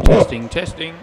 Testing, testing.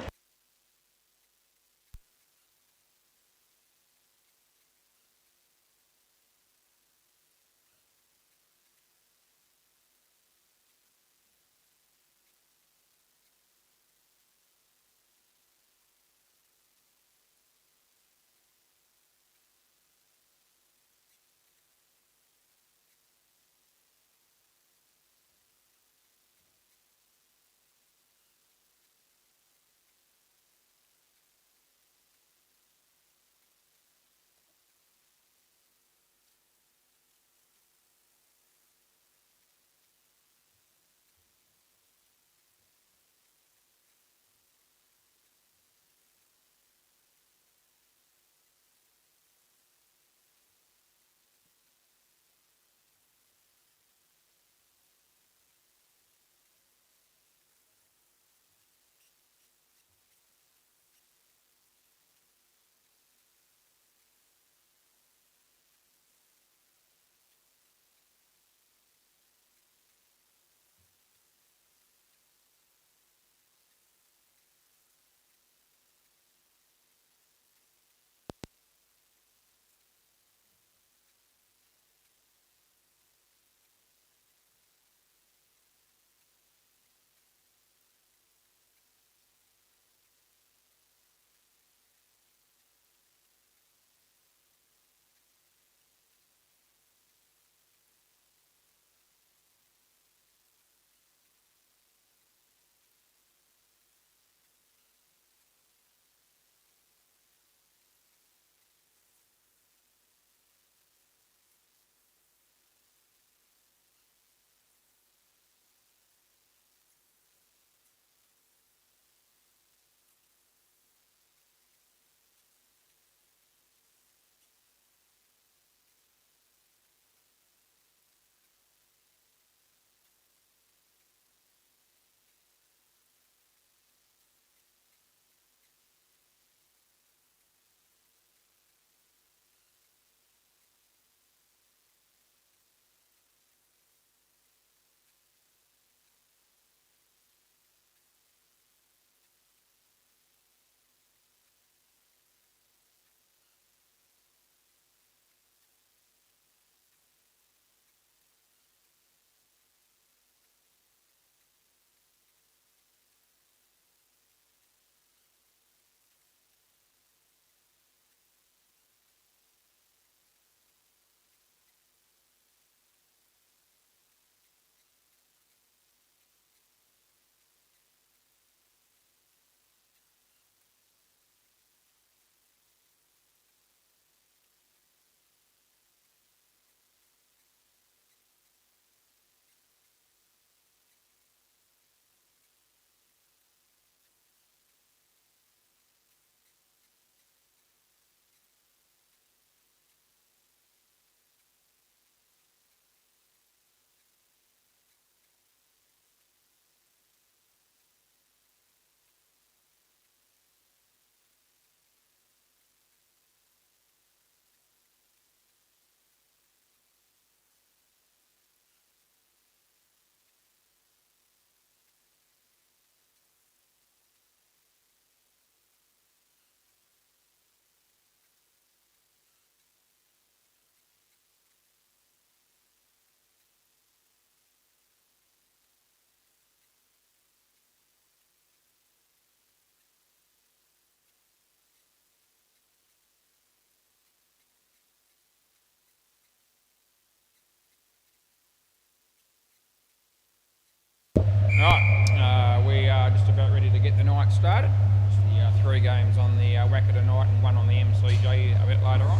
Right, we are just about ready to get the night started. It's the 3 games on the WACA tonight and 1 on the MCG a bit later on.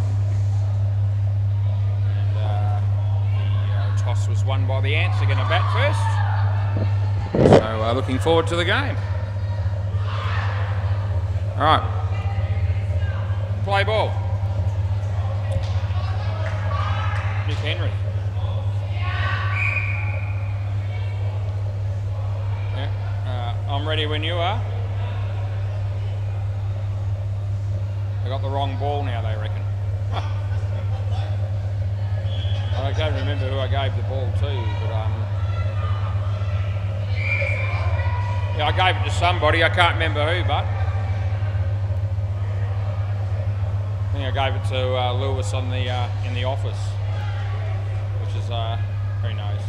And the toss was won by the Ants. They're going to bat first. So looking forward to the game. All right, play ball. Nick Henry. I'm ready when you are. I got the wrong ball now, they reckon. I don't remember who I gave the ball to, but Yeah, I gave it to somebody. I can't remember who, but I think I gave it to Lewis on the in the office, which is who knows.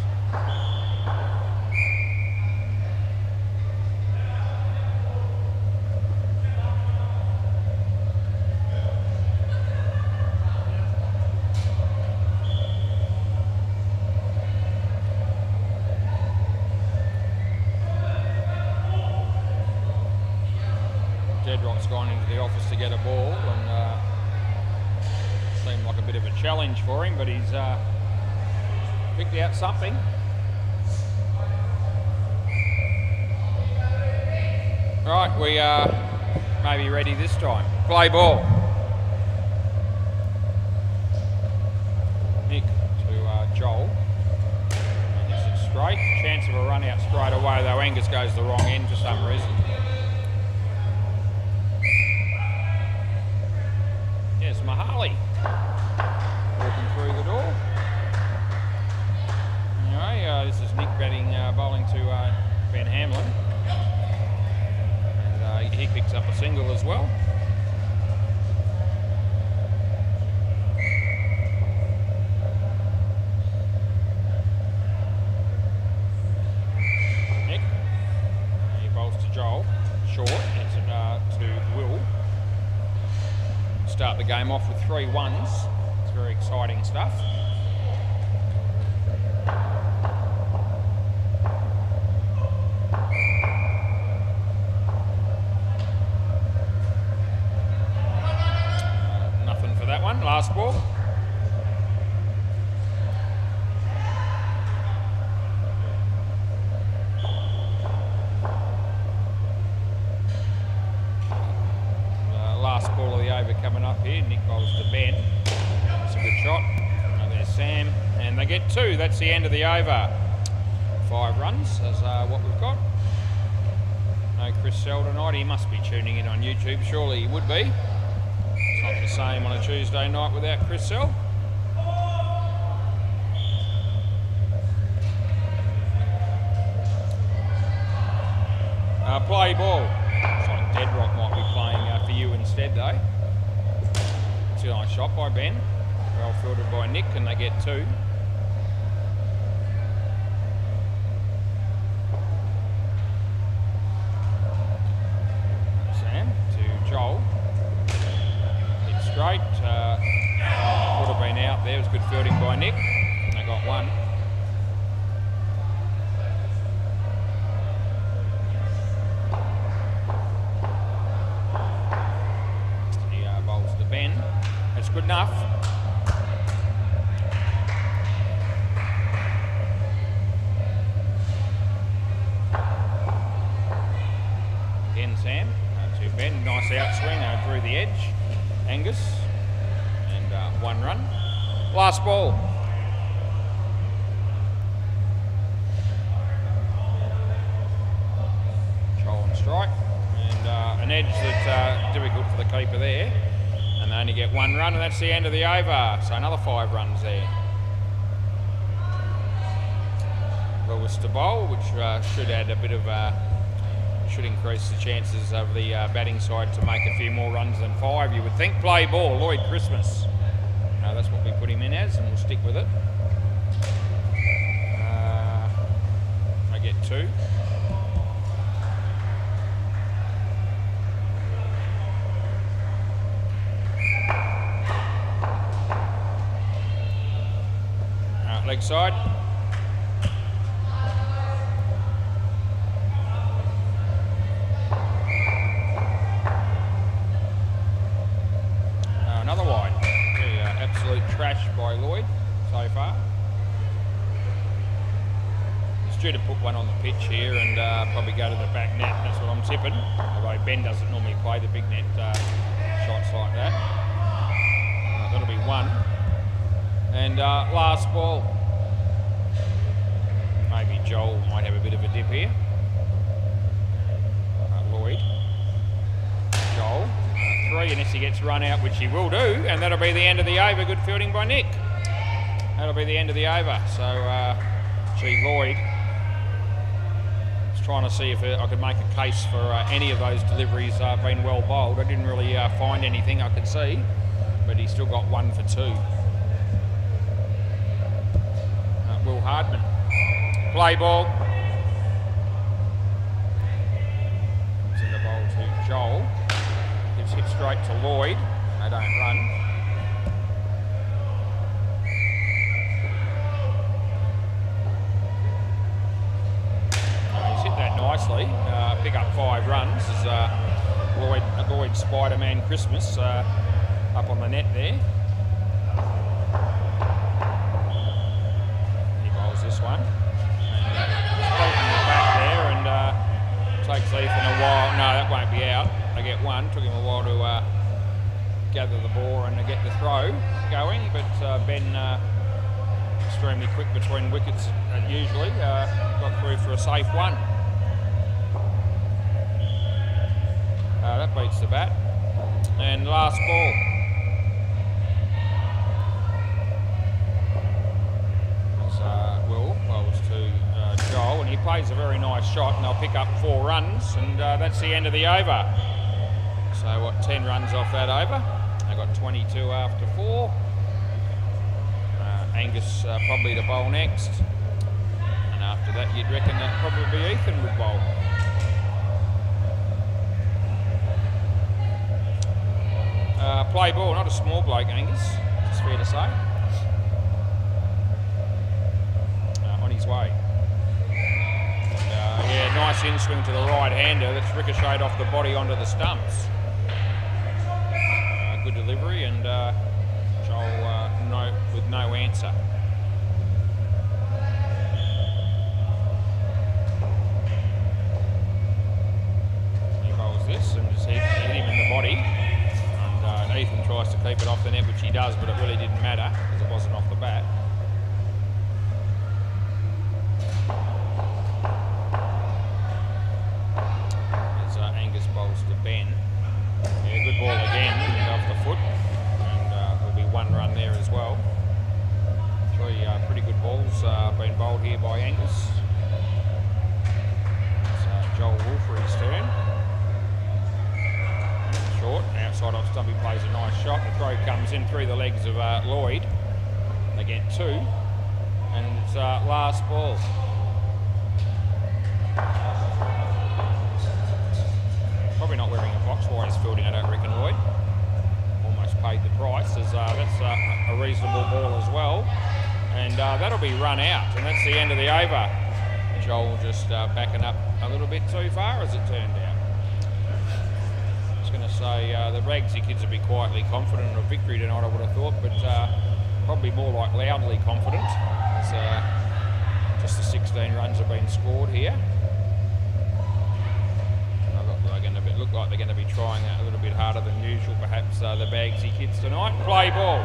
Deadrock's gone into the office to get a ball, and seemed like a bit of a challenge for him, but he's picked out something. Right, we are maybe ready this time. Play ball. Nick to Joel. And this is straight. Chance of a run out straight away, though Angus goes the wrong end for some reason. Yes, Mahali walking through the door. Anyway, this is Nick batting, bowling to Ben Hamlin. And he picks up a single as well. Nick. He bowls to Joel. Short. It's to Will. Start the game off with 3 ones. It's very exciting stuff. Nothing for that one. Last ball. Last ball of the over coming up here. Nick bowls to Ben. It's a good shot. And there's Sam. And they get 2. That's the end of the over. 5 runs is what we've got. No Chris Sell tonight. He must be tuning in on YouTube. Surely he would be. It's not the same on a Tuesday night without Chris Sell. Play ball. Looks like Deadrock might be playing for you instead, though. It's a nice shot by Ben. Well fielded by Nick, and they get 2. Sam to Joel. Hit straight. Would have been out there. It was good fielding by Nick. They got 1. Ben. That's good enough. Again, Sam to Ben. Nice outswing through the edge. Angus. And 1 run. Last ball. Troll and strike. And an edge that's difficult for the keeper there. And they only get 1 run, and that's the end of the over. So another 5 runs there. Lewis to bowl, which should add a bit of, should increase the chances of the batting side to make a few more runs than 5, you would think. Play ball, Lloyd Christmas. That's what we put him in as, and we'll stick with it. I get 2. Leg side. Another wide. Absolute trash by Lloyd so far. He's due to put one on the pitch here and probably go to the back net. That's what I'm tipping. Although Ben doesn't normally play the big net shots like that. That'll be 1. And last ball. Maybe Joel might have a bit of a dip here. Lloyd. Joel. 3 unless he gets run out, which he will do. And that'll be the end of the over. Good fielding by Nick. That'll be the end of the over. So, gee, Lloyd is trying to see if I could make a case for any of those deliveries being well bowled. I didn't really find anything I could see, but he still got 1 for 2. Will Hardman. Play ball. Comes in the bowl to Joel. Gives hit straight to Lloyd. They don't run. He's hit that nicely. Pick up 5 runs as Lloyd Spider-Man Christmas up on the net there. He bowls this one. He's bolting the back there and takes Ethan a while. No, that won't be out. They get 1. Took him a while to gather the ball and to get the throw going, but Ben extremely quick between wickets usually. Got through for a safe 1. That beats the bat. And last ball. Will bowls to Joel, and he plays a very nice shot, and they'll pick up 4 runs, and that's the end of the over. So what, 10 runs off that over. They got 22 after 4. Angus probably to bowl next, and after that you'd reckon that probably Ethan would bowl. Play ball, not a small bloke, Angus, it's fair to say. On his way. And, yeah, nice in-swing to the right-hander that's ricocheted off the body onto the stumps. Good delivery, and Joel with no answer. He bowls this and just hit him in the body. And Ethan tries to keep it off the net, which he does, but it really didn't matter because it wasn't off the bat. As Angus bowls to Ben. Yeah, good ball again, and off the foot, and there'll be 1 run there as well. 3 pretty good balls being bowled here by Angus. It's Joel Wolfery's turn. Short, outside off stump, he plays a nice shot. The throw comes in through the legs of Lloyd. They get 2, and it's last ball. Probably not wearing a box while he's fielding, I don't reckon, Lloyd. Almost paid the price, as that's a reasonable ball as well. And that'll be run out, and that's the end of the over. Joel just backing up a little bit too far, as it turned out. I was going to say the Ragsy kids will be quietly confident of victory tonight, I would have thought, but probably more like loudly confident, as just the 16 runs have been scored here. Look like they're going to be trying a little bit harder than usual, perhaps, the Bagsy kids tonight. Play ball.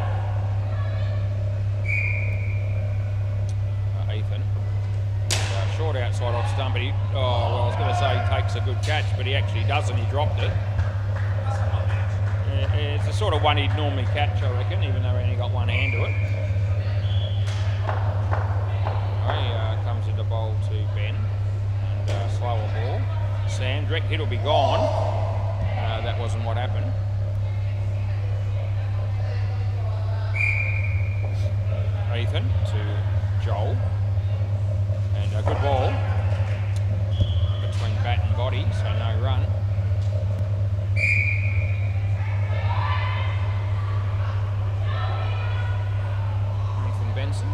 Ethan. Short outside off stump, but I was going to say he takes a good catch, but he actually doesn't. He dropped it. It's the sort of one he'd normally catch, I reckon, even though he only got 1 hand to it. He comes into bowl to Ben, and slower ball. Sam, direct hit will be gone. That wasn't what happened. Ethan to Joel. And a good ball between bat and body, so no run. Ethan Benson.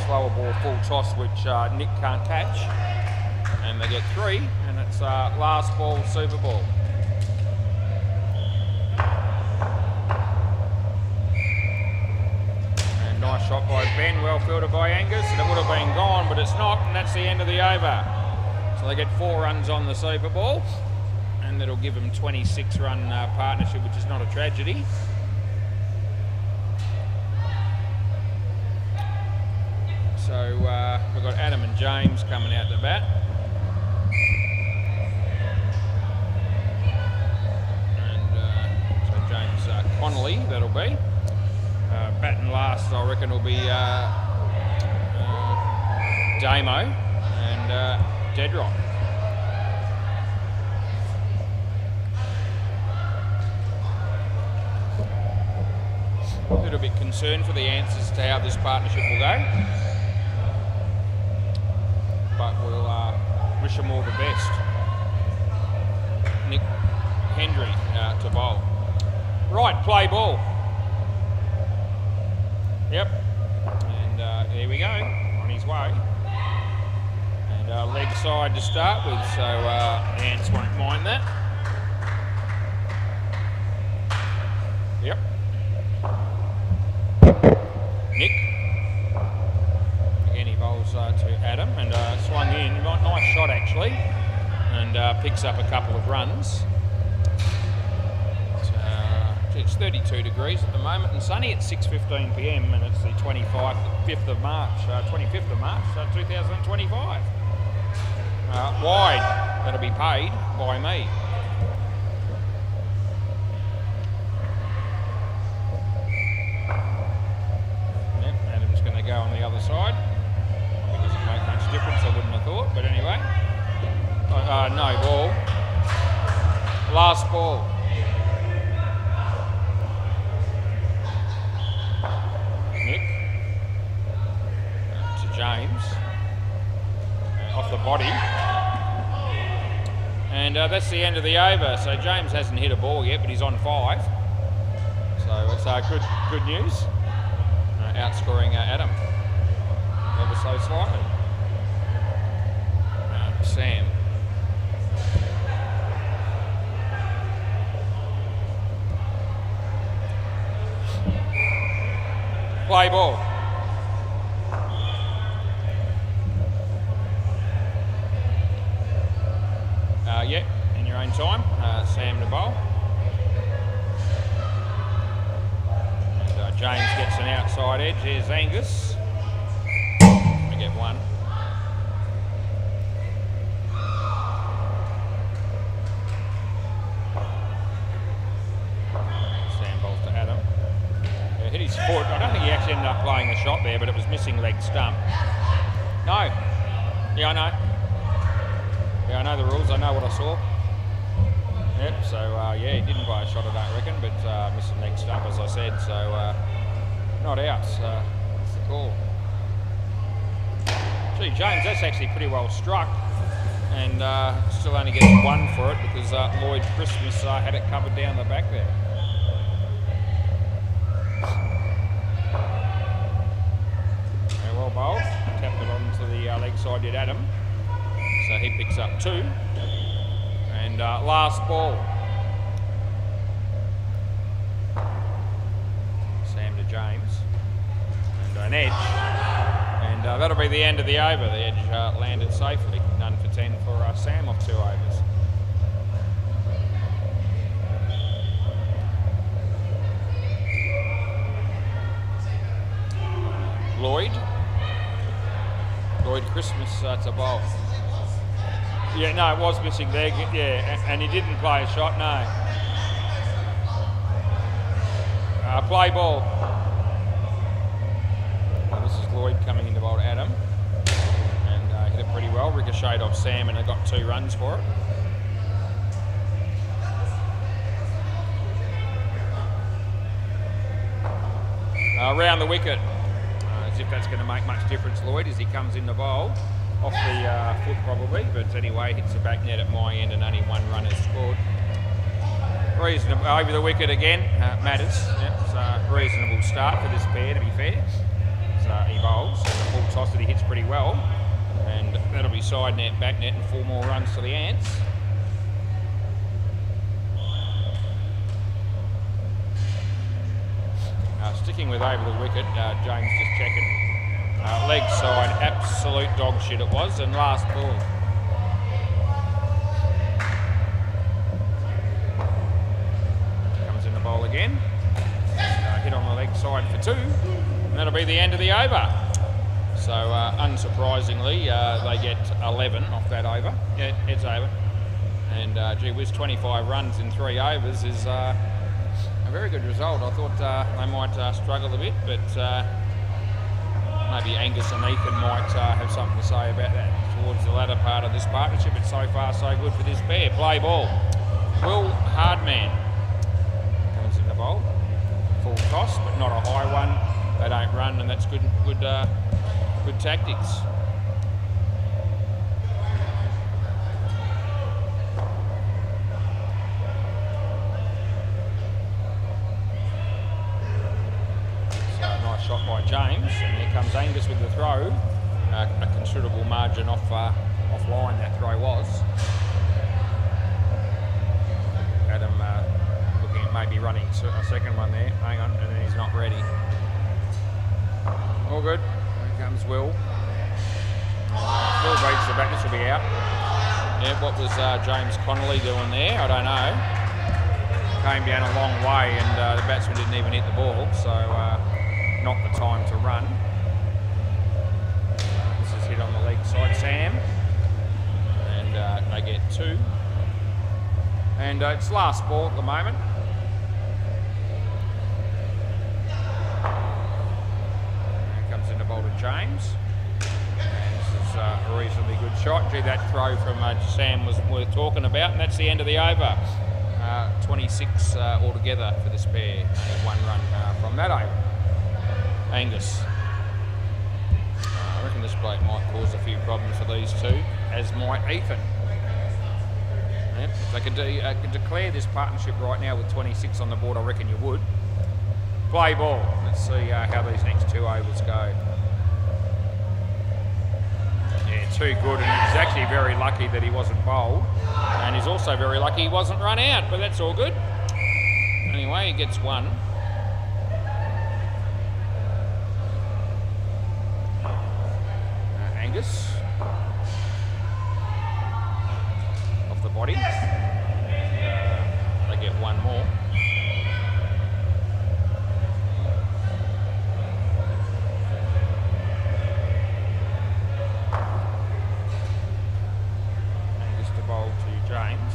Slower ball, full toss, which Nick can't catch, and they get 3, and it's last ball, super ball. And nice shot by Ben, well fielded by Angus, and it would have been gone, but it's not, and that's the end of the over. So they get 4 runs on the super ball, and that'll give them 26-run partnership, which is not a tragedy. So we've got Adam and James coming out the bat. And so James Connolly, that'll be. Batting last, I reckon, will be Damo and Deadrock. A little bit concerned for the answers to how this partnership will go, but we'll wish them all the best. Nick Hendry to bowl. Right, play ball. Yep, and there we go, on his way. And leg side to start with, so Ants won't mind that. Yep. Nick. Again, he bowls to Adam and swung in. Nice shot actually, and picks up a couple of runs. It's 32 degrees at the moment and sunny at 6:15 p.m. and it's the 25th of March, 2025. Wide, that'll be paid by me. Yep, Adam's going to go on the other side. It doesn't make much difference, I wouldn't have thought, but anyway. No ball. Last ball. James off the body, and that's the end of the over. So James hasn't hit a ball yet, but he's on 5, so it's good news. Outscoring Adam ever so slightly. Sam. Play ball. Yep, in your own time. Sam to bowl. And James gets an outside edge. Here's Angus. We get one. Sam bowls to Adam. Hit his foot. I don't think he actually ended up playing a shot there, but it was missing leg stump. No. Yeah, I know. Yeah, I know the rules, I know what I saw. Yep, so yeah, he didn't play a shot, I don't reckon, but missing leg stump, as I said, so not out. That's the call. Gee, James, that's actually pretty well struck, and still only gets 1 for it because Lloyd Christmas had it covered down the back there. Very well bowled. Tapped it onto the leg side, did Adam. So he picks up 2. And last ball. Sam to James. And an edge. And that'll be the end of the over. The edge landed safely. None for 10 for Sam off 2 overs. Lloyd Christmas to bowl. Yeah, no, it was missing leg, yeah, and he didn't play a shot, no. Play ball. Well, this is Lloyd coming in to bowl to Adam. And hit it pretty well, ricocheted off Sam and I got 2 runs for it. Round the wicket. As if that's going to make much difference, Lloyd, as he comes in the bowl. Off the foot probably, but anyway, hits the back net at my end and only 1 run is scored. Reasonable, over the wicket again, matters. Yep, it's a reasonable start for this pair, to be fair. So he bowls, and the full toss that he hits pretty well, and that'll be side net, back net, and 4 more runs to the Ants. Sticking with over the wicket, James just checking. Leg side, absolute dog shit it was, and last ball. Comes in the bowl again. Hit on the leg side for 2, and that'll be the end of the over. So unsurprisingly, they get 11 off that over. Yeah, it's over. And gee whiz, 25 runs in 3 overs is a very good result. I thought they might struggle a bit, but maybe Angus and Ethan might have something to say about that towards the latter part of this partnership. But so far so good for this pair. Play ball. Will Hardman comes in the bowl. Full toss, but not a high one. They don't run, and that's good tactics. So nice shot by James, and here comes Angus with the throw. A considerable margin offline that throw was. Adam looking at maybe running a second one there. Hang on, and then he's not ready. All good. Here comes Will. Will breaks the back. This will be out. Yeah, what was James Connolly doing there? I don't know. Came down a long way, and the batsman didn't even hit the ball, so not the time to run. This is hit on the leg side, Sam, and they get 2. And it's last ball at the moment. And comes in the bowl to James. And this is a reasonably good shot. Gee, that throw from Sam was worth talking about, and that's the end of the over. 26 altogether for this pair. And 1 run from that over. Angus. I reckon this bloke might cause a few problems for these two, as might Ethan. Yep. If they could declare this partnership right now with 26 on the board, I reckon you would. Play ball. Let's see how these next 2 overs go. Yeah, too good, and he's actually very lucky that he wasn't bowled, and he's also very lucky he wasn't run out, but that's all good. Anyway, he gets 1. Angus. Off the body. They get 1 more. Angus to bowl to James.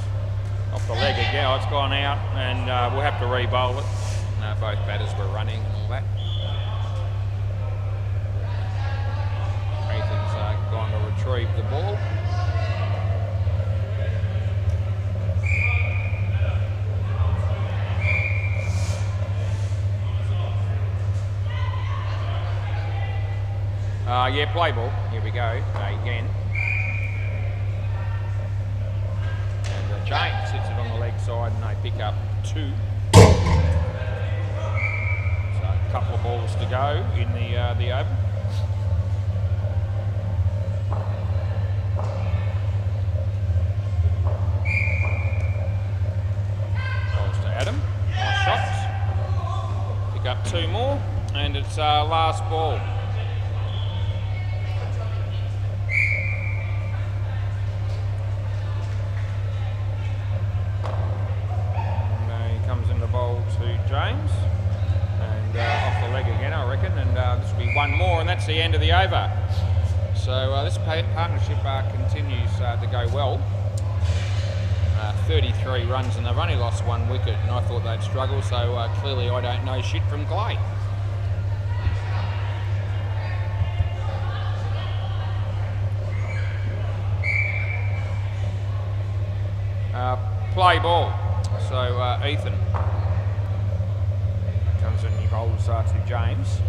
Off the leg again. Oh, it's gone out, and we'll have to re-bowl it. Both batters were running and all that. Ethan's gone to retrieve the ball. Yeah, play ball. Here we go again. And James hits it on the leg side, and they pick up 2. So a couple of balls to go in the over. Balls to Adam. Nice shots. Pick up 2 more, and it's last ball. To James, and off the leg again, I reckon, and this will be 1 more, and that's the end of the over. So this partnership continues to go well. 33 runs, and they've only lost 1 wicket, and I thought they'd struggle, so clearly I don't know shit from clay. Play ball. So Ethan comes in, he bowls to James,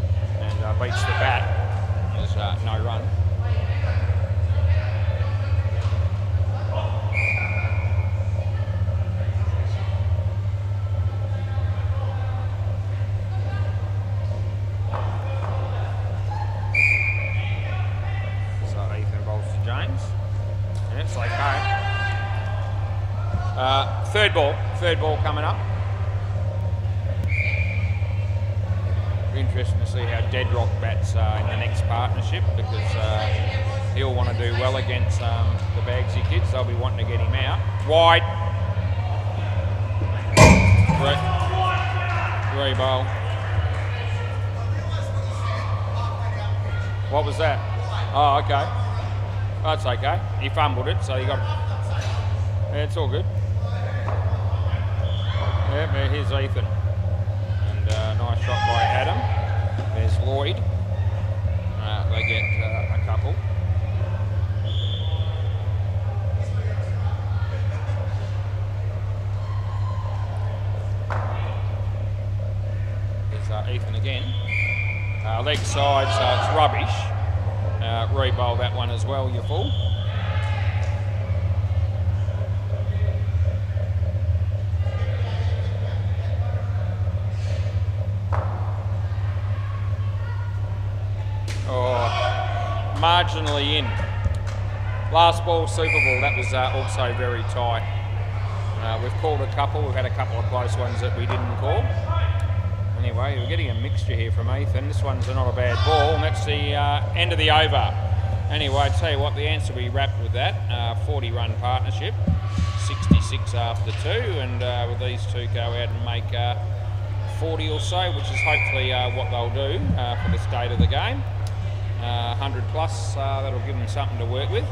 and beats the bat. There's no run. So Ethan bowls to James, and it's okay. Third ball coming up. Interesting to see how Deadrock bats in the next partnership, because he'll want to do well against the Bagsy kids. They'll be wanting to get him out. Wide. Great bowl. What was that? Oh, okay. That's okay. He fumbled it, so you got. Yeah, it's all good. Yeah, here's Ethan. And nice shot by Adam. There's Lloyd. they get a couple. There's Ethan again. Leg side, so it's rubbish. Re-bowl that one as well, you're full. Marginally in. Last ball, Super Bowl, that was also very tight. We've called a couple, we've had a couple of close ones that we didn't call. Anyway, we're getting a mixture here from Ethan. This one's not a bad ball, and that's the end of the over. Anyway, I tell you what, the answer we wrapped with that, 40-run partnership, 66 after 2, and with these two go out and make 40 or so, which is hopefully what they'll do for the state of the game. 100 plus, that'll give them something to work with.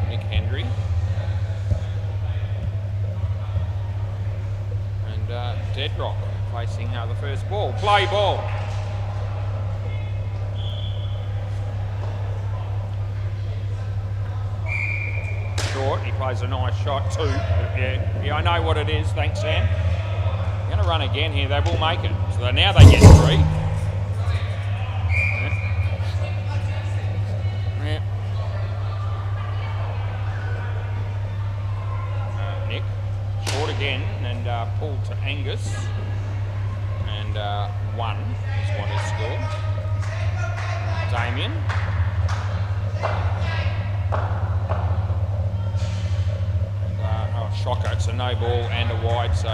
Nick Hendry. And Deadrock facing the first ball. Play ball. He plays a nice shot too. Yeah, I know what it is. Thanks, Sam. They're going to run again here. They will make it. So now they get 3. Yeah. Nick short again and pulled to Angus, and 1 is what is scored. Damien. Shocker, it's a no ball and a wide, so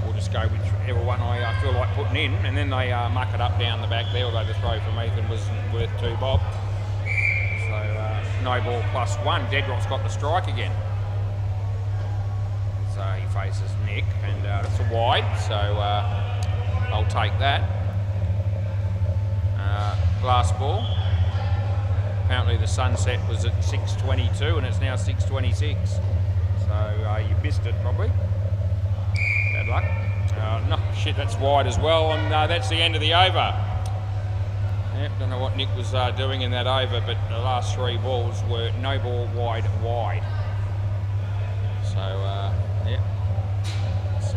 we'll just go with whichever one I feel like putting in, and then they muck it up down the back there, although the throw from Ethan wasn't worth 2 bob. So no ball plus 1. Deadrock's got the strike again. So he faces Nick, and it's a wide, so I'll take that. Glass ball. Apparently the sunset was at 6:22 and it's now 6:26. So you missed it probably. Bad luck. No, shit, that's wide as well, and that's the end of the over. Yep, don't know what Nick was doing in that over, but the last 3 balls were no ball, wide, wide. So, yeah, it's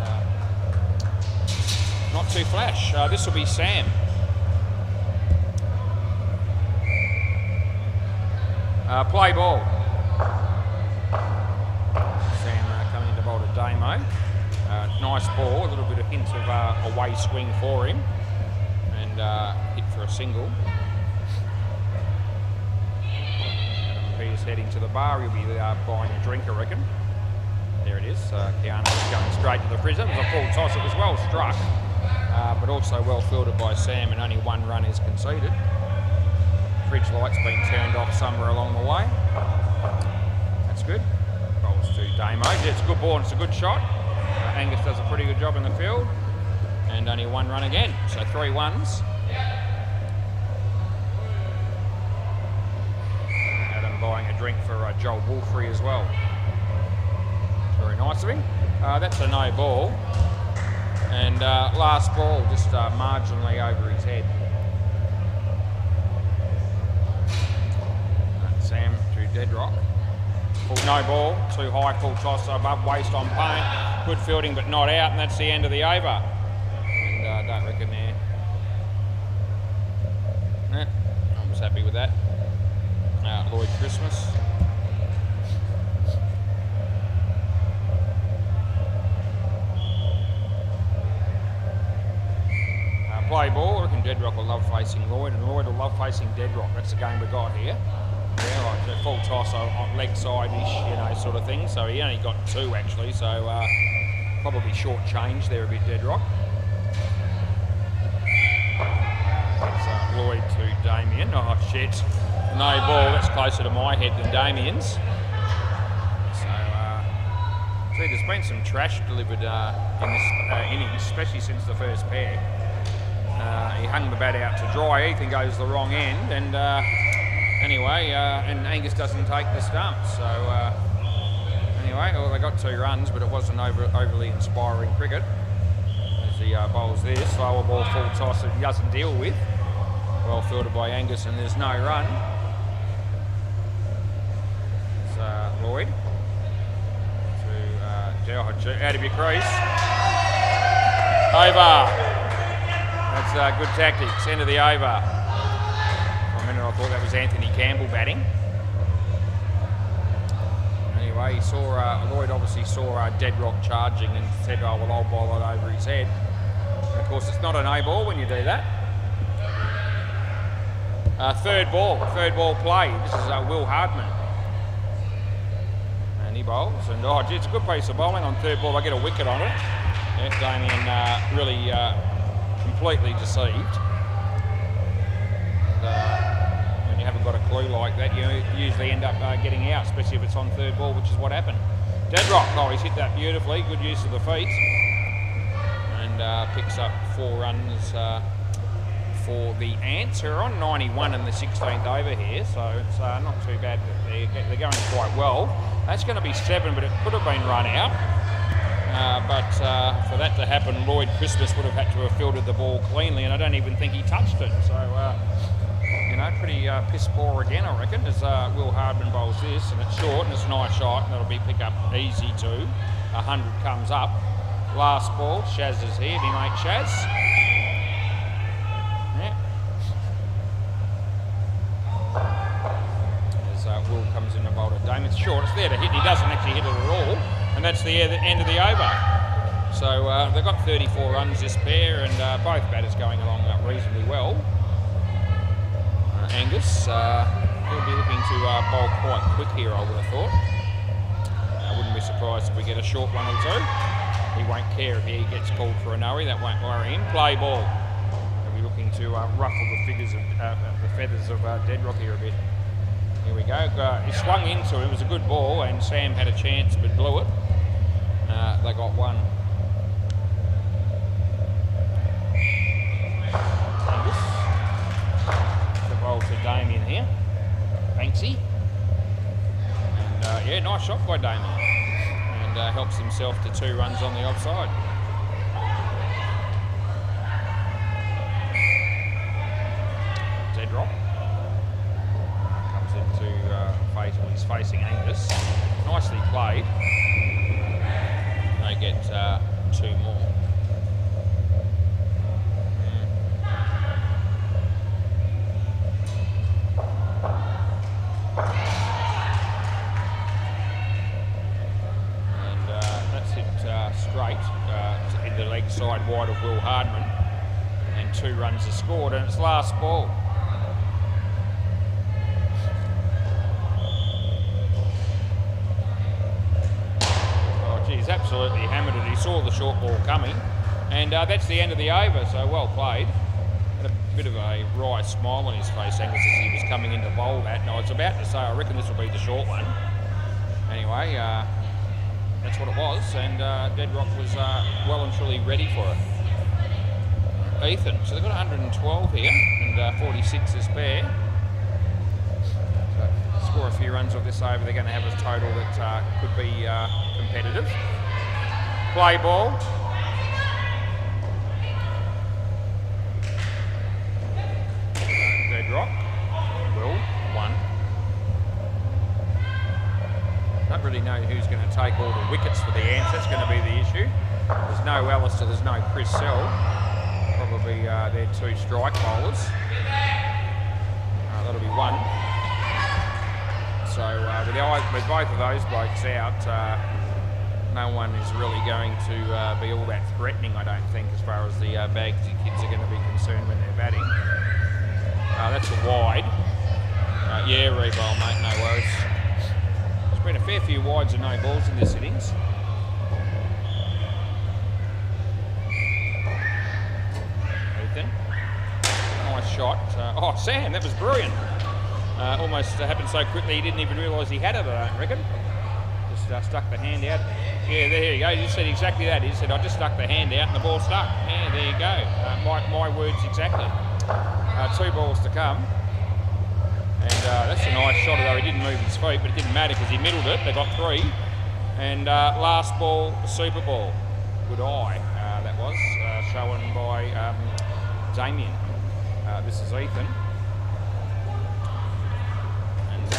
not too flash. This will be Sam. Play ball. Damo. Nice ball, a little bit of hint of away swing for him, and hit for a single. Adam Peter's heading to the bar. He'll be buying a drink, I reckon. There it is. Keanu's going straight to the prism. It was a full toss. It was well struck, but also well fielded by Sam, and only 1 run is conceded. Fridge light's been turned off somewhere along the way. That's good. To Damo. It's a good ball and it's a good shot. Angus does a pretty good job in the field, and only 1 run again, so 3 ones. Adam buying a drink for Joel Wolfrey as well. Very nice of him. That's a no ball, and last ball just marginally over his head. Sam to Deadrock. No ball, too high, full toss above waist on paint. Good fielding but not out, and that's the end of the over. And don't reckon there. I was happy with that. Lloyd Christmas. Play ball. I reckon Deadrock will love facing Lloyd, and Lloyd will love facing Deadrock. That's the game we got here. Yeah, like a full toss on leg side-ish, sort of thing. So he only got 2 actually, so probably short change there a bit, Deadrock. That's Lloyd to Damien. Oh shit, no ball. That's closer to my head than Damien's. So, see, there's been some trash delivered in this innings, especially since the first pair. He hung the bat out to dry. Ethan goes the wrong end, and anyway, and Angus doesn't take the stump, so Anyway, well, they got 2 runs, but it wasn't overly inspiring cricket. As he bowls this, slower ball, full toss that he doesn't deal with. Well fielded by Angus, and there's no run. It's Lloyd to out of your crease. Over. That's good tactics. End of the over. For a minute I thought that was Anthony Campbell batting. Anyway, he saw Lloyd obviously saw Deadrock charging and said, "Oh well, I'll bowl it over his head." And of course, it's not an A ball when you do that. Third ball play. This is Will Hardman. And he bowls, and gee, it's a good piece of bowling on third ball. I get a wicket on it. Yeah, Damien really completely deceived. When you haven't got a clue like that, you usually end up getting out, especially if it's on third ball, which is what happened. Deadrock, he's hit that beautifully. Good use of the feet, and picks up 4 runs for the Ants, who are on 91 in the 16th over here, so it's not too bad. They're going quite well. That's going to be 7, but it could have been run out. But for that to happen, Lloyd Christmas would have had to have fielded the ball cleanly, and I don't even think he touched it. So, pretty piss poor again, I reckon, as Will Hardman bowls this, and it's short, and it's a nice shot, and that'll be pick up easy too. 100 comes up. Last ball, Shaz is here, me mate Shaz. Yeah. As Will comes in to bowl at Dame, it's short, it's there to hit, he doesn't actually hit it at all. And that's the end of the over. So they've got 34 runs this pair, and both batters going along reasonably well. Angus will be looking to bowl quite quick here, I would have thought. I wouldn't be surprised if we get a short 1 or 2. He won't care if he gets called for a no-y, that won't worry him. Play ball. He'll be looking to ruffle the feathers of Deadrock here a bit. Here we go. He swung into it. It was a good ball, and Sam had a chance but blew it. They got 1. The bowl to Damien here. Banksy. And nice shot by Damien. And helps himself to 2 runs on the offside. Deadrock. He's facing Angus. Nicely played. They get 2 more. And that's hit straight in the leg side wide of Will Hardman. And 2 runs are scored, and it's last ball. He's absolutely hammered it. He saw the short ball coming, and that's the end of the over, so well played. Had a bit of a wry smile on his face, Angus, as he was coming in to bowl that, and I was about to say I reckon this will be the short one. Anyway, that's what it was, and Deadrock was well and truly ready for it. Ethan, so they've got 112 here, and 46 is spare. Score a few runs of this over, they're going to have a total that could be competitive. Play ball. Deadrock. Will. 1. Don't really know who's going to take all the wickets for the Ants. That's going to be the issue. There's no Alistair, there's no Chris Sell. Probably their 2 strike bowlers. That'll be 1. So with both of those blokes out, no one is really going to be all that threatening, I don't think, as far as the Bagsy kids are going to be concerned when they're batting. That's a wide. Yeah, rebowl, mate, no worries. There's been a fair few wides and no balls in this innings. Ethan. Nice shot. Sam, that was brilliant. Almost happened so quickly he didn't even realise he had it, I don't reckon. Just stuck the hand out. Yeah, there you go. He just said exactly that. He said, I just stuck the hand out and the ball stuck. Yeah, there you go. My words exactly. 2 balls to come. And that's a nice shot, although he didn't move his feet, but it didn't matter because he middled it. They got 3. And last ball, the Super Ball. Good eye, that was, shown by Damien. This is Ethan. And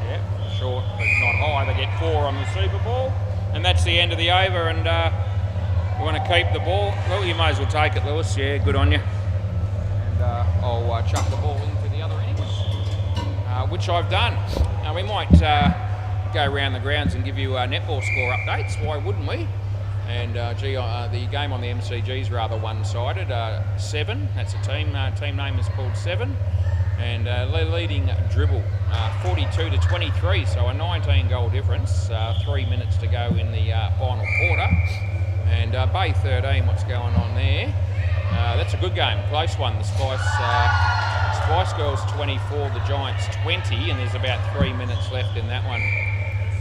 yeah, short but not high. They get 4 on the Super Ball. And that's the end of the over. And you want to keep the ball? Well, you may as well take it, Lewis. Yeah, good on you. And I'll chuck the ball into the other innings, which I've done. Now we might go around the grounds and give you netball score updates. Why wouldn't we? And the game on the MCG is rather one-sided. 7. That's a team. Team name is called 7. And leading dribble, 42 to 23. So a 19-goal difference. 3 minutes to go in the final quarter. And Bay 13. What's going on there? That's a good game. Close one. The Spice Girls 24. The Giants 20. And there's about 3 minutes left in that one.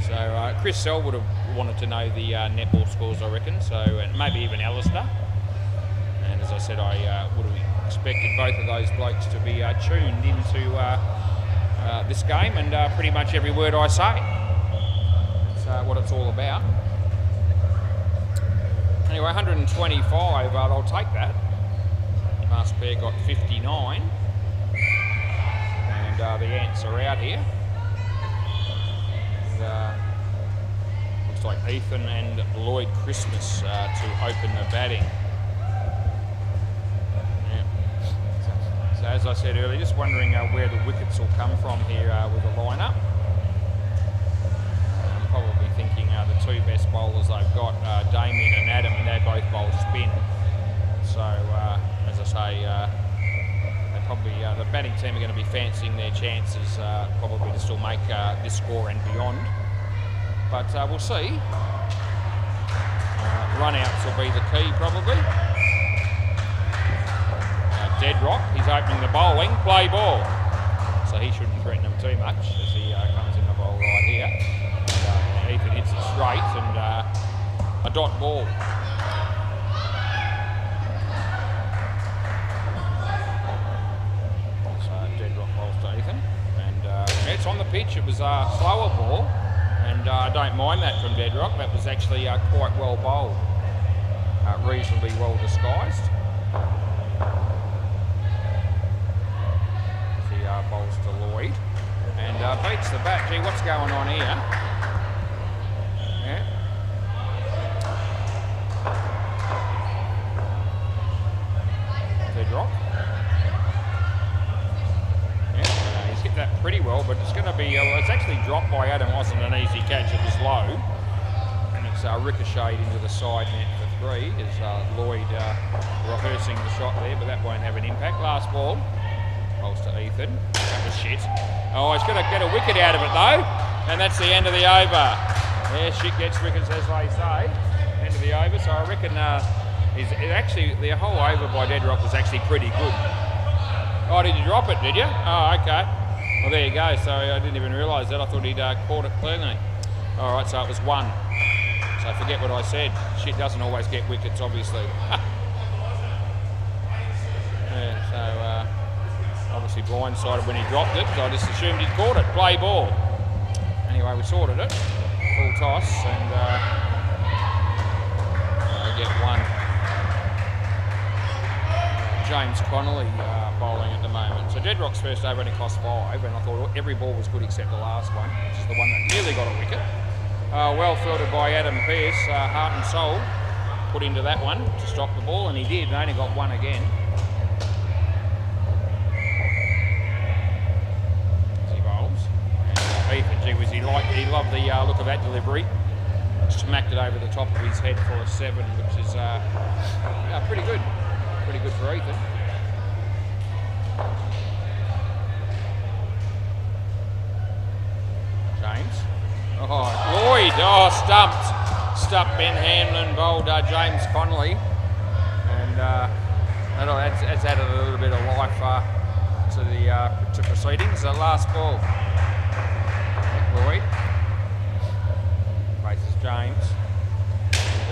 So Chris Sell would have wanted to know the netball scores, I reckon. So and maybe even Alistair. And as I said, I would have expected both of those blokes to be tuned into this game and pretty much every word I say. That's what it's all about. Anyway, 125. I'll take that. Last pair got 59, and the Ants are out here. Looks like Ethan and Lloyd Christmas to open the batting. Yeah. So as I said earlier, just wondering where the wickets will come from here with the lineup. I'm probably thinking the 2 best bowlers they've got, Damien and Adam, and they both bowl spin. So as I say, probably the batting team are going to be fancying their chances probably to still make this score and beyond. But we'll see. Run-outs will be the key probably. Deadrock, he's opening the bowling, play ball. So he shouldn't threaten them too much as he comes in the bowl right here. And, Ethan hits it straight and a dot ball. Ethan, and it's on the pitch. It was a slower ball, and I don't mind that from Deadrock. That was actually quite well bowled, reasonably well disguised. He bowls to Lloyd and beats the bat. Gee, what's going on here? Yeah. Deadrock. That pretty well, but it's going to be, it's actually dropped by Adam, wasn't an easy catch, it was low, and it's ricocheted into the side net for 3, as Lloyd rehearsing the shot there, but that won't have an impact. Last ball, rolls to Ethan, that was shit. Oh, he's going to get a wicket out of it though, and that's the end of the over. Yeah, shit gets wickets as they say, end of the over, so I reckon actually the whole over by Deadrock was actually pretty good. Oh, did you drop it, did you? Oh, okay. Well, there you go. So I didn't even realise that. I thought he'd caught it cleanly. All right, so it was 1. So forget what I said. Shit doesn't always get wickets, obviously. Yeah, so obviously blindsided when he dropped it, because I just assumed he'd caught it. Play ball. Anyway, we sorted it. Full toss, and I get 1. James Connolly bowling at the moment. So Deadrock's first over only cost 5, and I thought every ball was good except the last one, which is the one that nearly got a wicket. Well fielded by Adam Pearce, heart and soul, put into that one to stop the ball, and he did, and only got 1 again. As he bowls. And Ethan, gee whiz, he loved the look of that delivery. Smacked it over the top of his head for a 7, which is pretty good. Pretty good for Ethan. James. Oh, Lloyd. Oh, stumped Ben Hamlin, bowled James Connolly. And that's added a little bit of life to proceedings. The last ball. Lloyd. Faces James.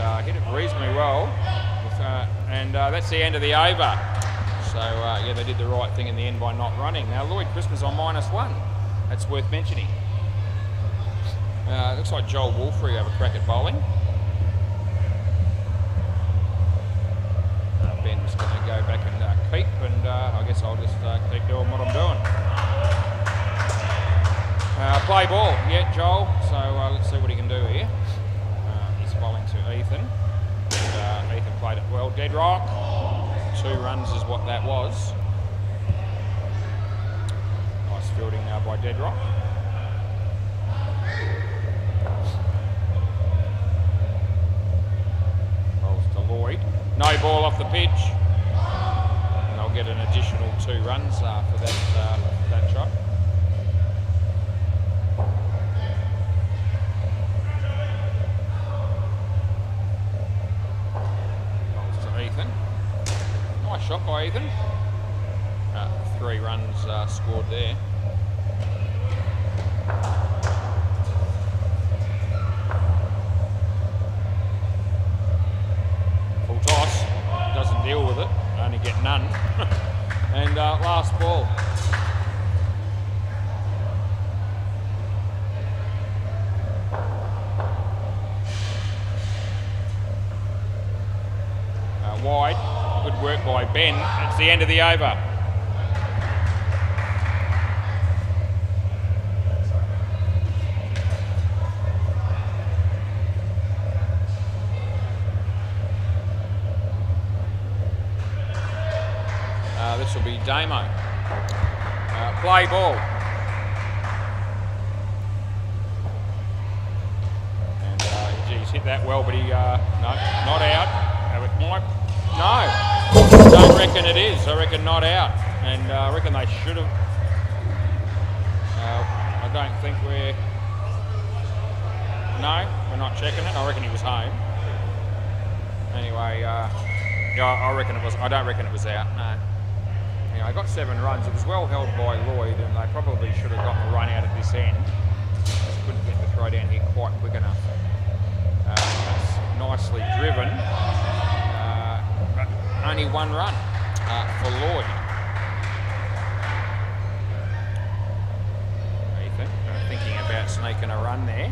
And, hit it reasonably well. And that's the end of the over. So, yeah, they did the right thing in the end by not running. Now, Lloyd Christmas on -1. That's worth mentioning. Looks like Joel Wolfrey have a crack at bowling. Ben's going to go back and keep, and I guess I'll just keep doing what I'm doing. Play ball, yeah, Joel. So let's see what he can do here. He's bowling to Ethan. And, Ethan played it well. Dead rock. 2 runs is what that was. Nice fielding by Dead rock. Bowls to Lloyd. No ball off the pitch. And they'll get an additional 2 runs for that shot. Nice shot by Ethan. 3 runs scored there. Full toss. Doesn't deal with it. Only get none. And last ball. Wide. Good work by Ben. It's the end of the over. This will be Damo. Play ball. And he's hit that well, but he no, not out. No, don't reckon it is. I reckon not out, and I reckon they should have. I don't think we're. No, we're not checking it. I reckon he was home. Anyway, yeah, I reckon it was. I don't reckon it was out. No. Yeah, I got 7 runs. It was well held by Lloyd, and they probably should have got the run out at this end. Just couldn't get the throw down here quite quick enough. That's nicely driven. Only 1 run for Lloyd. Ethan thinking about sneaking a run there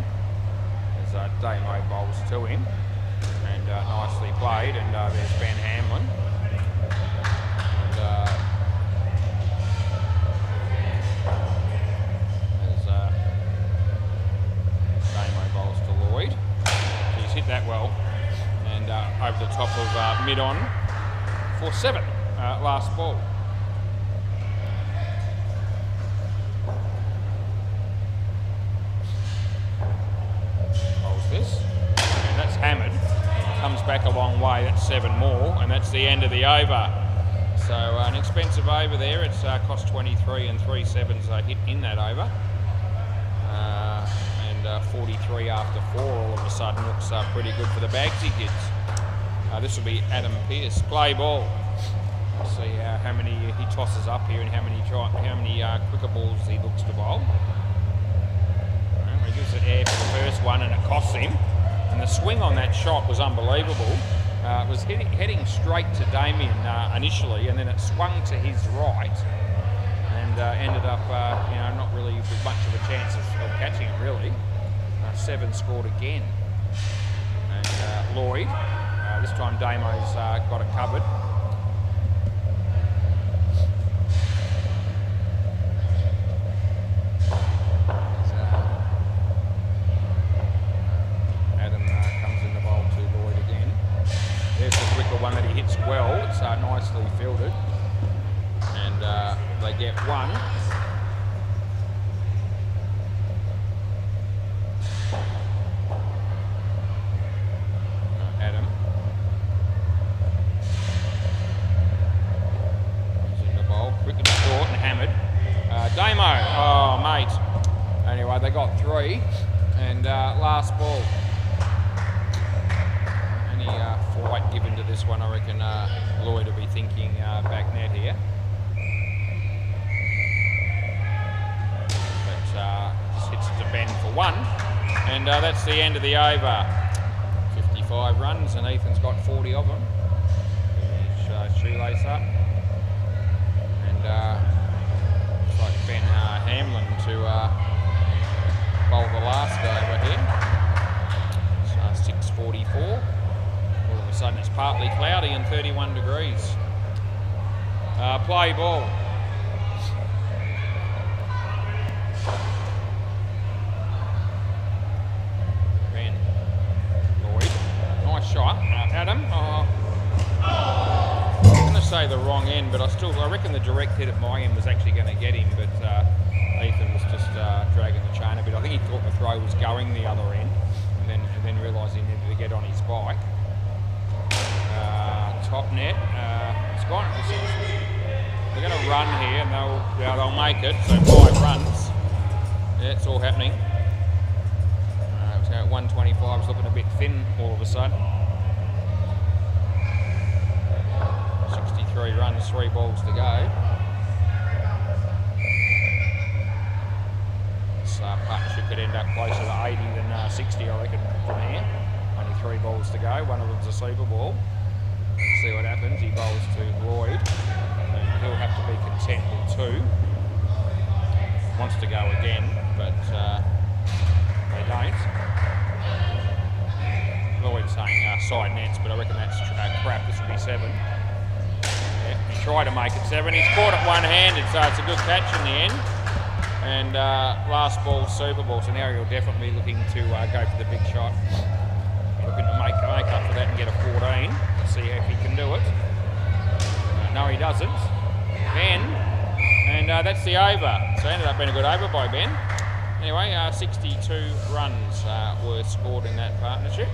as Damo bowls to him, and nicely played. And there's Ben Hamlin. And, as Damo bowls to Lloyd, he's hit that well, and over the top of mid-on. For 7, last ball. Bowls this, and that's hammered. Comes back a long way. That's 7 more, and that's the end of the over. So an expensive over there. It's cost 23, and 3 sevens hit in that over. And 43 after 4 all of a sudden looks pretty good for the Bagsy kids. This will be Adam Pearce. Play ball. We'll see how many he tosses up here and how many quicker balls he looks to bowl. He gives it air for the first one, and it costs him. And the swing on that shot was unbelievable. It was heading straight to Damien initially, and then it swung to his right, and ended up not really with much of a chance of catching it really. 7 scored again. And Lloyd. This time Damo's got it covered. Adam comes in the bowl to Lloyd again. There's the quicker one that he hits well. It's nicely fielded. And they get 1. Damo, oh mate. Anyway, they got 3, and last ball. Any flight given to this one, I reckon Lloyd will be thinking back net here. But just hits it to Ben for 1, and that's the end of the over. 55 runs, and Ethan's got 40 of them. Shoelace up, and like Ben Hamlin to bowl the last over here. So 6:44. All of a sudden it's partly cloudy and 31 degrees. Play ball. Ben Lloyd. Nice shot. Adam. I'm going to say the wrong end, but I reckon the direct hit at my end was actually going to get him, but Ethan was just dragging the chain a bit. I think he thought the throw was going the other end, and then realised he needed to get on his bike. Top net. It's gone. They're going to run here, and they'll make it. So 5 runs. Yeah, it's all happening. So at 125, it's looking a bit thin all of a sudden. 63 runs, 3 balls to go. This partnership could end up closer to 80 than 60, I reckon, from here. Only 3 balls to go. One of them's a super ball. See what happens. He bowls to Lloyd. And he'll have to be content with 2. Wants to go again, but they don't. Lloyd's saying side nets, but I reckon that's crap. This will be 7. Yeah, he tried to make it 7. He's caught it one-handed, so it's a good catch in the end. And last ball, super ball. So now he'll definitely be looking to go for the big shot. Looking to make up for that and get a 14. Let's see if he can do it. No, he doesn't. Ben, and that's the over. So it ended up being a good over by Ben. Anyway, 62 runs were scored in that partnership.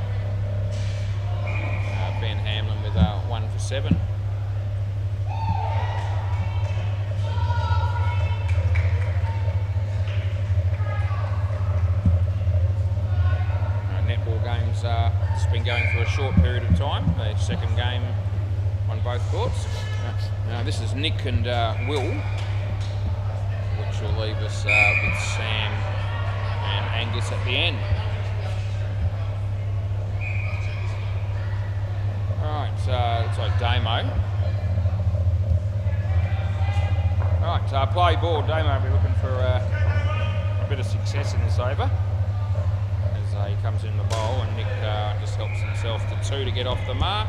Ben Hamlin with 1 for 7. Netball games it's been going for a short period of time. The second game on both courts. Now this is Nick and Will, which will leave us with Sam and Angus at the end. Alright, looks like Damo. Alright, play ball. Damo will be looking for a bit of success in this over. As he comes in the bowl, and Nick just helps himself to 2 to get off the mark.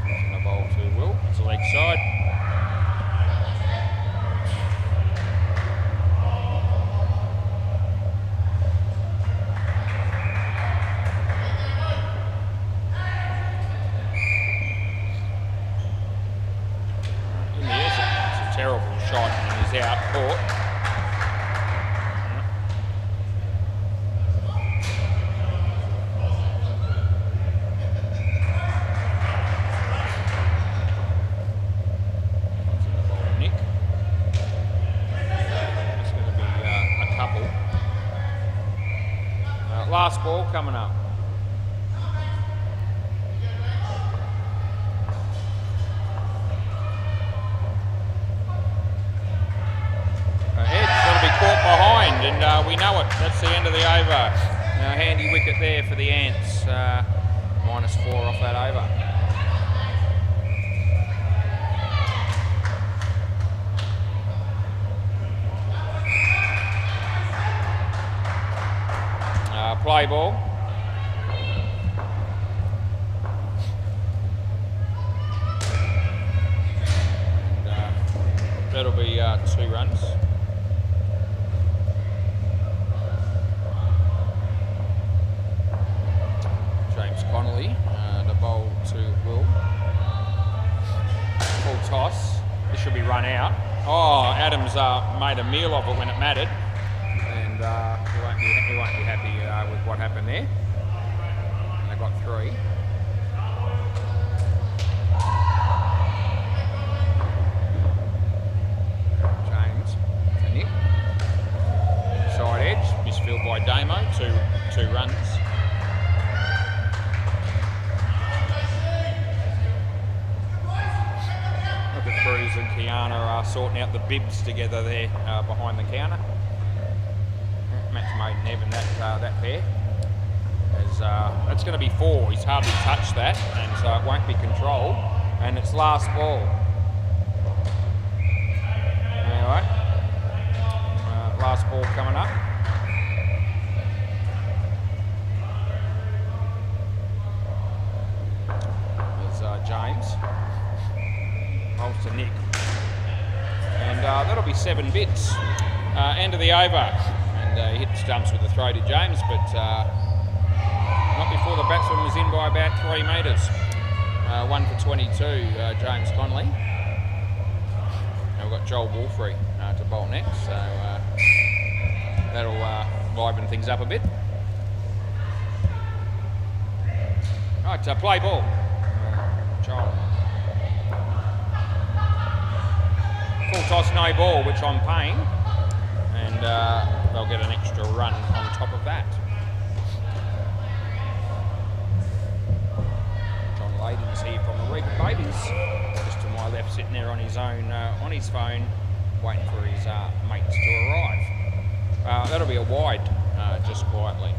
In the bowl to Will. It's a leg side. Terrible shot, and he's out caught. Nick. It's going to be a couple. Last ball coming up. And we know it. That's the end of the over. Handy wicket there for the Ants. -4 off that over. Play ball. And, that'll be 2 runs. Connolly, the bowl to Will. Full toss. This should be run out. Oh, Adams made a meal of it when it mattered, and he won't be happy with what happened there. And they got 3. James to Nick. Side edge, misfilled by Damo. 2 runs. Cruz and Kiana are sorting out the bibs together there behind the counter. Match made in heaven, that pair. That's going to be 4. He's hardly touched that, and so it won't be controlled. And it's last ball. Anyway, last ball coming up. There's James. Holds to Nick. And that'll be 7 bits. End of the over. And he hit the stumps with the throw to James, but not before the batsman was in by about 3 metres. 1 for 22, James Connolly. And we've got Joel Wolfrey to bowl next, so that'll liven things up a bit. Right, play ball. Joel. Full toss, no ball, which I'm paying, and they'll get an extra run on top of that. John Layden's here from the Reaper Babies, just to my left, sitting there on his own, on his phone, waiting for his mates to arrive. That'll be a wide, just quietly.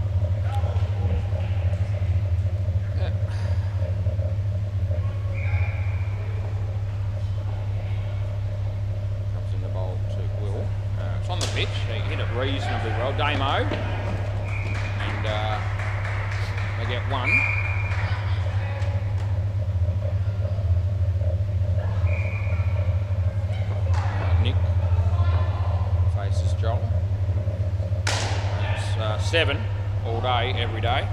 It's on the pitch, he hit it reasonably well, Damo, and they get 1. Nick faces Joel. It's 7 all day, every day,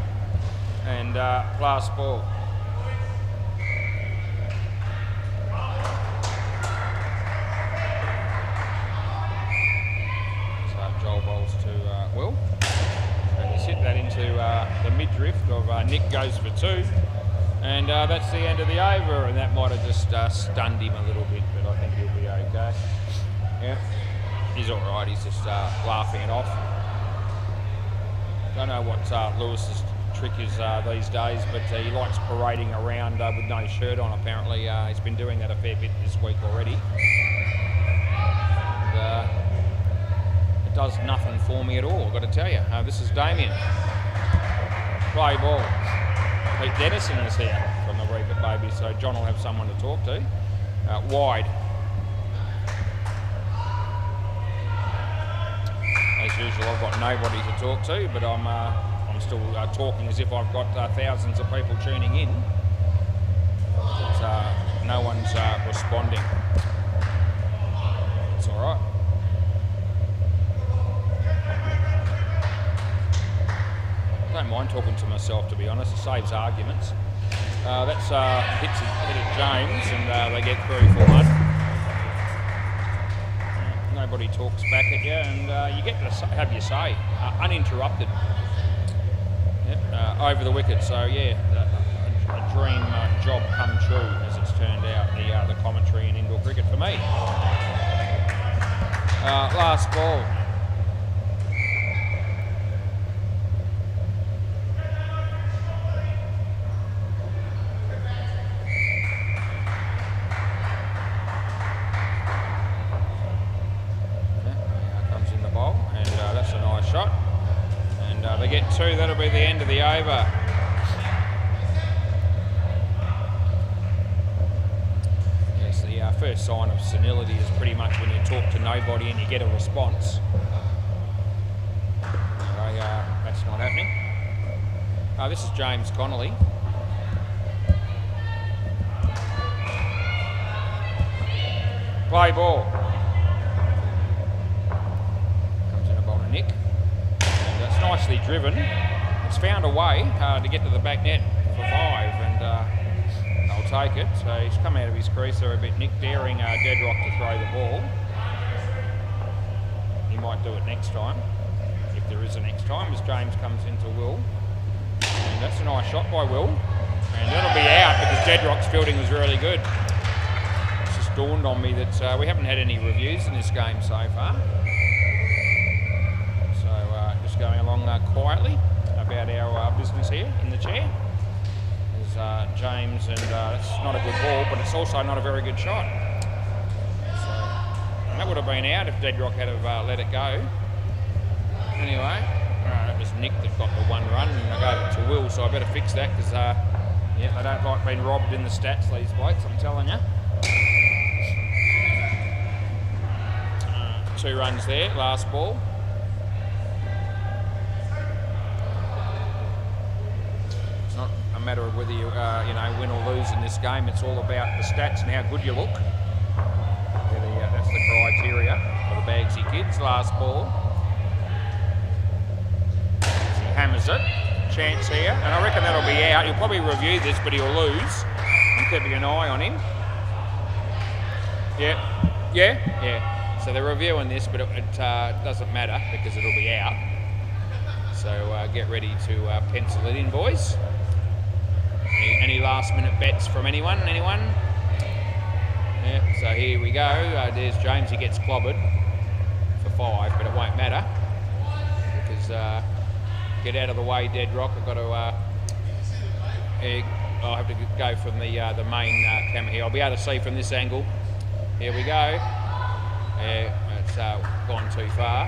and last ball. Bowls to Will, and he's hit that into the mid-drift of Nick goes for 2, and that's the end of the over, and that might have just stunned him a little bit, but I think he'll be okay. Yeah, he's alright, he's just laughing it off. Don't know what Lewis's trick is these days, but he likes parading around with no shirt on, apparently. He's been doing that a fair bit this week already. And, it does nothing for me at all, I've got to tell you. This is Damien. Play ball. Pete Dennison is here from the Reaper Babies, so John will have someone to talk to. Wide. As usual, I've got nobody to talk to, but I'm still talking as if I've got thousands of people tuning in. But no one's responding. It's all right. I don't mind talking to myself, to be honest. It saves arguments. That's hit at James, and they get through for 1. Nobody talks back at you, and you get to have your say, uninterrupted. Yep, over the wicket. So yeah, a dream job come true, as it's turned out. The commentary in indoor cricket for me. Last ball. Shot, and they get 2. That'll be the end of the over. Yes, the first sign of senility is pretty much when you talk to nobody and you get a response. Anyway, that's not happening. This is James Connolly. Play ball. Comes in a bowl to Nick. Nicely driven. It's found a way to get to the back net for 5, and they'll take it. So he's come out of his crease there a bit. Nick daring Deadrock to throw the ball. He might do it next time, if there is a next time, as James comes into Will. And that's a nice shot by Will. And that'll be out because Deadrock's fielding was really good. It's just dawned on me that we haven't had any reviews in this game so far. Going along quietly about our business here in the chair. There's James, and it's not a good ball, but it's also not a very good shot. So that would have been out if Deadrock had have let it go. Anyway, It was Nick that got the 1 run, and I gave it to Will, so I better fix that because yeah, they don't like being robbed in the stats, these blokes, I'm telling you. 2 runs there, last ball. It's not a matter of whether you win or lose in this game. It's all about the stats and how good you look. That's the criteria for the Bagsy kids. Last ball. He hammers it. Chance here, and I reckon that'll be out. He'll probably review this, but he'll lose. I'm keeping an eye on him. Yeah. So they're reviewing this, but it doesn't matter because it'll be out. So get ready to pencil it in, boys. Any last-minute bets from anyone? Anyone? Yeah. So here we go. There's James. He gets clobbered for 5, but it won't matter because. Get out of the way, Dead Rock. I've got to. I'll have to go from the main camera here. I'll be able to see from this angle. Here we go. It's gone too far.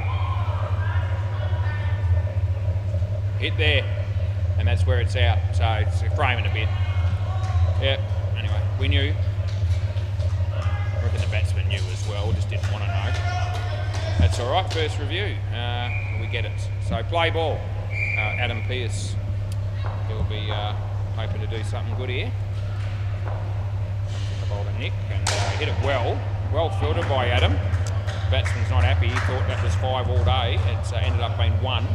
Hit there, and that's where it's out. So it's framing a bit. Yeah. Anyway, we knew. I reckon the batsman knew as well. Just didn't want to know. That's all right. First review. We get it. So play ball. Adam Pearce, he'll be hoping to do something good here. The bowler Nick, and hit it well fielded by Adam. Batsman's not happy, he thought that was 5 all day. It's ended up being 1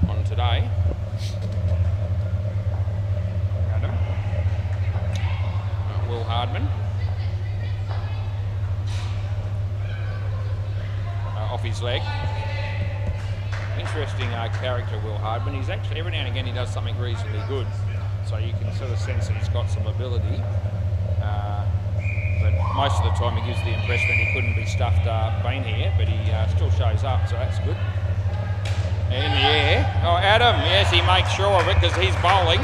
on today. Adam, Will Hardman, off his leg. Interesting character, Will Hardman. He's actually, every now and again, he does something reasonably good. So you can sort of sense that he's got some ability. But most of the time he gives the impression that he couldn't be stuffed being here, but he still shows up, so that's good. In the air. Oh, Adam, yes, he makes sure of it because he's bowling,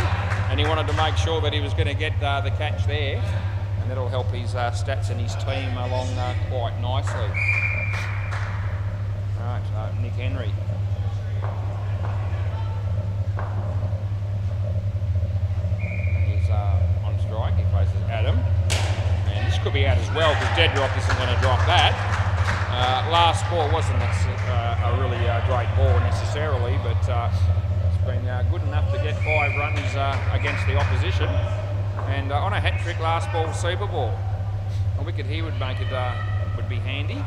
and he wanted to make sure that he was going to get the catch there, and that'll help his stats and his team along quite nicely. Right, Nick Henry. On strike, he faces Adam, and this could be out as well because Dead Rock isn't going to drop that. Last ball wasn't a really great ball necessarily, but it's been good enough to get 5 runs against the opposition, and on a hat trick, last ball super ball. A wicket here would make it would be handy.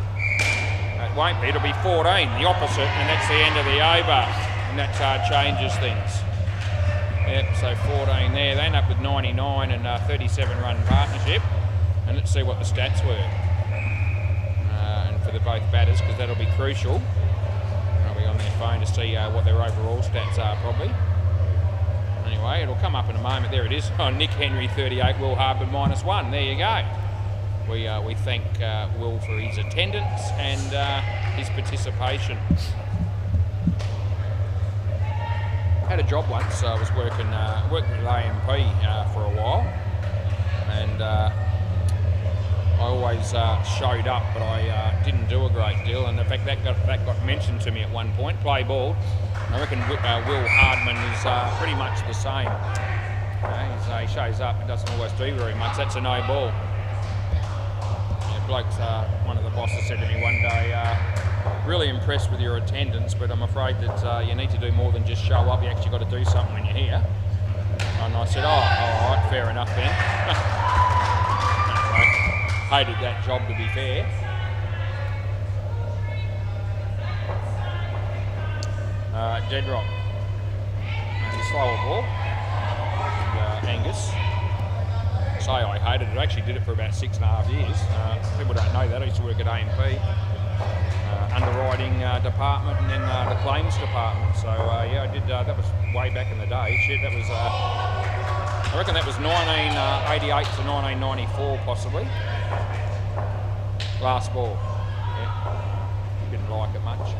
It won't be. It'll be 14, the opposite, and that's the end of the over, and that changes things. Yep, so 14 there. They end up with 99 and 37-run partnership. And let's see what the stats were. And for the both batters, because that'll be crucial. I'll be on their phone to see what their overall stats are, probably. Anyway, it'll come up in a moment. There it is. Oh, Nick Henry, 38. Will Hardman, -1. There you go. We thank Will for his attendance and his participation. Had a job once. I was working with AMP for a while, and I always showed up, but I didn't do a great deal. And in fact, that got mentioned to me at one point. Play ball. I reckon Will Hardman is pretty much the same. He shows up and doesn't always do very much. That's a no ball. Blokes, one of the bosses said to me one day, really impressed with your attendance, but I'm afraid that you need to do more than just show up. You actually got to do something when you're here. And I said, oh, all right, fair enough then. Anyway, hated that job, to be fair. Dead Rock. Slower ball. And, Angus. Say I hated it. I actually did it for about 6.5 years. People don't know that. I used to work at AMP, underwriting department, and then the claims department. So yeah, I did. That was way back in the day. Shit, that was. I reckon that was 1988 to 1994, possibly. Last ball. Yeah, didn't like it much.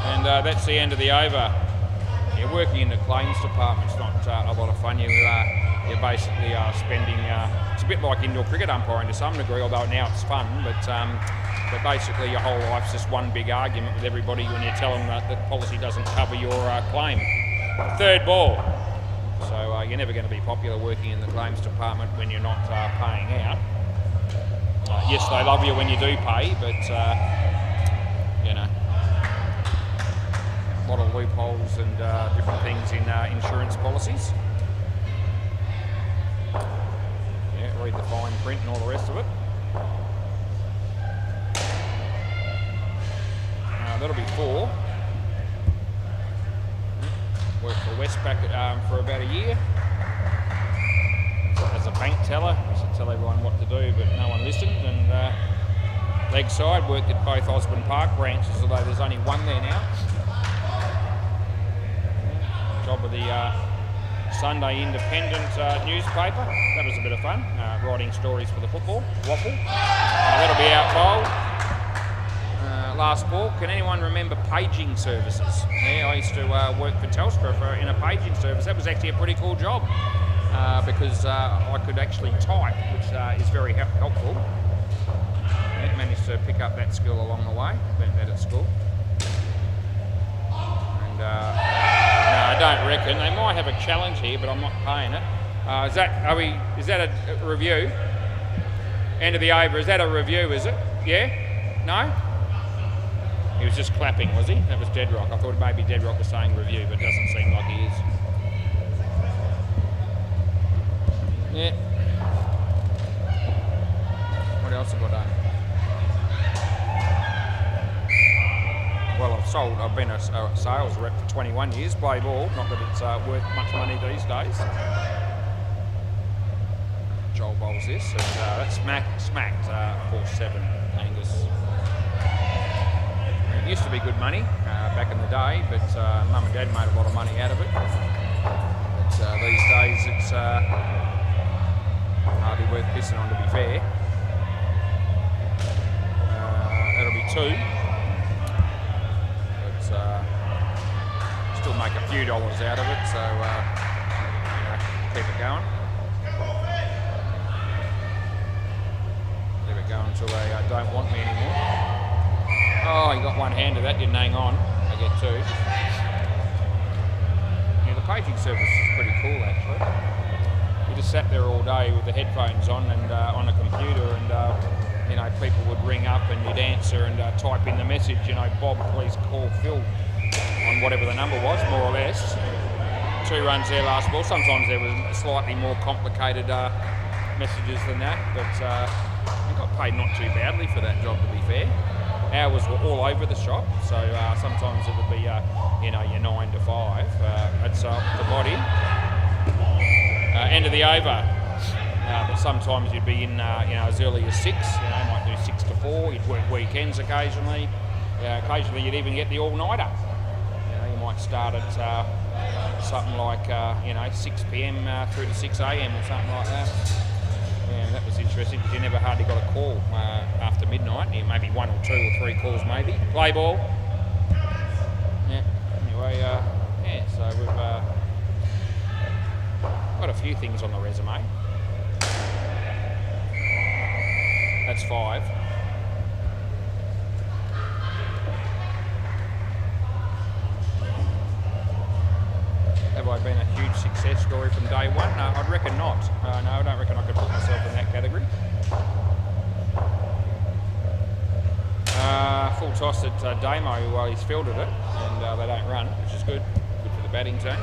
And that's the end of the over. Yeah, working in the claims department's not a lot of fun. You're basically spending. It's a bit like indoor cricket umpiring to some degree, although now it's fun. But But basically your whole life's just one big argument with everybody when you tell them that the policy doesn't cover your claim. Third ball. So you're never going to be popular working in the claims department when you're not paying out. Yes, they love you when you do pay, but you know, a lot of loopholes and different things in insurance policies. Yeah, read the fine print and all the rest of it. That'll be 4. Worked for Westpac for about a year as a bank teller. I used to tell everyone what to do, but no one listened. And leg side, worked at both Osborne Park branches, although there's only one there now. Job of the Sunday Independent newspaper. That was a bit of fun, writing stories for the football. Waffle. That'll be out bowled. Last ball. Can anyone remember paging services? Yeah, I used to work for Telstra in a paging service. That was actually a pretty cool job because I could actually type, which is very helpful. I managed to pick up that skill along the way. Learned that at school. And no, I don't reckon. They might have a challenge here, but I'm not paying it. Is that a review? End of the over. Is that a review? Is it? Yeah? No? He was just clapping, was he? That was Deadrock. I thought maybe Deadrock was saying review, but it doesn't seem like he is. Yeah. What else have I done? Well, I've been a sales rep for 21 years, play ball. Not that it's worth much money these days. Joel bowls this, and that's smacked 4-7 Angus. It used to be good money back in the day, but Mum and Dad made a lot of money out of it. But these days it's hardly worth pissing on, to be fair. That'll be 2. But still make a few dollars out of it, so you know, keep it going. Keep it going until they don't want me anymore. Oh, he got one hand of that, didn't hang on. I get 2. Yeah, the paging service is pretty cool, actually. You just sat there all day with the headphones on and on a computer, and you know, people would ring up and you'd answer and type in the message. You know, Bob, please call Phil, on whatever the number was, more or less. 2 runs there last ball. Sometimes there was slightly more complicated messages than that, but I got paid not too badly for that job, to be fair. Hours were all over the shop, so sometimes it would be, you know, your 9 to 5. That's the body. End of the over. But sometimes you'd be in, you know, as early as 6. You know, you might do 6 to 4. You'd work weekends occasionally. Occasionally you'd even get the all-nighter. You know, you might start at something like, you know, 6 p.m. Through to 6 a.m. or something like that. Yeah, that was interesting because you never hardly got a call after midnight. Maybe 1 or 2 or 3 calls maybe. Play ball. Yeah, anyway, yeah, so we've got a few things on the resume. That's 5. Have I been a huge success story from day one? No, I'd reckon not. No, I don't reckon I could put myself in that category. Full toss at Damo while he's fielded it, and they don't run, which is good. Good for the batting team.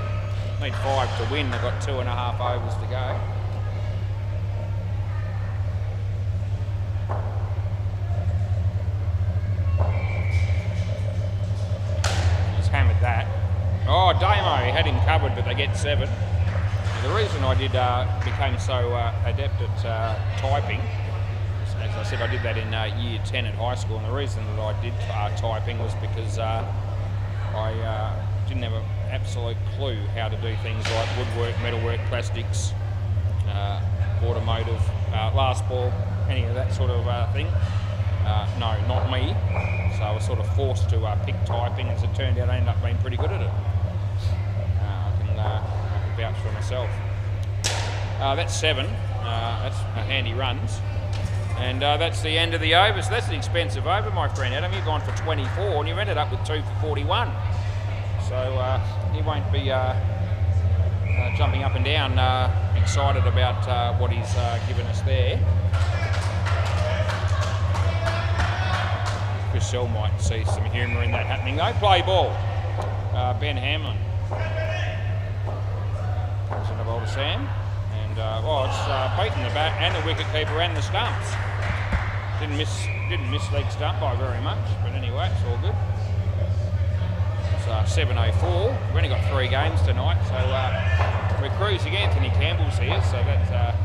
Need 5 to win. They've got 2.5 overs to go. Just hammered that. Oh, Damo had him covered, but they get 7. Now, the reason I did became so adept at typing, as I said, I did that in year 10 at high school, and the reason that I did typing was because I didn't have an absolute clue how to do things like woodwork, metalwork, plastics, automotive, last ball, any of that sort of thing. No, not me. So I was sort of forced to pick typing. As it turned out, I ended up being pretty good at it. I can vouch for myself. That's 7. That's handy runs. And that's the end of the over. So that's an expensive over, my friend Adam. You've gone for 24 and you've ended up with 2 for 41. So he won't be jumping up and down excited about what he's given us there. Chris Sell might see some humour in that happening though. Play ball. Ben Hamlin. Comes in the ball to Sam. And it's beaten the bat and the wicket keeper and the stumps. Didn't miss leg stump by very much, but anyway, it's all good. It's 7:04. We've only got 3 games tonight, so we're cruising. Anthony Campbell's here, so that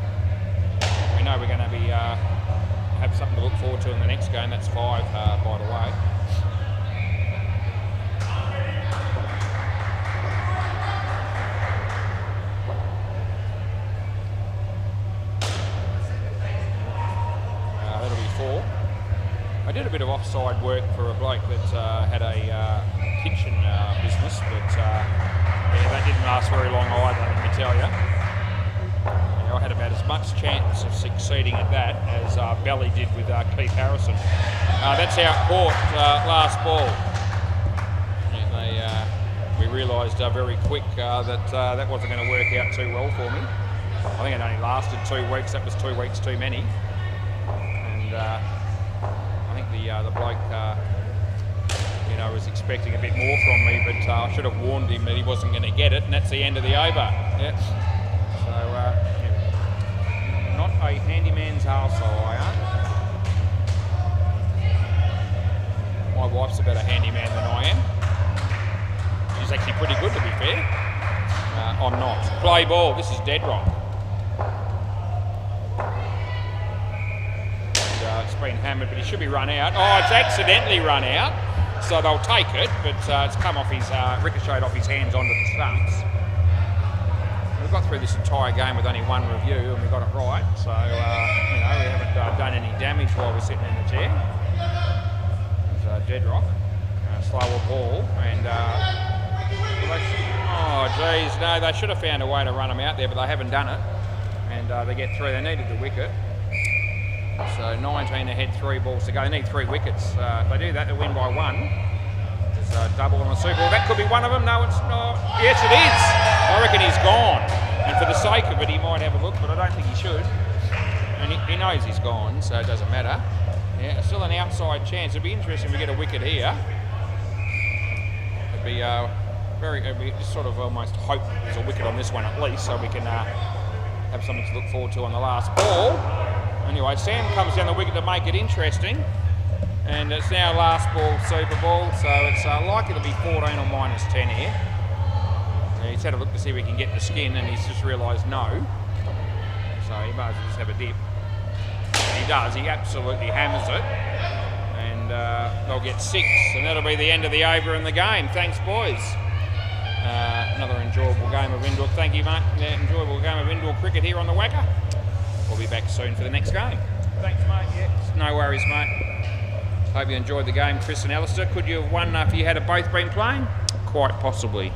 we know we're going to be have something to look forward to in the next game. That's 5, by the way. That'll be 4. I did a bit of offside work for a bloke that had a kitchen business, but yeah, that didn't last very long either, let me tell you. Yeah, I had about as much chance of succeeding at that as Belly did with Keith Harrison. That's our court last ball. Yeah, we realised very quick that that wasn't going to work out too well for me. I think it only lasted 2 weeks. That was 2 weeks too many. And I think the bloke, was expecting a bit more from me, but I should have warned him that he wasn't going to get it, and that's the end of the over. Yeah. So, not a handyman's arsehole, I am. My wife's a better handyman than I am. She's actually pretty good, to be fair. I'm not. Play ball. This is dead wrong. It's been hammered, but he should be run out. Oh, it's accidentally run out, so they'll take it, but it's come off his, ricocheted off his hands onto the stumps. We've got through this entire game with only 1 review, and we got it right, so, we haven't done any damage while we're sitting in the chair. It's dead rock, slower ball, and, oh, geez, no, they should have found a way to run them out there, but they haven't done it, and they get through. They needed the wicket. So 19 ahead, 3 balls to go. They need 3 wickets. If they do that, they'll win by 1. It's a double on the Super Bowl. That could be one of them. No, it's not. Yes, it is. I reckon he's gone. And for the sake of it, he might have a look, but I don't think he should. And he knows he's gone, so it doesn't matter. Yeah, still an outside chance. It'd be interesting if we get a wicket here. It'd be it'd be just sort of almost hope there's a wicket on this one at least, so we can have something to look forward to on the last ball. Anyway, Sam comes down the wicket to make it interesting, and it's now last ball Super Bowl, so it's likely to be 14 or minus 10 here. He's had a look to see if we can get the skin, and he's just realised no, so he might as well just have a dip. And he does, he absolutely hammers it, and they'll get 6, and that'll be the end of the over in the game. Thanks, boys. Another enjoyable game of indoor, thank you mate, enjoyable game of indoor cricket here on the WACA. We'll be back soon for the next game. Thanks, mate. Yeah, no worries, mate. Hope you enjoyed the game, Chris and Alistair. Could you have won if you had both been playing? Quite possibly.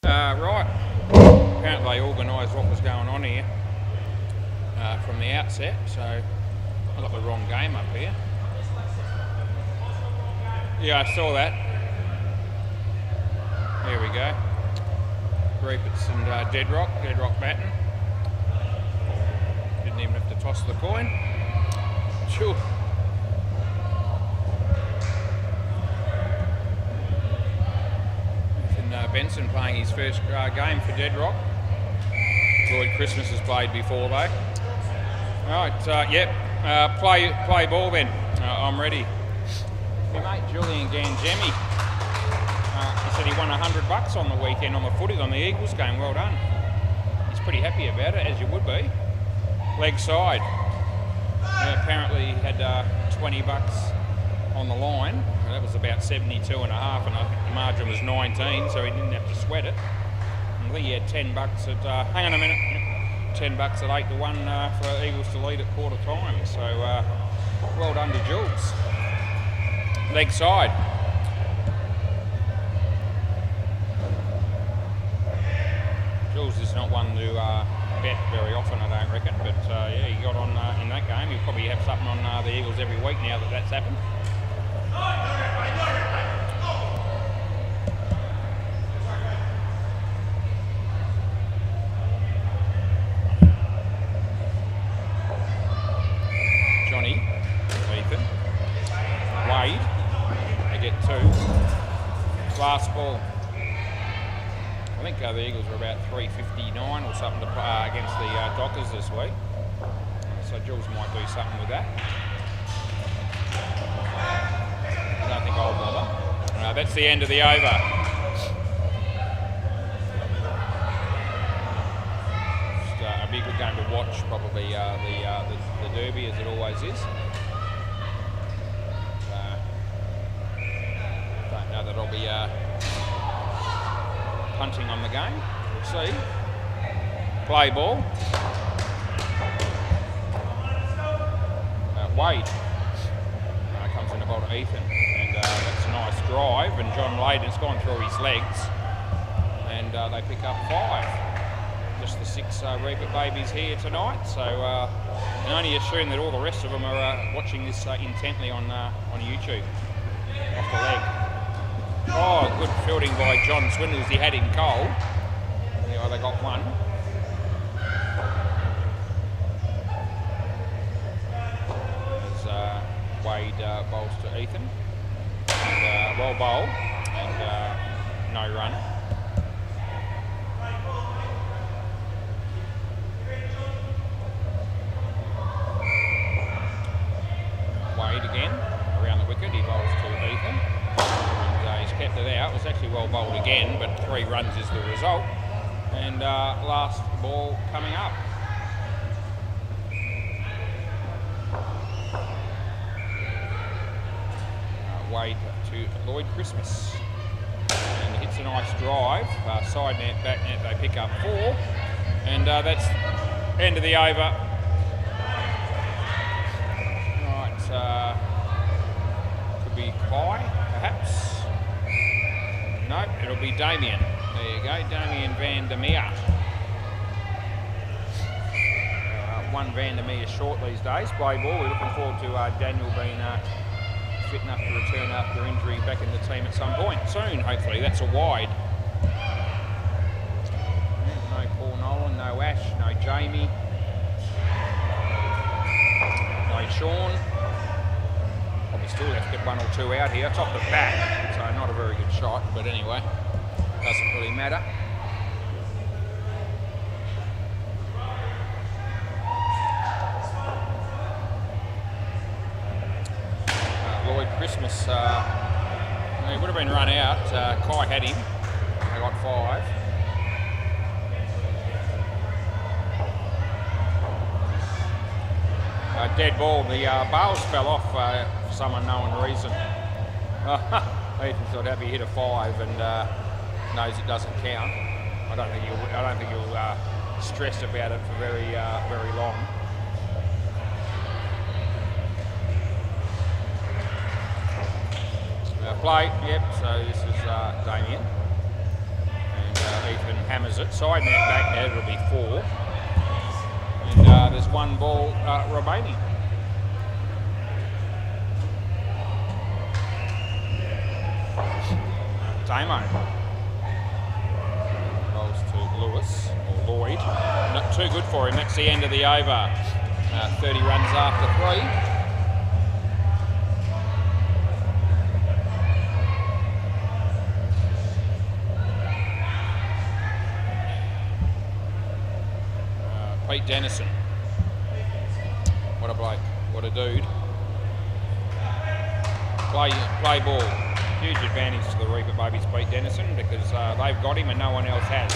Right, apparently they organised what was going on here from the outset, so I got the wrong game up here. Yeah, I saw that. There we go. Reapers and Deadrock batting. Didn't even have to toss the coin. Sure. Benson playing his first game for Deadrock. Lloyd Christmas has played before though. Right, yep, play ball then. I'm ready. My mate Julian Gangemi, he said he won $100 on the weekend on the footy on the Eagles game. Well done. He's pretty happy about it, as you would be. Leg side. Yeah, apparently he had $20 on the line. That was about 72 and a half, and I think the margin was 19, so he didn't have to sweat it. And I think he had $10 at, hang on a minute, $10 at 8-1 for Eagles to lead at quarter time. So well done to Jules. Leg side. Jules is not one to bet very often, I don't reckon, but yeah, he got on in that game. He'll probably have something on the Eagles every week now that that's happened. Johnny, Ethan, Wade, they get 2. Last ball. I think the Eagles were about 359 or something to play against the Dockers this week. So Jules might do something with that. I don't think I'll bother. That's the end of the over. Just a big good game to watch, probably the Derby, as it always is. Don't know that I'll be punting on the game. We'll see. Play ball. Wade comes in the ball to Ethan, and that's a nice drive, and John Layden's gone through his legs, and they pick up 5. Just the 6 Reaper babies here tonight, so I can only assume that all the rest of them are watching this intently on YouTube. Off the leg. Oh, good fielding by John Swindles. He had him cold. Yeah, they got 1. Wade bowls to Ethan, and well bowled, and no run. Wade again, around the wicket, he bowls to Ethan, and he's kept it out. It was actually well bowled again, but 3 runs is the result. And last ball coming up. Wade to Lloyd Christmas, and hits a nice drive, side net, back net, they pick up 4, and that's end of the over. Right, could be Kai, perhaps. No, it'll be Damien. There you go, Damien Van der Meer. One Van der Meer short these days. Play ball. We're looking forward to Daniel being fit enough to return after injury back in the team at some point soon, hopefully. That's a wide. No Paul Nolan, no Ash, no Jamie, no Sean. Probably still have to get 1 or 2 out here. Top the bat, so not a very good shot, but anyway, doesn't really matter. Lloyd Christmas, he would have been run out. Kai had him. They got 5. Dead ball. The bails fell off for some unknown reason. Ethan thought happy hit a 5 and knows it doesn't count. I don't think you'll stress about it for very long. Play, yep, so this is Damien, and Ethan hammers it. Side net, back net, it'll be 4. And there's 1 ball remaining. Damo. Rolls to Lewis, or Lloyd. Not too good for him. That's the end of the over. 30 runs after 3. Pete Dennison. What a bloke. What a dude. Play ball. Huge advantage to the Reaper Babies, Pete Dennison, because they've got him and no one else has.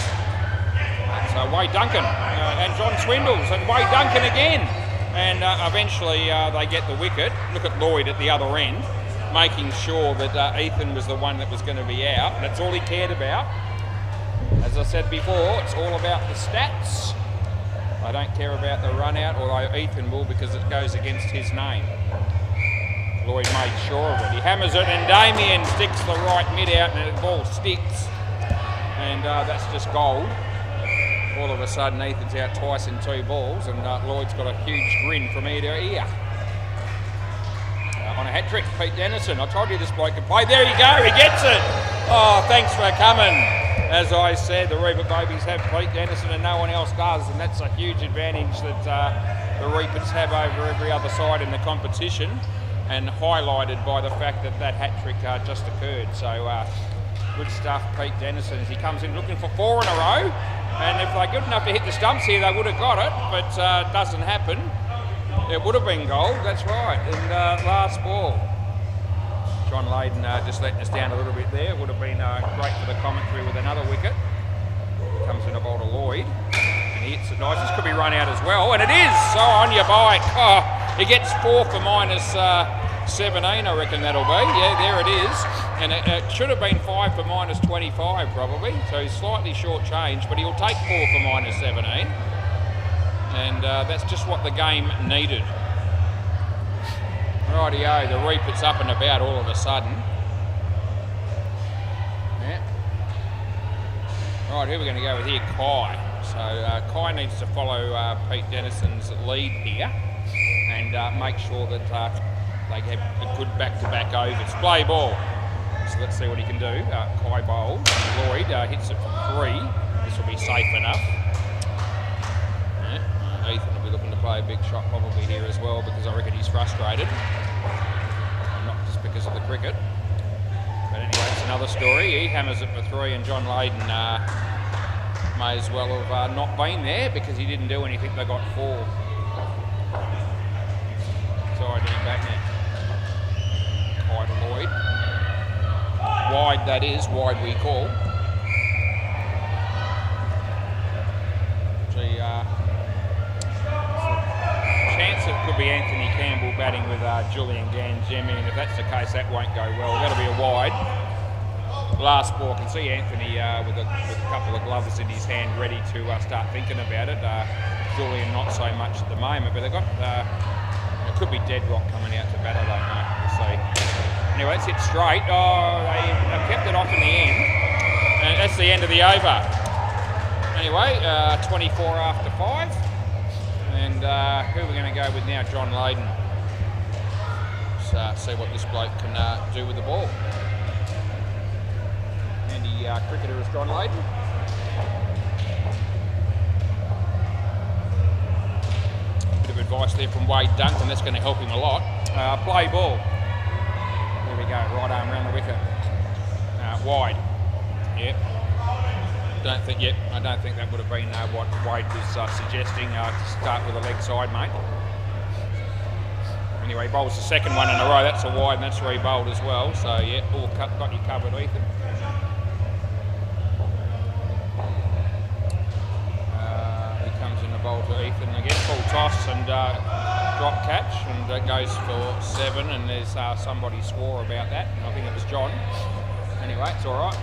So Wade Duncan and John Swindles and Wade Duncan again. And eventually they get the wicket. Look at Lloyd at the other end, making sure that Ethan was the one that was going to be out. That's all he cared about. As I said before, it's all about the stats. I don't care about the run out, although Ethan will, because it goes against his name. Lloyd made sure of it. He hammers it and Damien sticks the right mid out and the ball sticks. And that's just gold. All of a sudden Ethan's out twice in 2 balls and Lloyd's got a huge grin from ear to ear. On a hat-trick, Pete Dennison. I told you this bloke could play. There you go, he gets it. Oh, thanks for coming. As I said, the Reaper Babies have Pete Dennison and no one else does, and that's a huge advantage that the Reapers have over every other side in the competition, and highlighted by the fact that that hat-trick just occurred. So good stuff, Pete Dennison, as he comes in looking for 4 in a row, and if they're good enough to hit the stumps here, they would have got it, but it doesn't happen. It would have been gold, that's right, and last ball. John Layden just letting us down a little bit there. Would have been great for the commentary with another wicket. Comes in a bowl to Lloyd, and he hits it nice. This could be run out as well, and it is. So on your bike. Oh, he gets 4 for minus 17, I reckon that'll be. Yeah, there it is. And it should have been 5 for minus 25 probably. So he's slightly short change, but he'll take 4 for minus 17. And that's just what the game needed. Rightio, the Reaper's up and about all of a sudden. Yeah. Right, who are we going to go with here? Kai. So Kai needs to follow Pete Dennison's lead here and make sure that they have a good back-to-back overs. Play ball. So let's see what he can do. Kai bowls. Lloyd hits it for 3. This will be safe enough. Yeah. Ethan will be looking to play a big shot probably here as well, because I reckon he's frustrated. Not just because of the cricket. But anyway, it's another story. He hammers it for 3, and John Layden may as well have not been there because he didn't do anything. They got 4. Side in back net. Kai to Lloyd. Wide, that is. Wide we call. Chance it could be Anthony Campbell batting with Julian Ganjemi, and if that's the case, that won't go well. That'll be a wide. Last ball, I can see Anthony with a couple of gloves in his hand, ready to start thinking about it. Julian not so much at the moment, but they've got it could be Deadrock coming out to bat. I don't know. We'll see. Anyway, it's hit straight. Oh, they kept it off in the end, and that's the end of the over. Anyway, 24 after 5. And who are we going to go with now? John Layden. Let's see what this bloke can do with the ball. Handy cricketer is John Layden. Bit of advice there from Wade Duncan. That's going to help him a lot. Play ball. There we go. Right arm around the wicket. Wide. Yep. I don't think that would have been what Wade was suggesting, to start with a leg side, mate. Anyway, bowls the second one in a row. That's a wide, and that's re-bowled as well. So, yeah, all got you covered, Ethan. He comes in the bowl to Ethan again. Full toss and drop catch, and it goes for 7, and there's somebody swore about that. I think it was John. Anyway, it's all right.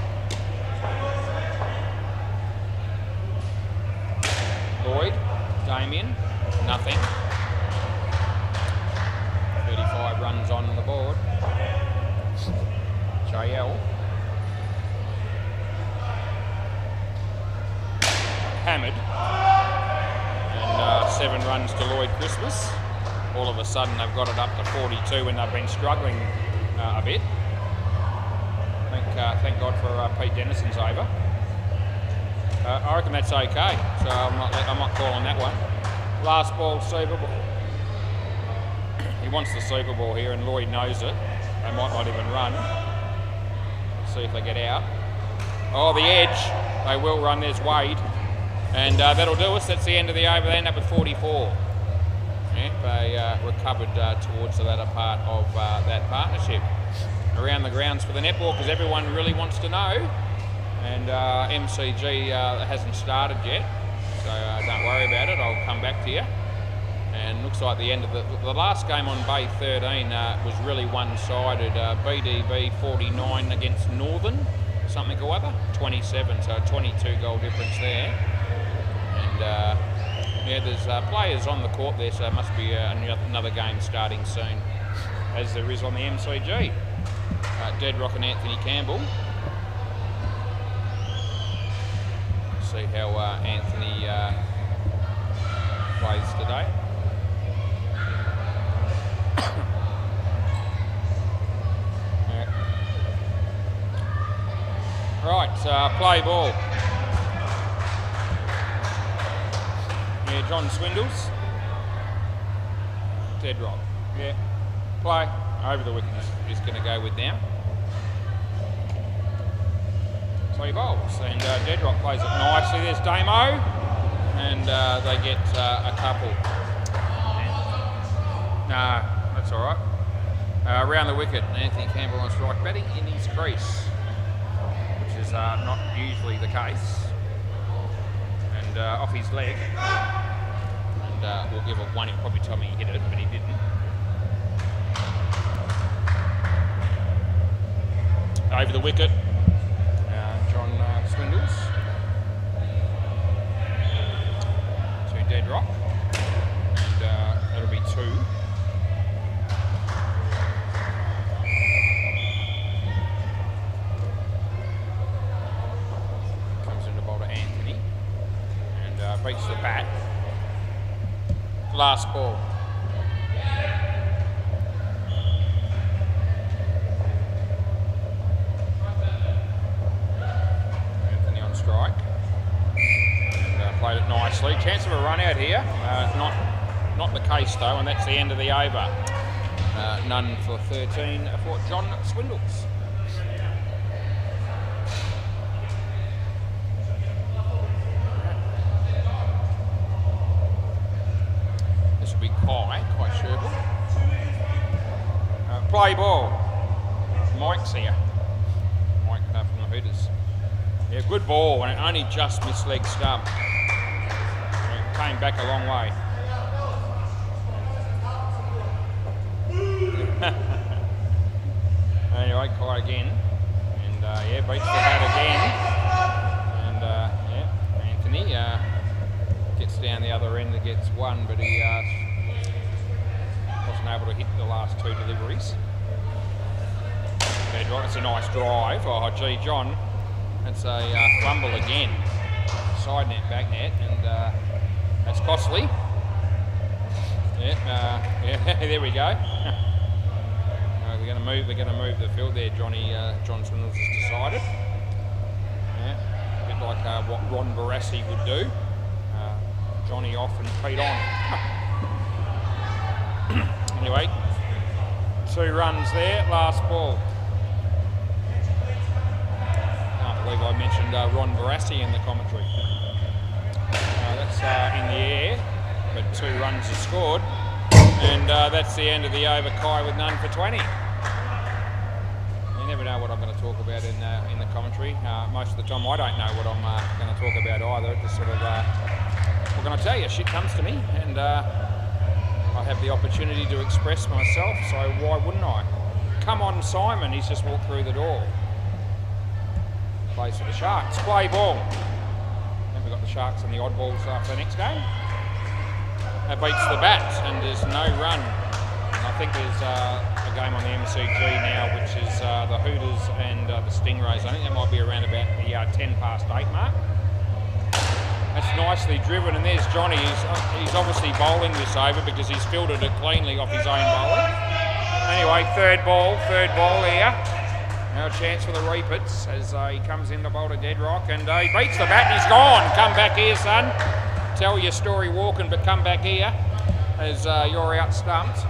Lloyd, Damien, nothing. 35 runs on the board. JL. hammered. And 7 runs to Lloyd Christmas. All of a sudden they've got it up to 42 when they've been struggling a bit. Thank God for Pete Dennison's over. I reckon that's okay, so I'm not calling that one. Last ball, Super Ball. He wants the Super Ball here, and Lloyd knows it. They might not even run. Let's see if they get out. Oh, the edge. They will run. There's Wade. And that'll do us. That's the end of the over. They end up with 44. Yeah, they recovered towards the latter part of that partnership. Around the grounds for the netball, because everyone really wants to know. And MCG hasn't started yet, so don't worry about it. I'll come back to you. And looks like the end of the last game on Bay 13 was really one-sided. BDB 49 against Northern, something or other, 27, so a 22 goal difference there. And yeah, there's players on the court there, so there must be another game starting soon, as there is on the MCG. Deadrock and Anthony Campbell. See how Anthony plays today. Yeah. Right, play ball. Yeah, John Swindles. Deadrock. Yeah. Play. Over the wicket is going to go with now. Play balls. And Deadrock plays it nicely. There's Damo. And they get a couple. No, that's all right. Around the wicket, Anthony Campbell on strike, batting in his crease, which is not usually the case. And off his leg. And we'll give it one. He'll probably tell me he hit it, but he didn't. Over the wicket, John Swindles to Deadrock, and that'll be 2. Comes into bowl to Anthony, and beats the bat. Last ball. Played it nicely. Chance of a run out here. Not the case though, and that's the end of the over. None for 13 for John Swindles. This will be quite Sherwood. Play ball. Mike's here. Mike from the Hooters. Yeah, good ball, and it only just missed leg stump. Came back a long way. Anyway, Kai again, and yeah, beats the bat again, and yeah, Anthony gets down the other end and gets 1, but he wasn't able to hit the last 2 deliveries. It's a nice drive. Oh, gee, John, it's a fumble again. Side net, back net, and that's costly. Yeah, there we go. They're going to move the field there. John Swindles has decided. Yeah, a bit like what Ron Barassi would do. Johnny off and Pete on. Anyway, 2 runs there. Last ball. Can't believe I mentioned Ron Barassi in the commentary. That's in the air, but 2 runs are scored, and that's the end of the over. Kai with none for 20. You never know what I'm going to talk about in the commentary. Most of the time, I don't know what I'm going to talk about either. It just sort of, what can I tell you? Shit comes to me, and I have the opportunity to express myself. So why wouldn't I? Come on, Simon. He's just walked through the door. Plays for the Sharks. Play ball. We've got the Sharks and the oddballs for the next game. That beats the bat, and there's no run. And I think there's a game on the MCG now, which is the Hooters and the Stingrays. I think that might be around about the 10 past 8 mark. That's nicely driven, and there's Johnny. He's obviously bowling this over because he's fielded it cleanly off his own bowling. Anyway, third ball here. Now a chance for the Reapers as he comes in to bowl to Deadrock, and he beats the bat and he's gone. Come back here, son. Tell your story walking, but come back here as you're out stumped.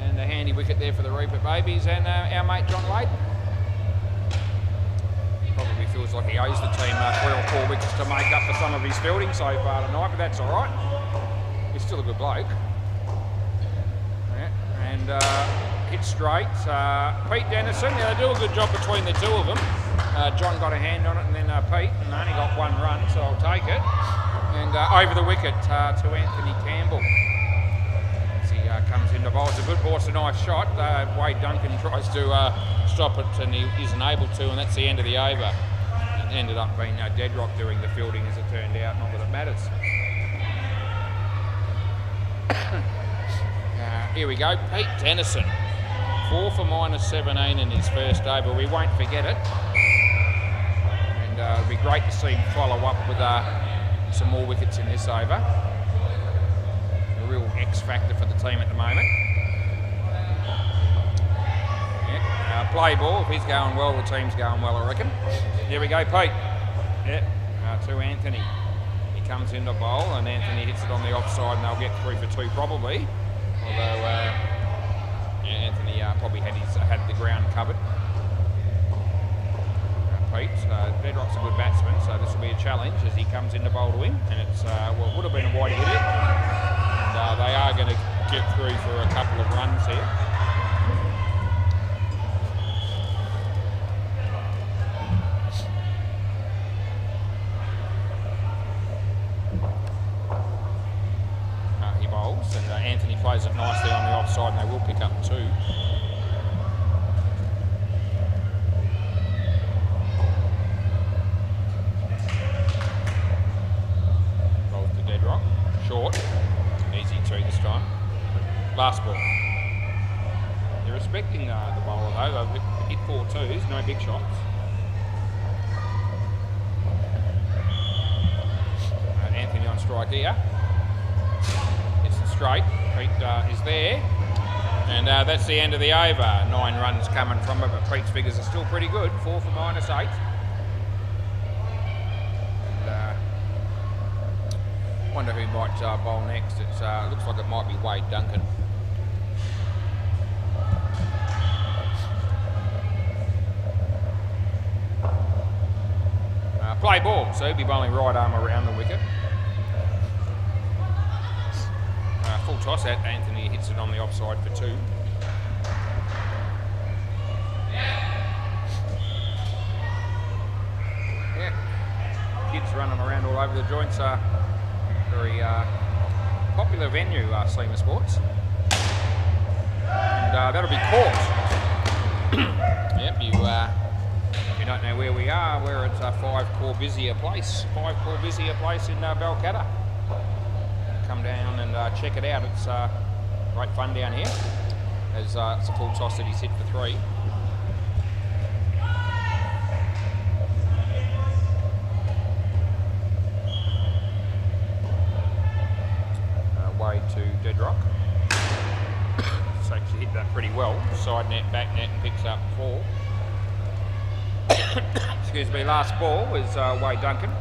And a handy wicket there for the Reaper babies and our mate John Layden. Probably feels like he owes the team 3 or 4 wickets to make up for some of his fielding so far tonight, but that's all right. He's still a good bloke. Yeah, and hit straight. Pete Dennison, they do a good job between the two of them. John got a hand on it, and then Pete, and only got 1 run, so I'll take it. And over the wicket to Anthony Campbell. As he comes in to bowl, it's a good ball, it's a nice shot. Wade Duncan tries to stop it, and he isn't able to, and that's the end of the over. It ended up being Deadrock doing the fielding, as it turned out, not that it matters. Here we go, Pete Dennison. 4 for -17 in his first over. We won't forget it. And it'll be great to see him follow up with some more wickets in this over. A real X factor for the team at the moment. Yeah, play ball. If he's going well, the team's going well, I reckon. Here we go, Pete. Yeah, to Anthony. He comes in to bowl, and Anthony hits it on the offside, and they'll get 3 for 2 probably. Although Anthony probably had the ground covered. Pete, Bedrock's a good batsman, so this will be a challenge as he comes in to bowl to him, and it's well, it would have been a wide hit, and they are going to get through for a couple of runs here. He bowls, and Anthony plays it nicely on the offside, and they will pick up 2. Short, easy 2 this time. Last ball. They're respecting the bowler though. They've hit 4 twos, no big shots. Anthony on strike here. It's straight. Pete is there, and that's the end of the over. 9 runs coming from it, but Pete's figures are still pretty good. 4 for -8. Wonder who might bowl next. It looks like it might be Wade Duncan. Play ball, so he'll be bowling right arm around the wicket. Full toss at Anthony hits it on the offside for 2. Yeah, kids running around all over the joints. Very popular venue, Sleemer Sports. And that'll be Court. Yep, if you don't know where we are, we're at 5 Corbisier Place. 5 Corbisier Place in Balcatta. Come down and check it out. It's great fun down here. As it's a full toss that he's hit for 3. To Deadrock. So she hit that pretty well. Side net, back net, and picks up 4. Excuse me, last ball was Wade Duncan.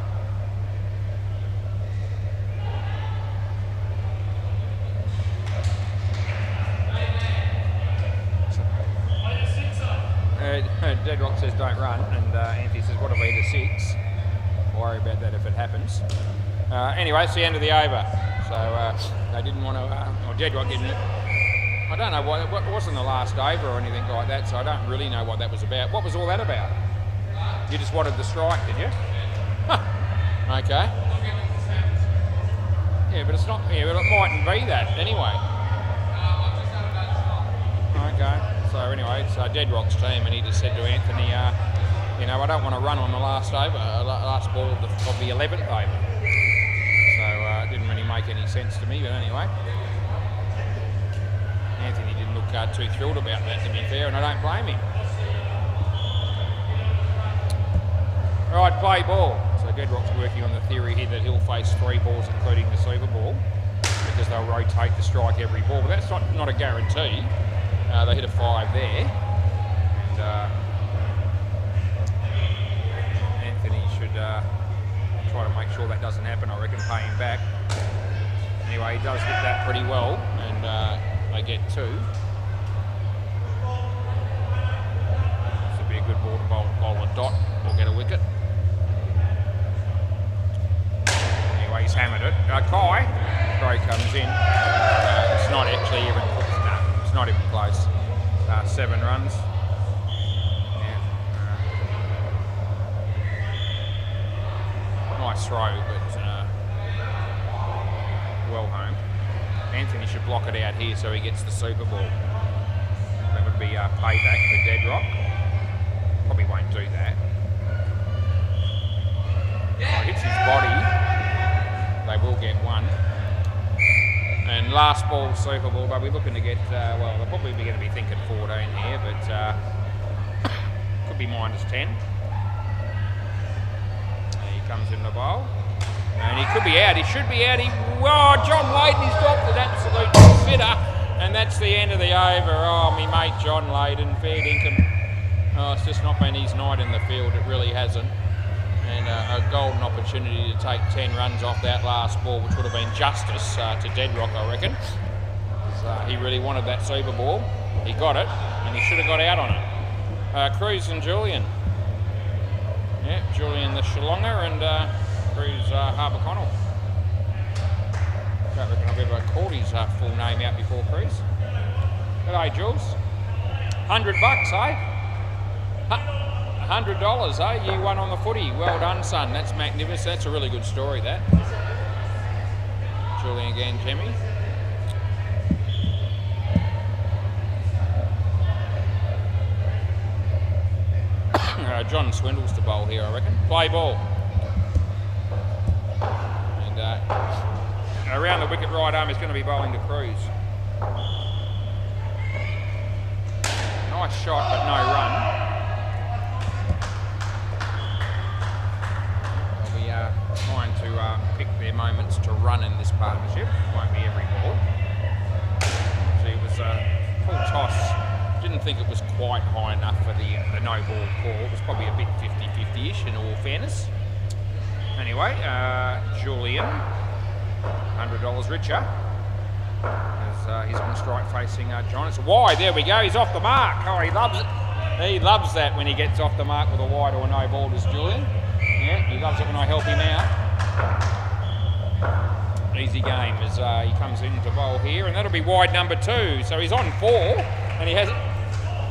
Deadrock says don't run, and Anthony says what if I hit a 6? Worry about that if it happens. Anyway, it's the end of the over. So they didn't want to, or Deadrock didn't. I don't know what, it wasn't the last over or anything like that, so I don't really know what that was about. What was all that about? You just wanted the strike, did you? Huh. Okay. Yeah, but it's not, yeah, but it mightn't be that anyway. Okay, so anyway, it's Deadrock's team, and he just said to Anthony, you know, I don't want to run on the last over, last ball of the 11th over. It didn't really make any sense to me, but anyway. Anthony didn't look too thrilled about that, to be fair, and I don't blame him. Right, play ball. So Deadrock's working on the theory here that he'll face 3 balls, including the Super Ball, because they'll rotate to strike every ball. But that's not a guarantee. They hit a 5 there. And Anthony should try to make sure that doesn't happen, I reckon, pay him back. Anyway, he does hit that pretty well, and they get 2. This would be a good ball to bowl a dot or get a wicket. Anyway, he's hammered it. Kai, throw comes in. It's not actually even close. No, it's not even close. 7 runs. Yeah. Nice throw, but well home. Anthony should block it out here so he gets the Super Ball. That would be payback for Deadrock. Probably won't do that. Oh, hits his body. They will get 1. And last ball, Super Ball, they'll be looking to get, well, they'll probably be going to be thinking 14 here, but could be -10. He comes in the bowl. And he could be out. He should be out. John Layden, he's dropped an absolute fitter. And that's the end of the over. Oh, me mate John Layden, fair dinkum. Oh, it's just not been his night in the field. It really hasn't. And a golden opportunity to take 10 runs off that last ball, which would have been justice to Deadrock, I reckon. He really wanted that Super Ball. He got it, and he should have got out on it. Cruz and Julian. Yeah, Julian the Shillonga and Cruz Harbour Connell. Don't reckon I've ever called his full name out before, Cruz. G'day, Jules. $100, eh? $100, eh? You won on the footy. Well done, son. That's magnificent. That's a really good story, that. Julian again, Jimmy. John Swindles to bowl here, I reckon. Play ball. And around the wicket right arm is going to be bowling to Cruz. Nice shot, but no run. They'll be trying to pick their moments to run in this partnership. Won't be every ball. So it was a full toss. Didn't think it was quite high enough for the no ball call. It was probably a bit 50-50-ish in all fairness. Anyway, Julian, $100 richer. As he's on strike facing John. It's a wide, there we go, he's off the mark. Oh, he loves it. He loves that when he gets off the mark with a wide or a no ball, does Julian. Yeah, he loves it when I help him out. Easy game as he comes in to bowl here, and that'll be wide number 2. So he's on 4, and he has.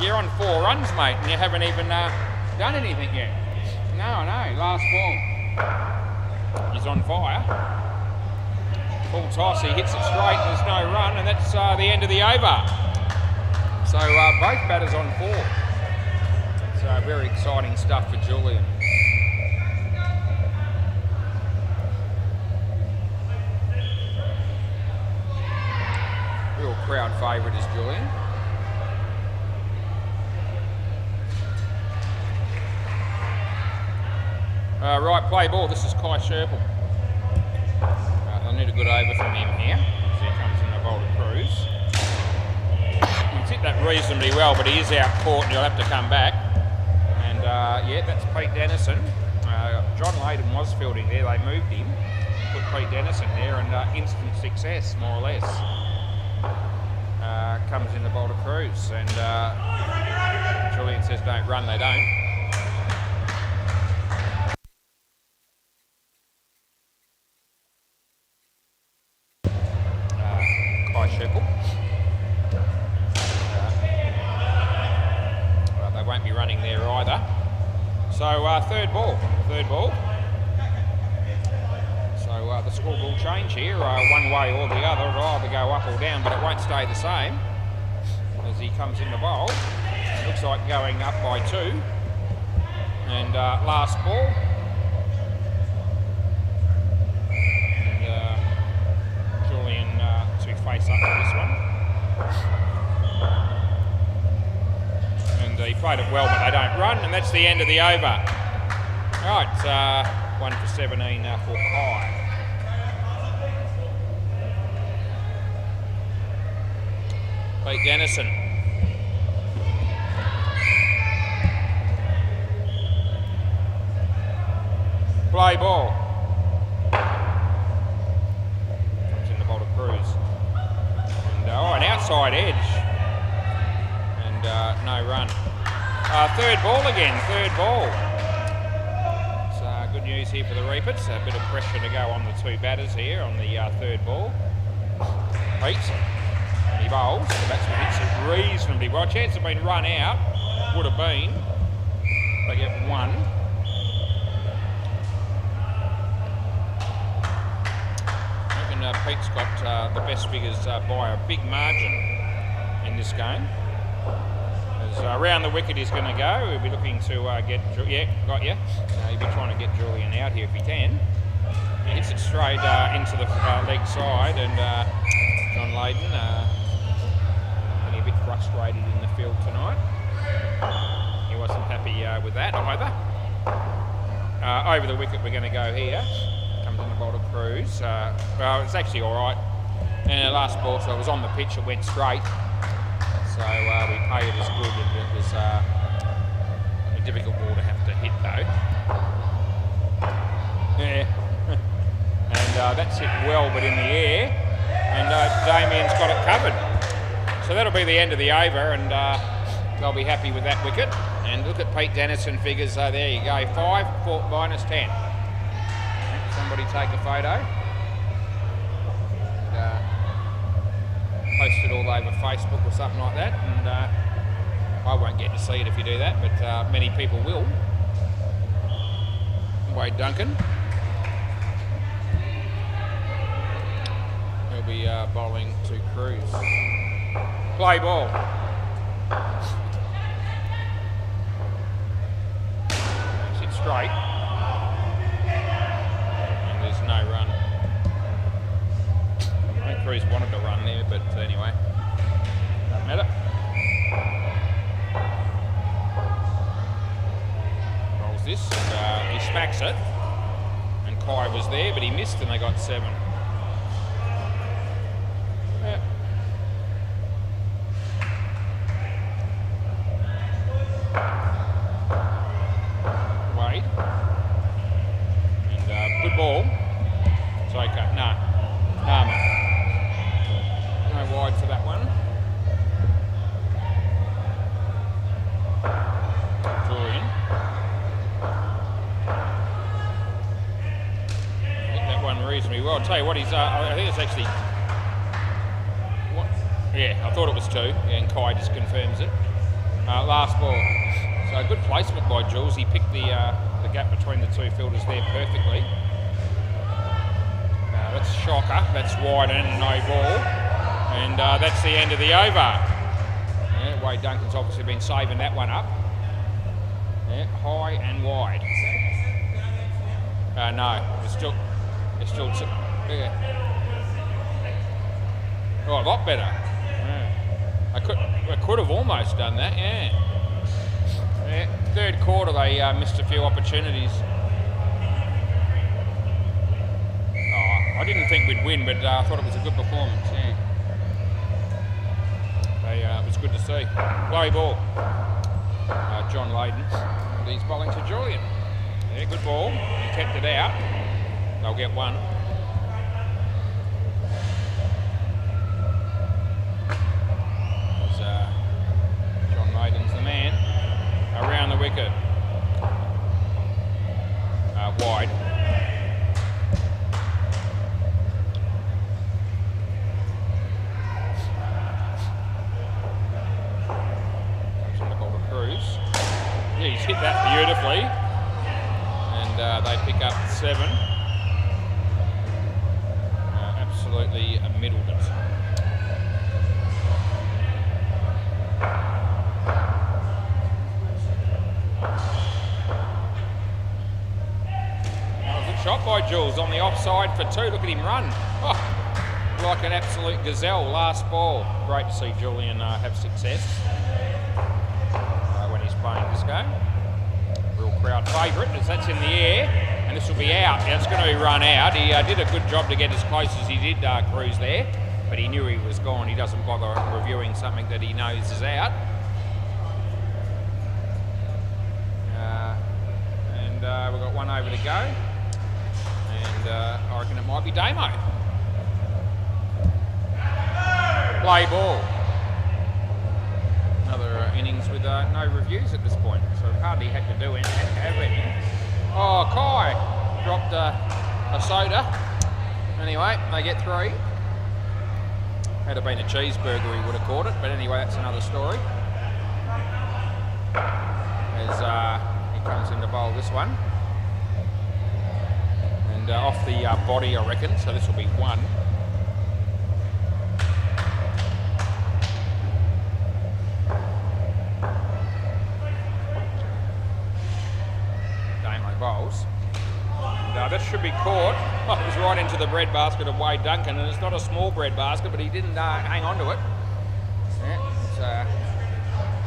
You're on 4 runs, mate, and you haven't even done anything yet. No, last ball. He's on fire. Full toss, he hits it straight, there's no run, and that's the end of the over. So both batters on 4. So very exciting stuff for Julian. Real crowd favourite is Julian. Right, play ball. This is Kai Sherple. They'll need a good over from him here. As he comes in the bowl to Cruz. He's hit that reasonably well, but he is out caught and he'll have to come back. And yeah, that's Pete Dennison. John Layden was fielding there. They moved him, put Pete Dennison there, and instant success, more or less. Comes in the bowl to Cruz, and Julian says don't run, they don't. Kai Sherple. Well, they won't be running there either. So third ball. So the score will change here, one way or the other. It'll either go up or down, but it won't stay the same. As he comes in the bowl, looks like going up by 2. And last ball. And Julian to face up for this one. And he played it well, but they don't run, and that's the end of the over. Right, 1 for 17 for Kai. Pete Dennison. Play ball. Comes in the bowl to Cruz. And, an outside edge. And no run. Third ball again, third ball. It's good news here for the Reapers. A bit of pressure to go on the two batters here on the third ball. Pete. He bowls, the batsman hits it reasonably well. Chance of being run out, would have been. They get one. I reckon Pete's got the best figures by a big margin in this game. As around the wicket he's going to go, he'll be looking to get, got you. He'll be trying to get Julian out here if he can. He hits it straight into the leg side, and John Layden a bit frustrated in the field tonight. He wasn't happy with that either. Over the wicket we're going to go here. Comes in the bowl to Cruz. Well, it's actually all right. And the last ball, so it was on the pitch, it went straight. So we played it as good. It was a difficult ball to have to hit though. Yeah. And that's hit well, but in the air. And Damien's got it covered. So that'll be the end of the over, and they'll be happy with that wicket. And look at Pete Dennison figures. There you go, 5 for -10. Somebody take a photo. And, post it all over Facebook or something like that. And I won't get to see it if you do that, but many people will. Wade Duncan. He'll be bowling to Cruz. Play ball. Sit straight. And there's no run. I think Cruz wanted to run there, but anyway, doesn't matter. Rolls this, and he smacks it. And Kai was there, but he missed, and they got 7. Yeah. Wade. And good ball. It's okay. No, mate. No wide for that one. Julian. Hit that one reasonably well. I'll tell you what, he's. I think it's actually. What? Yeah, I thought it was 2, and Kai just confirms it. Last ball. So good placement by Jules. He picked the gap between the two fielders there perfectly. That's a shocker. That's wide and no ball. And that's the end of the over. Yeah, Wade Duncan's obviously been saving that one up. Yeah, high and wide. No, it's still, yeah. Oh, a lot better. Yeah. I could have almost done that, yeah. Yeah, third quarter they missed a few opportunities. I didn't think we'd win, but I thought it was a good performance, yeah. It was good to see. Play ball. John Layden. And he's bowling to Julian. Yeah, good ball. He kept it out. They'll get 1. John Layden's the man. Around the wicket. Wide. Comes on the ball to Cruz. Yeah, he's hit that beautifully. And they pick up 7. Absolutely middled it. Shot by Jules on the offside for 2. Look at him run. Oh, like an absolute gazelle. Last ball. Great to see Julian have success when he's playing this game. Real crowd favourite as that's in the air. and this will be out. It's going to be run out. He did a good job to get as close as he did, Cruz there, but he knew he was gone. He doesn't bother reviewing something that he knows is out. And we've got one over to go, and I reckon it might be Damo. Play ball. Another innings with no reviews at this point, so hardly had to do anything. Oh, Kai dropped a soda. Anyway, they get 3. Had it been a cheeseburger, he would have caught it, but anyway, that's another story. As he comes in to bowl this one. And off the body, I reckon, so this will be 1. Bowls. And that should be caught. Oh, it was right into the breadbasket of Wade Duncan, and it's not a small breadbasket, but he didn't hang on to it. Yeah, it's a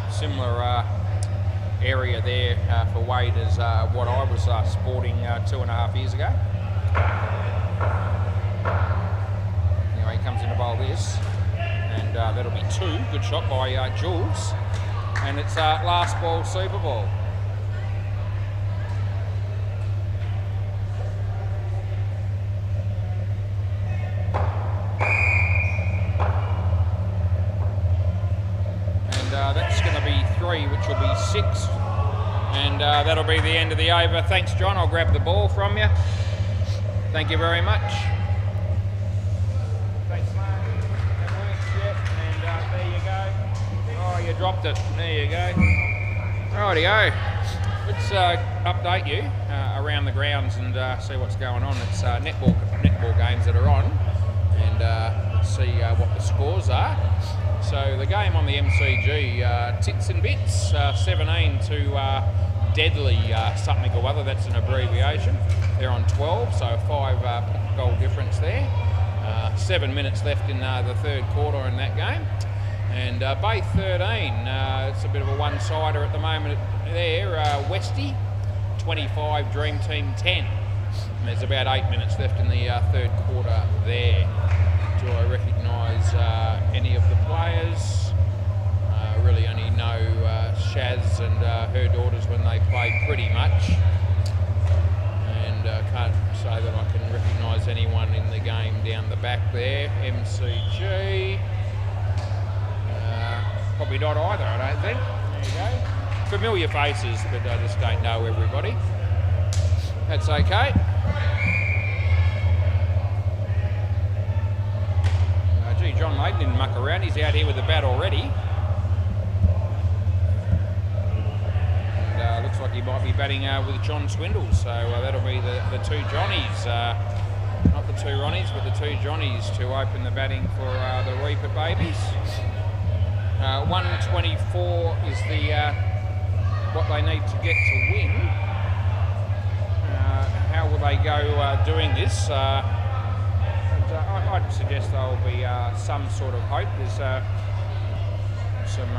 similar area there for Wade as what I was sporting 2.5 years ago. Anyway, he comes in to bowl this, and that'll be 2. Good shot by Jules, and it's last ball Super Ball. That's going to be 3, which will be 6, and that'll be the end of the over. Thanks, John. I'll grab the ball from you. Thank you very much. Thanks, Mark. That works, yeah. And there you go. Oh, you dropped it. There you go. Rightio. Let's update you around the grounds and see what's going on. It's netball games that are on, and see what the scores are. So the game on the MCG, Tits and Bits, 17 to Deadly something or other, that's an abbreviation. They're on 12, so 5 goal difference there. 7 minutes left in the third quarter in that game. And Bay 13, it's a bit of a one-sider at the moment there. Westy, 25, Dream Team 10. And there's about 8 minutes left in the third quarter there. Do I recognise any of the players? Really only know Shaz and her daughters when they play pretty much. And can't say that I can recognise anyone in the game down the back there. MCG. Probably not either, I don't think. There you go. Familiar faces, but I just don't know everybody. That's okay. Gee, John Layton didn't muck around. He's out here with the bat already. And looks like he might be batting with John Swindles. So that'll be the 2 Johnnies. Not the 2 Ronnies, but the 2 Johnnies to open the batting for the Reaper Babies. 124 is the what they need to get to win. How will they go doing this? I'd suggest there'll be some sort of hope. There's some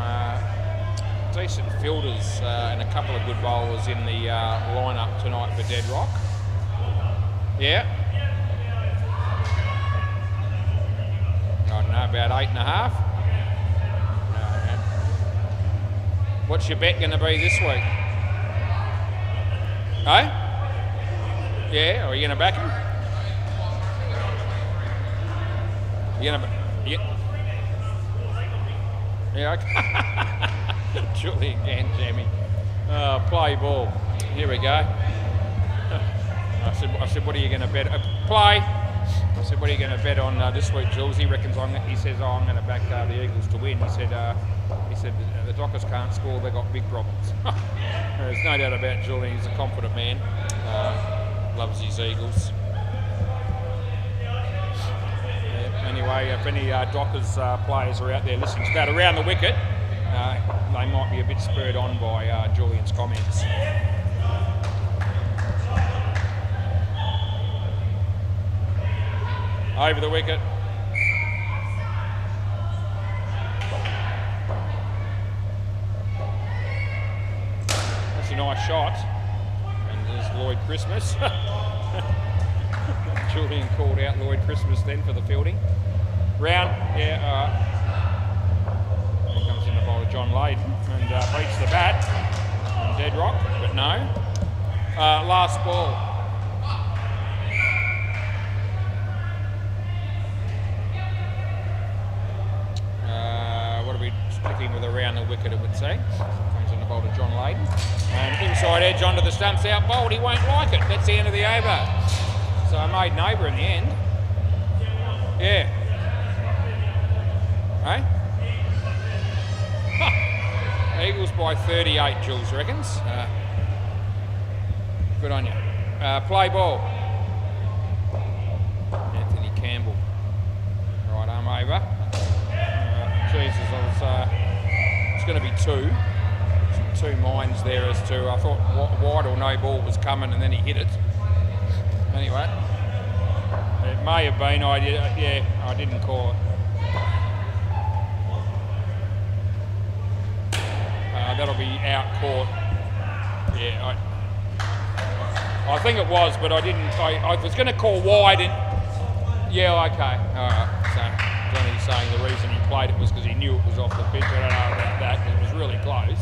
decent fielders and a couple of good bowlers in the lineup tonight for Dead Rock. Yeah. I don't know, about 8.5. What's your bet going to be this week? Hey? Yeah, are you going to back him? You're going to... Yeah, okay. Julian Ganjammy. Play ball. Here we go. I said, what are you going to bet? Play. I said, what are you going to bet on this week, Jules? He reckons he says, I'm going to back the Eagles to win. He said the Dockers can't score, they've got big problems. There's no doubt about Julian, he's a confident man. Loves his Eagles. Anyway, if any Dockers players are out there listening to that around the wicket, they might be a bit spurred on by Julian's comments. Over the wicket. That's a nice shot. And there's Lloyd Lloyd Christmas. Julian called out Lloyd Christmas then for the fielding. Round, yeah, here comes in the bowler John Layden and beats the bat on dead rock, but no. Last ball. What are we sticking with around the wicket, it would say. Comes in the bowler John Layden. And inside edge onto the stumps, out bowled, he won't like it. That's the end of the over. So I made neighbour in the end. Yeah. Hey? Huh. Eagles by 38, Jules reckons. Good on you. Play ball. Anthony Campbell. Right arm over. Jesus, it's going to be two minds there as to, I thought wide or no ball was coming and then he hit it. Anyway, it may have been, I didn't call it. That'll be out court. Yeah, I think it was, but I didn't, I was going to call wide and, yeah, okay, alright, so Johnny's saying the reason he played it was because he knew it was off the pitch. I don't know about that, because it was really close.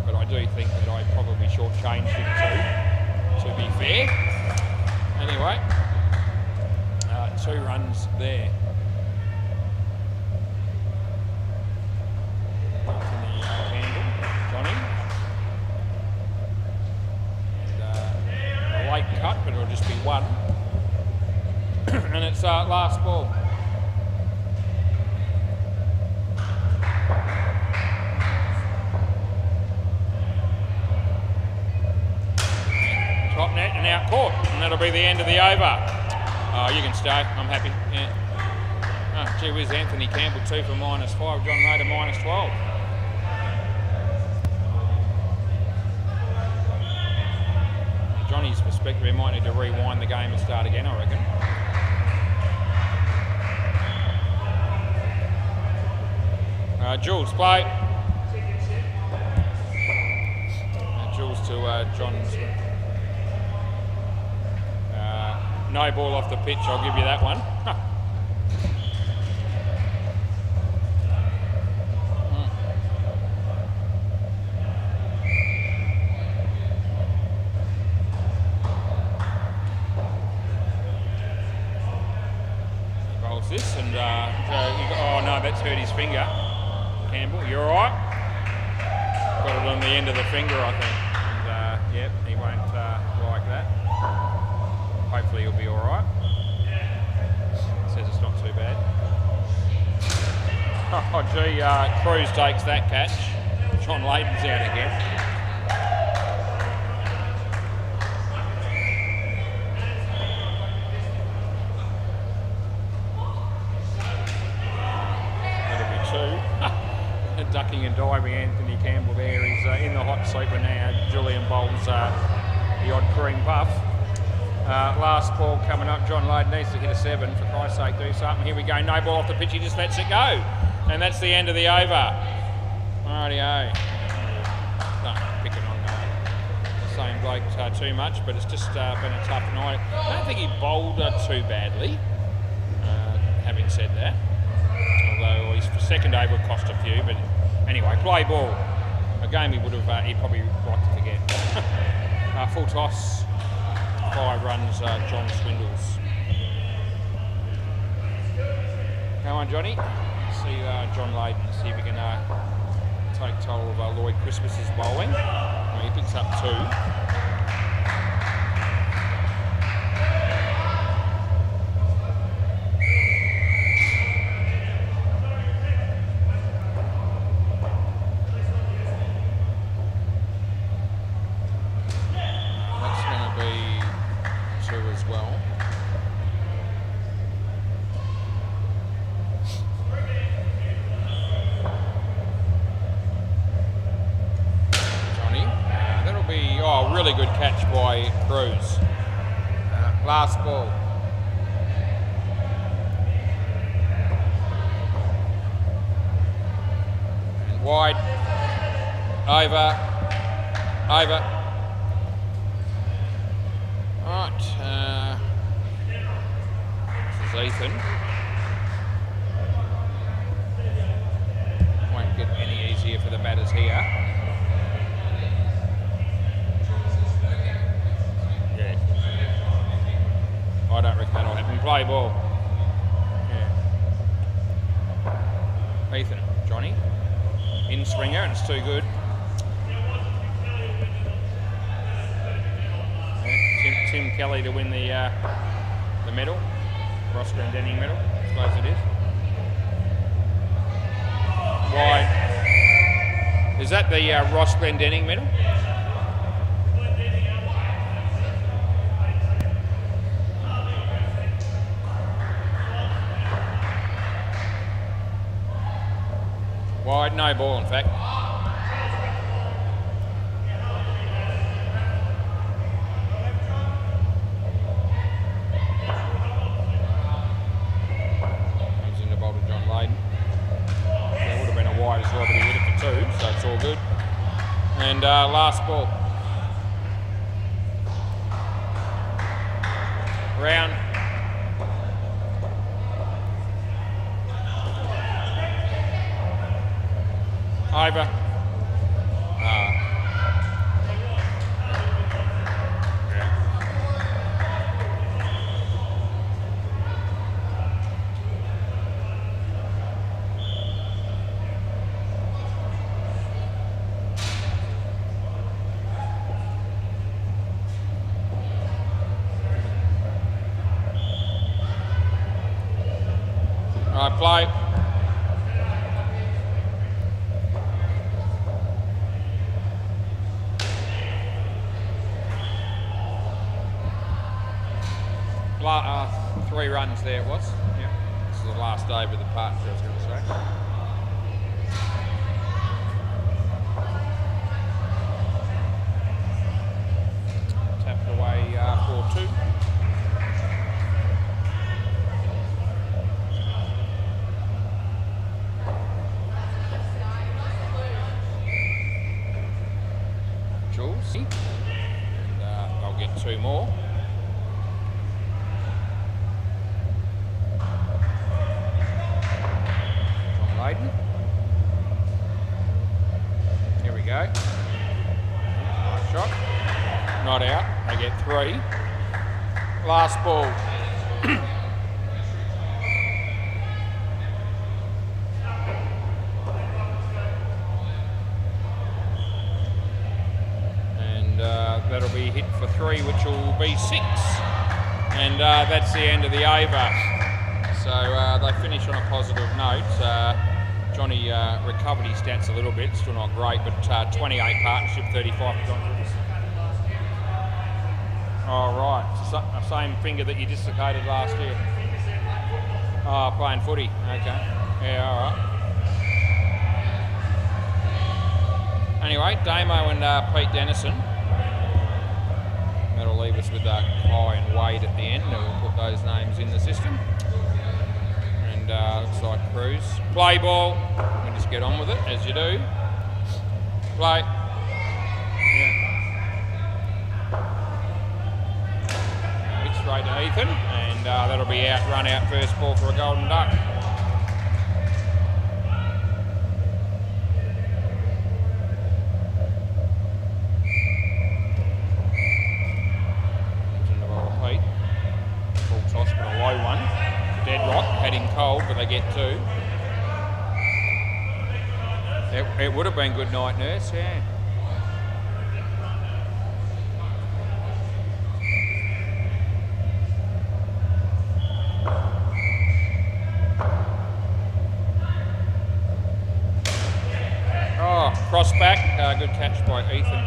But I do think that I probably shortchanged him too, to be fair. Anyway, 2 runs there. Anthony Campbell, Johnny. And a late cut, but it'll just be 1. And it's last ball. Top net and out court, and that'll be the end of the over. Oh, you can stay, I'm happy. Yeah. Oh, gee whiz, Anthony Campbell 2 for -5, John Nader -12. Johnny's perspective, he might need to rewind the game and start again, I reckon. Jules, play. Jules to John's. No ball off the pitch, I'll give you that one. He bowls this and, oh no, that's hurt his finger. Campbell, you alright? Got it on the end of the finger, I think. And, yep, he won't like that. Hopefully he'll be alright. Says it's not too bad. Oh gee, Cruz takes that catch. John Layden's out again. That'll be 2. Ducking and diving Anthony Campbell there. He's in the hot sleeper now. Julian bowls the odd cream puff. Last ball coming up. John Layden needs to hit a 7. For Christ's sake, do something. Here we go. No ball off the pitch. He just lets it go. And that's the end of the over. Rightio. Not picking on the same bloke too much, but it's just been a tough night. I don't think he bowled too badly, having said that. Although his second over cost a few, but anyway, play ball. A game he would have, he'd probably like to forget. Full toss. 5 runs, John Swindles. Come on, Johnny. See John Layden, see if he can take toll of Lloyd Christmas's bowling. Well, he picks up 2. Really good catch by Cruz. Last ball. And wide. Over. This is Ethan. Won't get any easier for the batters here. Yeah. I don't reckon that'll happen. Play ball. Yeah. Ethan, Johnny. In swinger, and it's too good. Tim Kelly to win the medal, Ross Glendenning medal, I suppose it is. Wide. Is that the Ross Glendenning medal? Wide, no ball in fact. So it's all good. And last ball. Round. Over. Play. Three runs there it was. Yep. This is the last over of the partnership, I was going to say. Tapped away 4-2. And I'll get two more. John Layden. Here we go. Nice shot. Not out. I get three. Last ball. That'll be hit for three, which will be six. And that's the end of the over. So they finish on a positive note. Johnny recovered his stats a little bit, still not great, but 28 partnership, 35 for John Griffiths. All right, same finger that you dislocated last year. Oh, playing footy, okay. Yeah, all right. Anyway, Damo and Pete Dennison. That'll leave us with Kai and Wade at the end, and we'll put those names in the system. And looks like Cruz. Play ball. We just get on with it, as you do. Play. Yeah. Hit straight to Ethan, and that'll be out, run out first ball for a golden duck. But they get two. It would have been good night nurse, yeah. Oh, cross back, good catch by Ethan.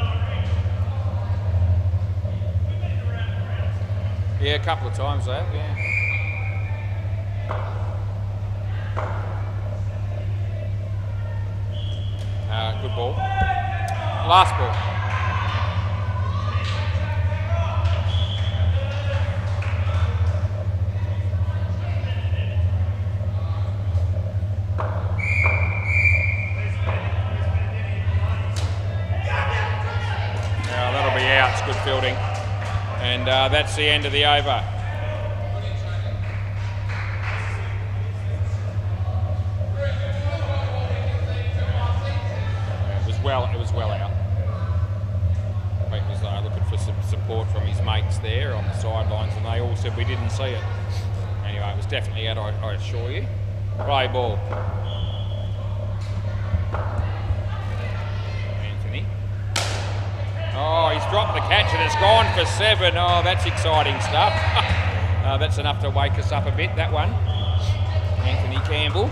Yeah, a couple of times though, yeah. Good ball. Last ball. Yeah, that'll be out. It's good fielding. And that's the end of the over. It was well out. He was looking for some support from his mates there on the sidelines, and they all said we didn't see it. Anyway, it was definitely out, I assure you. Play ball. Anthony. Oh, he's dropped the catch and it's gone for 7. Oh, that's exciting stuff. That's enough to wake us up a bit, that one. Anthony Campbell.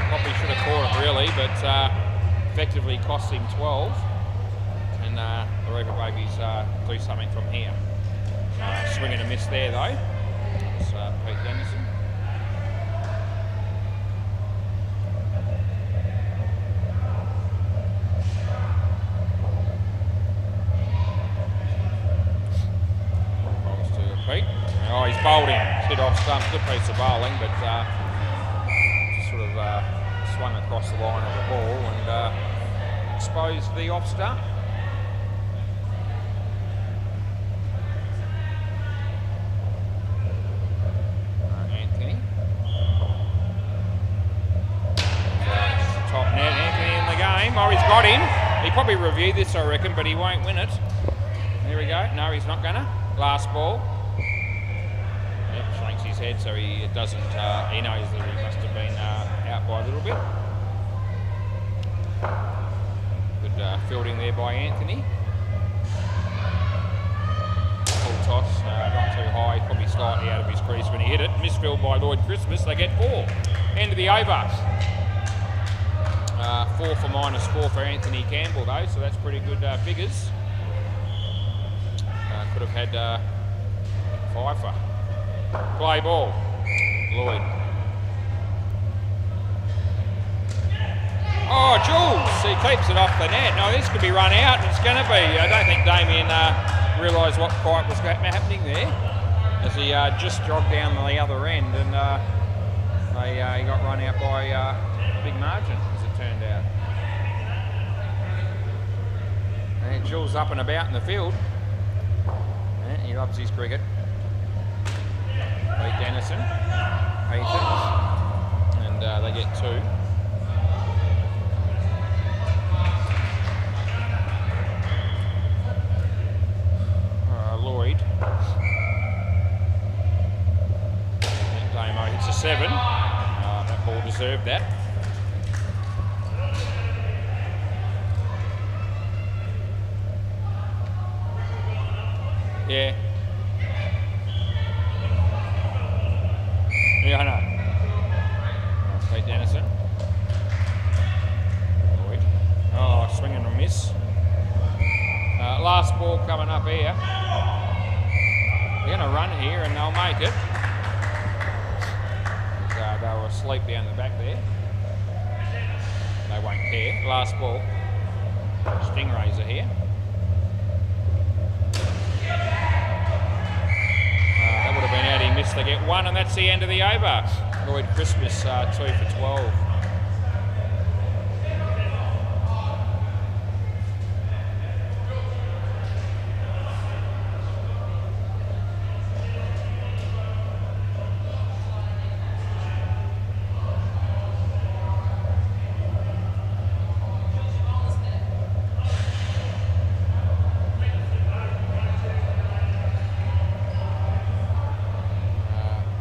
Probably should have caught it really, but effectively cost him 12. And the Reaper Babies do something from here. Swing and a miss there though. It's Pete Dennison. Rolls to Pete. Oh, he's bowled him. Hit off stump. Good piece of bowling, but just sort of swung across the line of the ball and exposed the off stump. Anthony. Top net. Anthony in the game. Oh, he's got him. He probably reviewed this, I reckon, but he won't win it. There we go. No, he's not gonna. Last ball. Yep, shakes his head so he doesn't, he knows that he must have been out by a little bit. Good fielding there by Anthony. Full toss, not too high, probably slightly out of his crease when he hit it. Misfield by Lloyd Christmas, they get 4. End of the over. 4 for -4 for Anthony Campbell though, so that's pretty good figures. Could have had 5 for. Play ball. Lloyd. Oh, Jules! He keeps it off the net. No, this could be run out, and it's going to be. I don't think Damien realised what quite was happening there, as he just jogged down the other end, and he got run out by a big margin, as it turned out. And Jules up and about in the field. Yeah, he loves his cricket. Pete Dennison, Ethan, and they get 2. Lloyd. Damo hits a 7. That ball deserved that. Yeah. Yeah, I know. Pete Dennison. Lloyd. Oh, swing and a miss. Last ball coming up here. They're going to run here and they'll make it. They were asleep down the back there. They won't care. Last ball. Stingrays are here. That would have been out. He missed. They get 1, and that's the end of the over. Lloyd Christmas 2 for 12.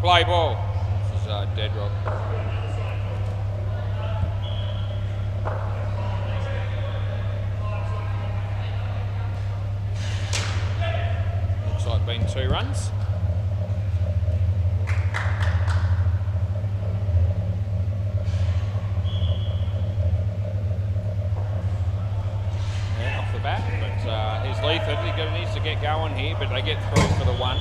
Play ball. This is Dead Rock. Looks like been 2 runs. Yeah, off the bat, but here's Leathard. He needs to get going here, but they get through for the 1.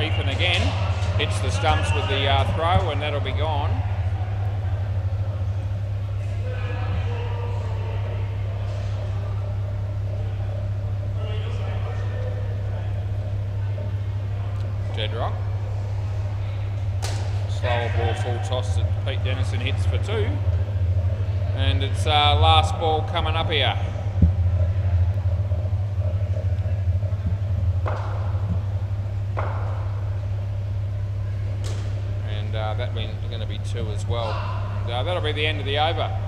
Ethan again hits the stumps with the throw, and that'll be gone. Dead Rock. slower ball full toss that Pete Dennison hits for 2. And it's last ball coming up here. And that means going to be 2 as well. And that'll be the end of the over.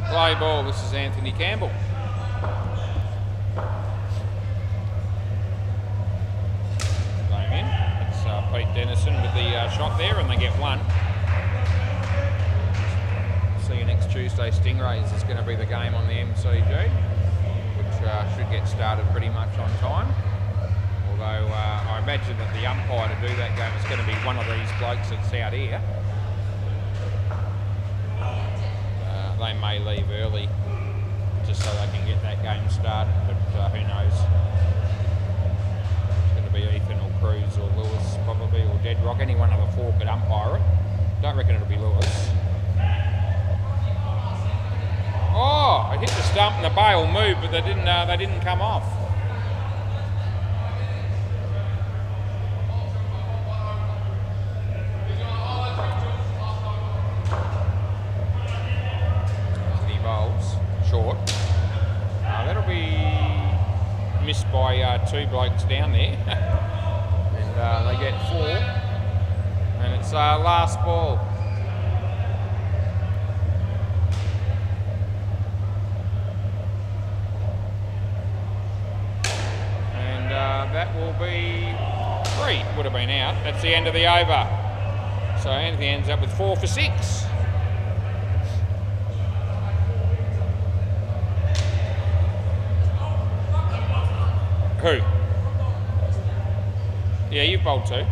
Play ball, this is Anthony Campbell. Going in, it's Pete Dennison with the shot there, and they get 1. See you next Tuesday, Stingrays is going to be the game on the MCG, which should get started pretty much on time. Although I imagine that the umpire to do that game is going to be one of these blokes that's out here. They may leave early just so they can get that game started, but who knows. It's going to be Ethan or Cruz or Lewis probably, or Deadrock. Any one of the 4 could umpire it. Don't reckon it'll be Lewis. Oh, I hit the stump and the bail moved, but they didn't come off. Short. That'll be missed by 2 blokes down there. And they get 4. And it's last ball. And that will be 3. Would have been out. That's the end of the over. So Anthony ends up with 4 for 6. Who? Yeah, you've bowled 2.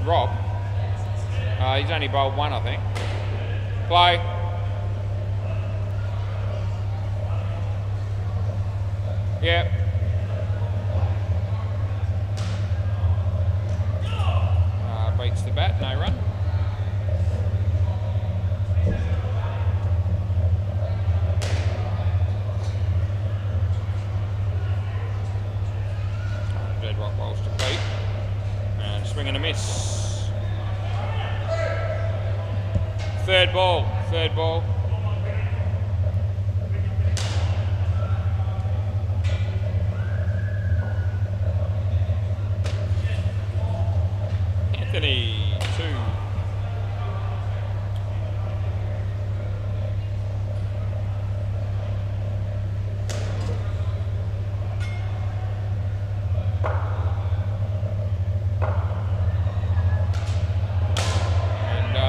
Rob? He's only bowled 1, I think. Play. Yep. Beats the bat, no run. Deadrock bowls to Pete. And swing and a miss. Third ball. Anthony, 2.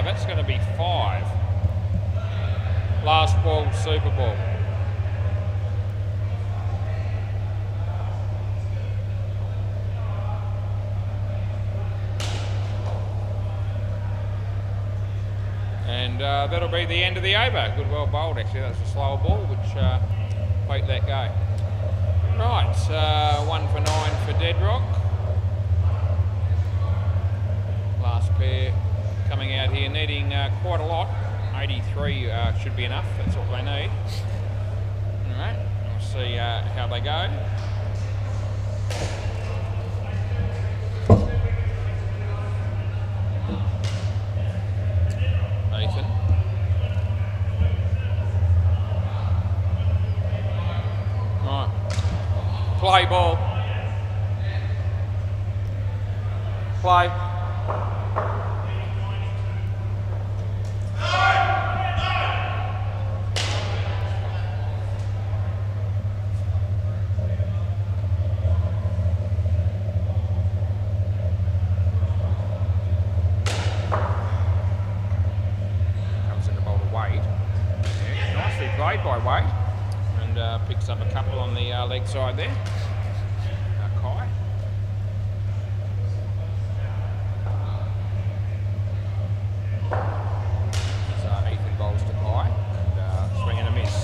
That's going to be 5. Last ball, Super Ball. And that'll be the end of the over. Good, well bowled actually. That's a slower ball, which Pete let go. Right, 1 for 9 for Deadrock. Last pair coming out here, needing quite a lot. 83 should be enough, that's what they need. Alright, we'll see how they go. Ethan. Right, play ball. Play. Played by Wade, and picks up a couple on the leg side there. Kai. So Ethan bowls to Kai, and swing and a miss.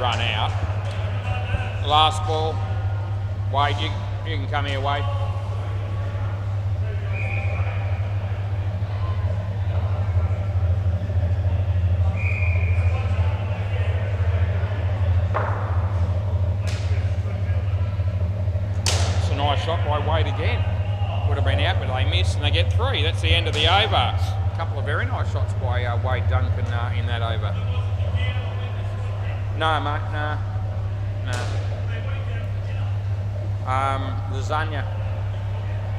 run out. Last ball. Wade, you can come here, Wade. It's a nice shot by Wade again. Would have been out, but they miss and they get 3. That's the end of the over. A couple of very nice shots by Wade Duncan in that over. No, mate, no. Lasagna.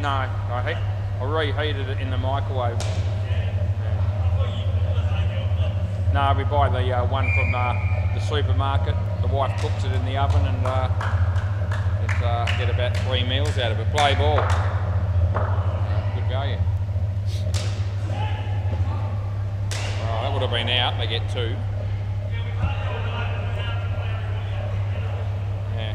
No, I reheated it in the microwave. No, we buy the one from the supermarket. The wife cooks it in the oven and get about 3 meals out of it. Play ball. Good value. Right, that would have been out. They get 2. Yeah.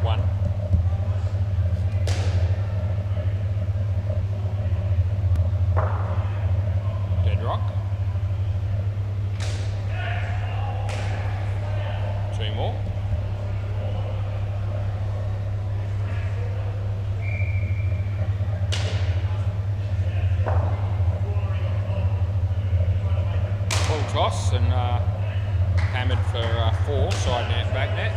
1. Dead rock. 2 more. Toss and hammered for 4, side net, back net,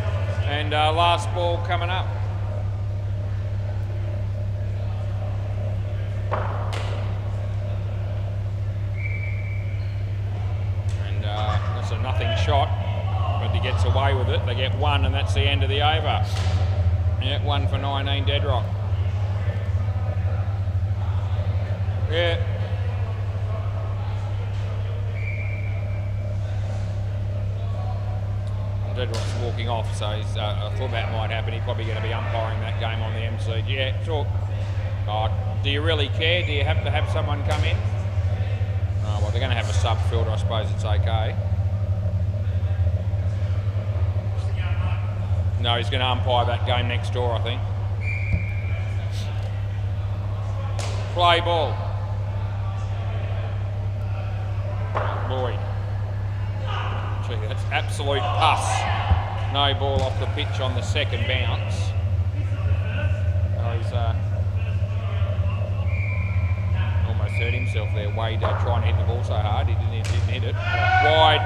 and last ball coming up. And that's a nothing shot, but he gets away with it. They get 1, and that's the end of the over. Yeah, 1 for 19, dead rock. Yeah. Deadrock's walking off, so I thought that might happen. He's probably going to be umpiring that game on the MC. Yeah, sure. Oh, do you really care? Do you have to have someone come in? Oh, well, they're going to have a sub fielder. I suppose it's okay. No, he's going to umpire that game next door, I think. Play ball. Lloyd. That's absolute pus. No ball off the pitch on the second bounce. Oh, he's almost hurt himself there. Wade trying to hit the ball so hard, he didn't hit it. Wide.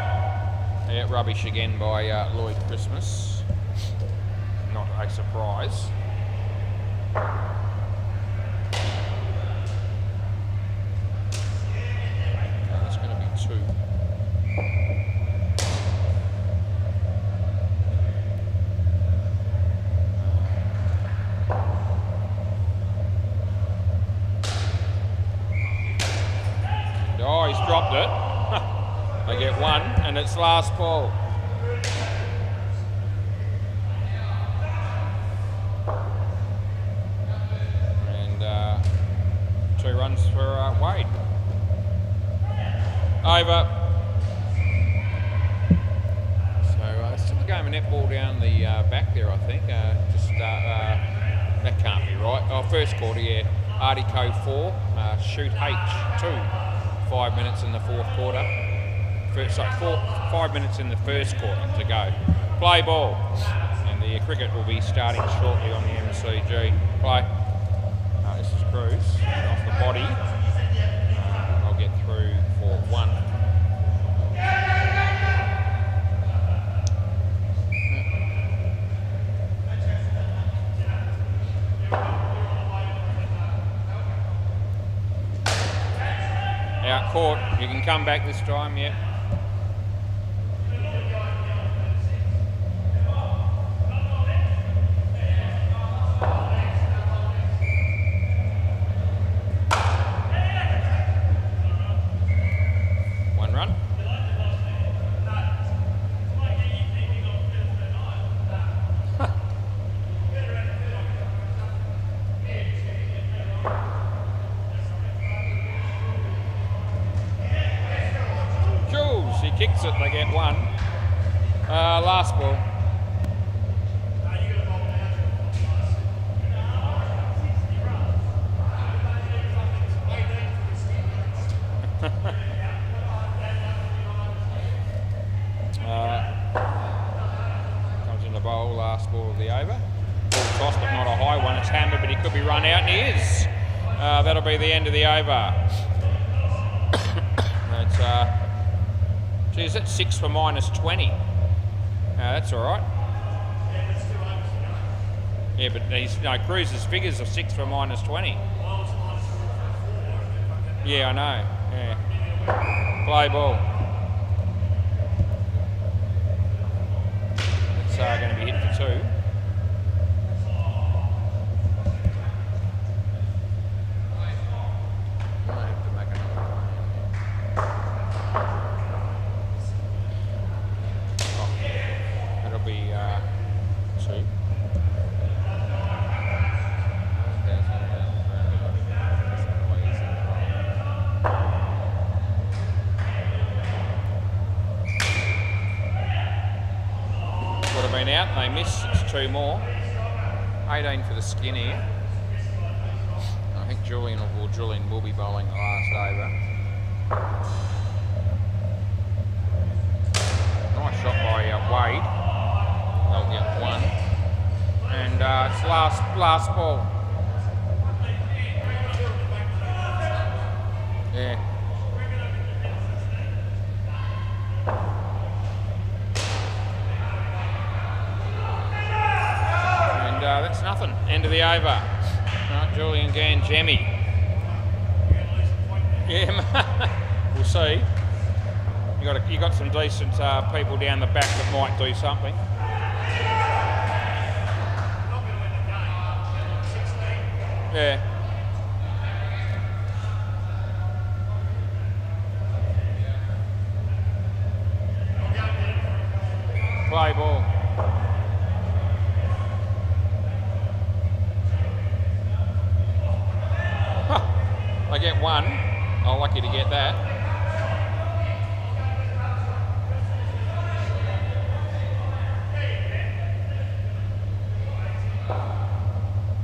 Yeah, rubbish again by Lloyd Christmas. Not a surprise. That's going to be 2. Oh, he's dropped it. They get 1, and it's last ball. And 2 runs for Wade. Over. So still a game of netball down the back there, I think. That can't be right. Oh, first quarter, yeah. Artico 4, Shoot H 2. 5 minutes in the fourth quarter. 5 minutes in the first quarter to go. Play ball. And the cricket will be starting shortly on the MCG. Play. This is Cruz. Off the body. I'll get through for 1. Out court, you can come back this time, yeah. One run. He kicks it, they get 1. Last ball. Comes in the bowl, last ball of the over. Ball tossed, but not a high one. It's hammered, but he could be run out, and he is. That'll be the end of the over. It's, geez, that's 6 for -20. That's all right. Yeah, but Cruise's figures are 6 for -20. Yeah, I know. Yeah. Play ball. It's going to be hit for 2. That'll be 2. Would have been out, they missed. It's 2 more. 18 for the skin here. I think Julian will be bowling the last over. Nice shot by Wade. They'll get 1. And it's last ball. Yeah. That's nothing. End of the over. Right, Julian Gangemi. Yeah, we'll see. You got some decent people down the back that might do something. Yeah. Play ball. I get 1. I'm lucky to get that.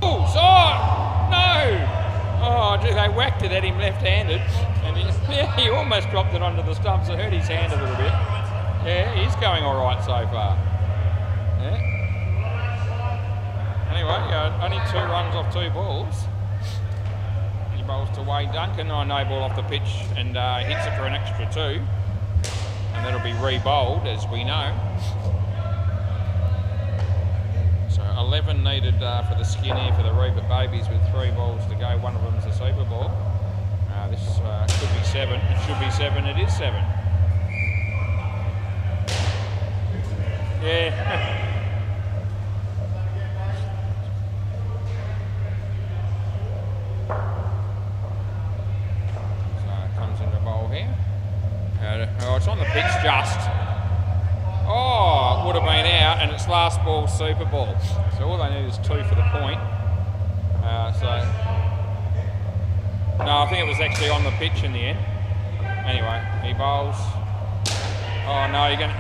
Oh, no! Oh, gee, they whacked it at him left-handed, and he almost dropped it onto the stumps. I hurt his hand a little bit. Yeah, he's going all right so far. Yeah. Anyway, only 2 runs off 2 balls. Bowls to Wade Duncan. No ball off the pitch, and hits it for an extra 2. And that'll be re-bowled, as we know. So 11 needed for the skin here for the Reba Babies with 3 balls to go. One of them's a Super Ball. This could be 7. It should be 7. It is 7. Yeah. It's on the pitch just. Oh, it would have been out, and it's last ball Super Ball. So all they need is 2 for the point. No, I think it was actually on the pitch in the end. Anyway, he bowls. Oh no, you're going to...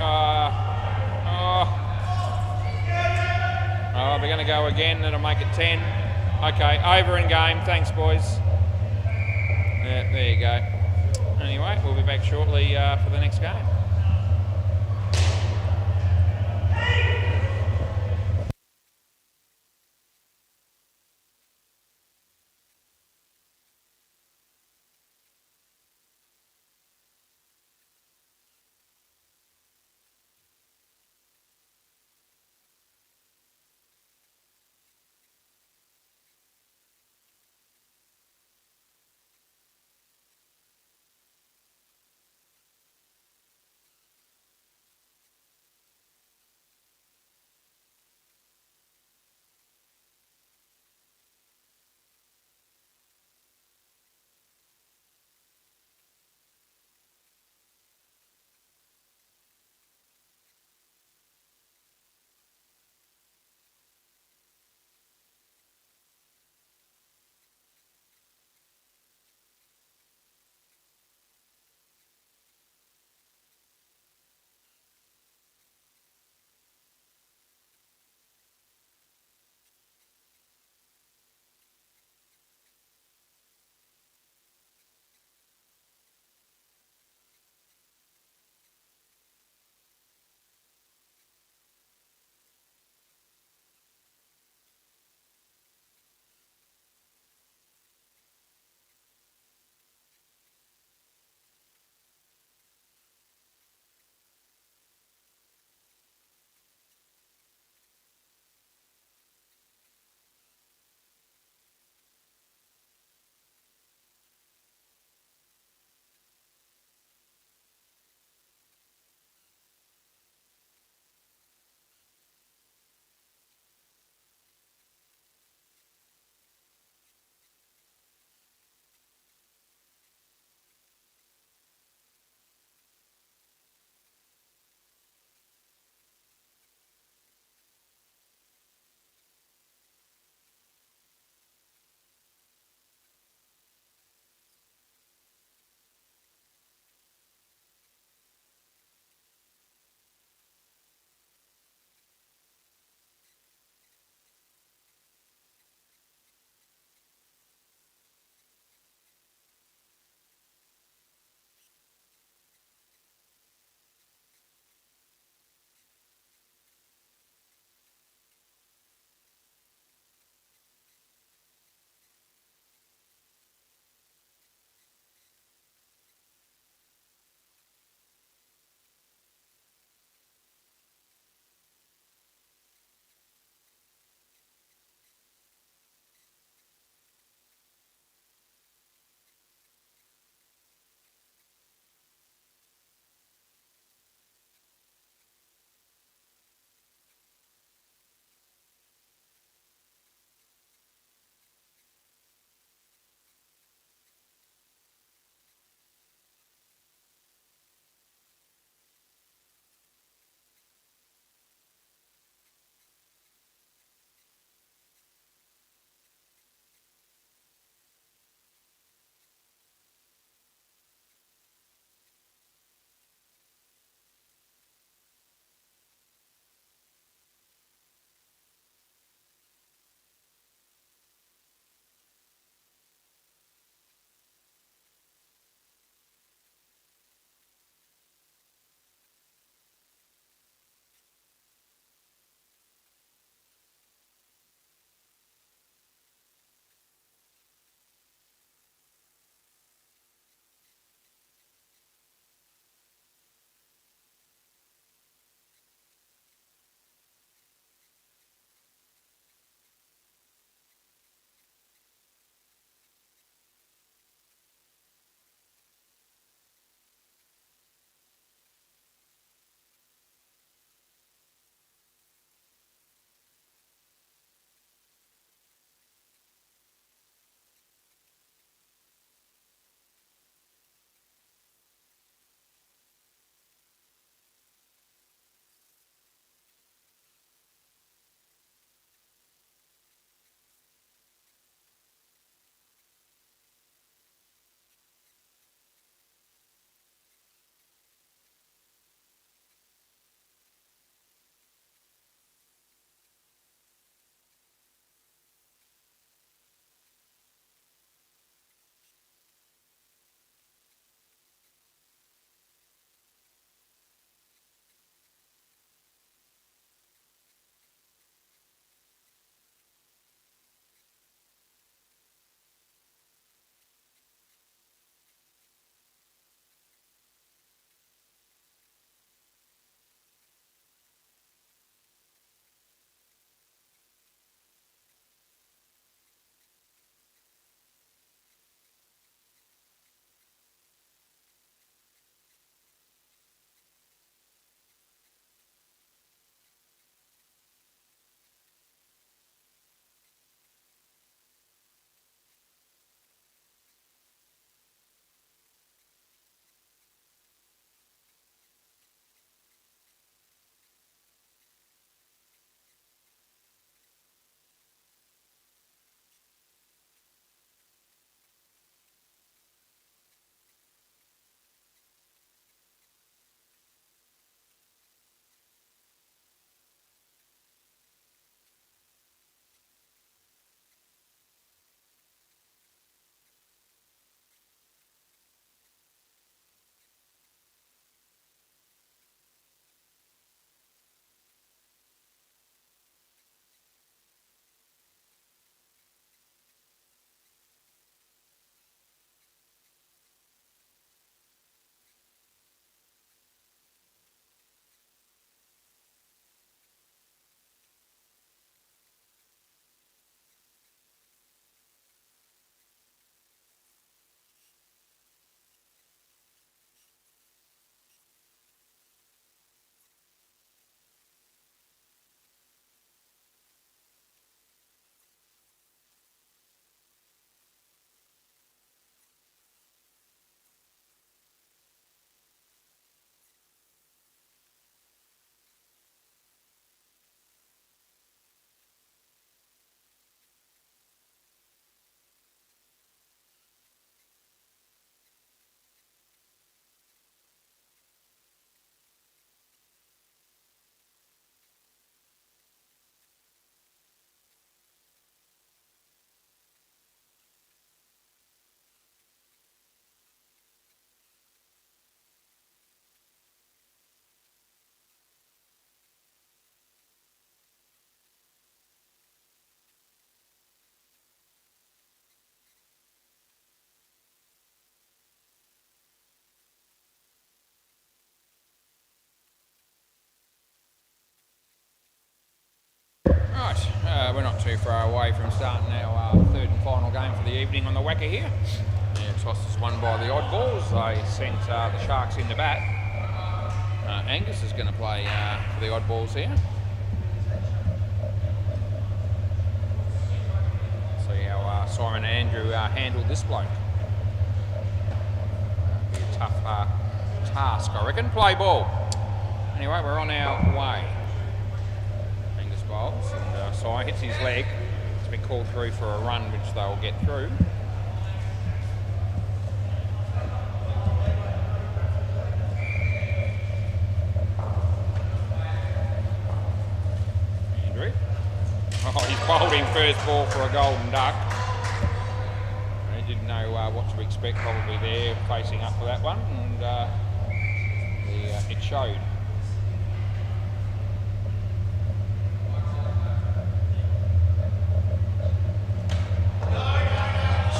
they're going to go again. That'll make it 10. Okay, over in game. Thanks, boys. Yeah, there you go. Anyway, we'll be back shortly for the next game. too far away from starting our third and final game for the evening on the WACA here. The toss is won by the Oddballs. They sent the Sharks in to bat. Angus is going to play for the Oddballs here. See how Simon and Andrew handled this bloke. Be a tough task, I reckon. Play ball. Anyway, we're on our way. Angus bowls and Si hits his leg. It's been called through for a run, which they'll get through. Andrew. Oh, he's bowled him first ball for a golden duck. He didn't know what to expect, probably there, facing up for that one, and it showed.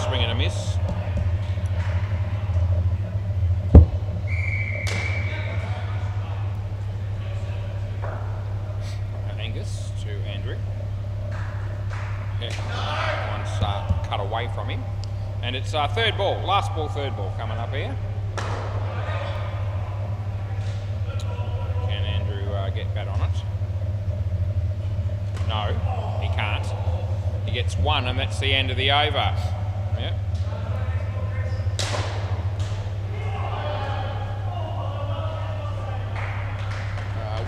Swing and a miss. Angus to Andrew. Yeah, one's cut away from him. And it's third ball, last ball, third ball coming up here. Can Andrew get bat on it? No, he can't. He gets one, and that's the end of the over. Yep.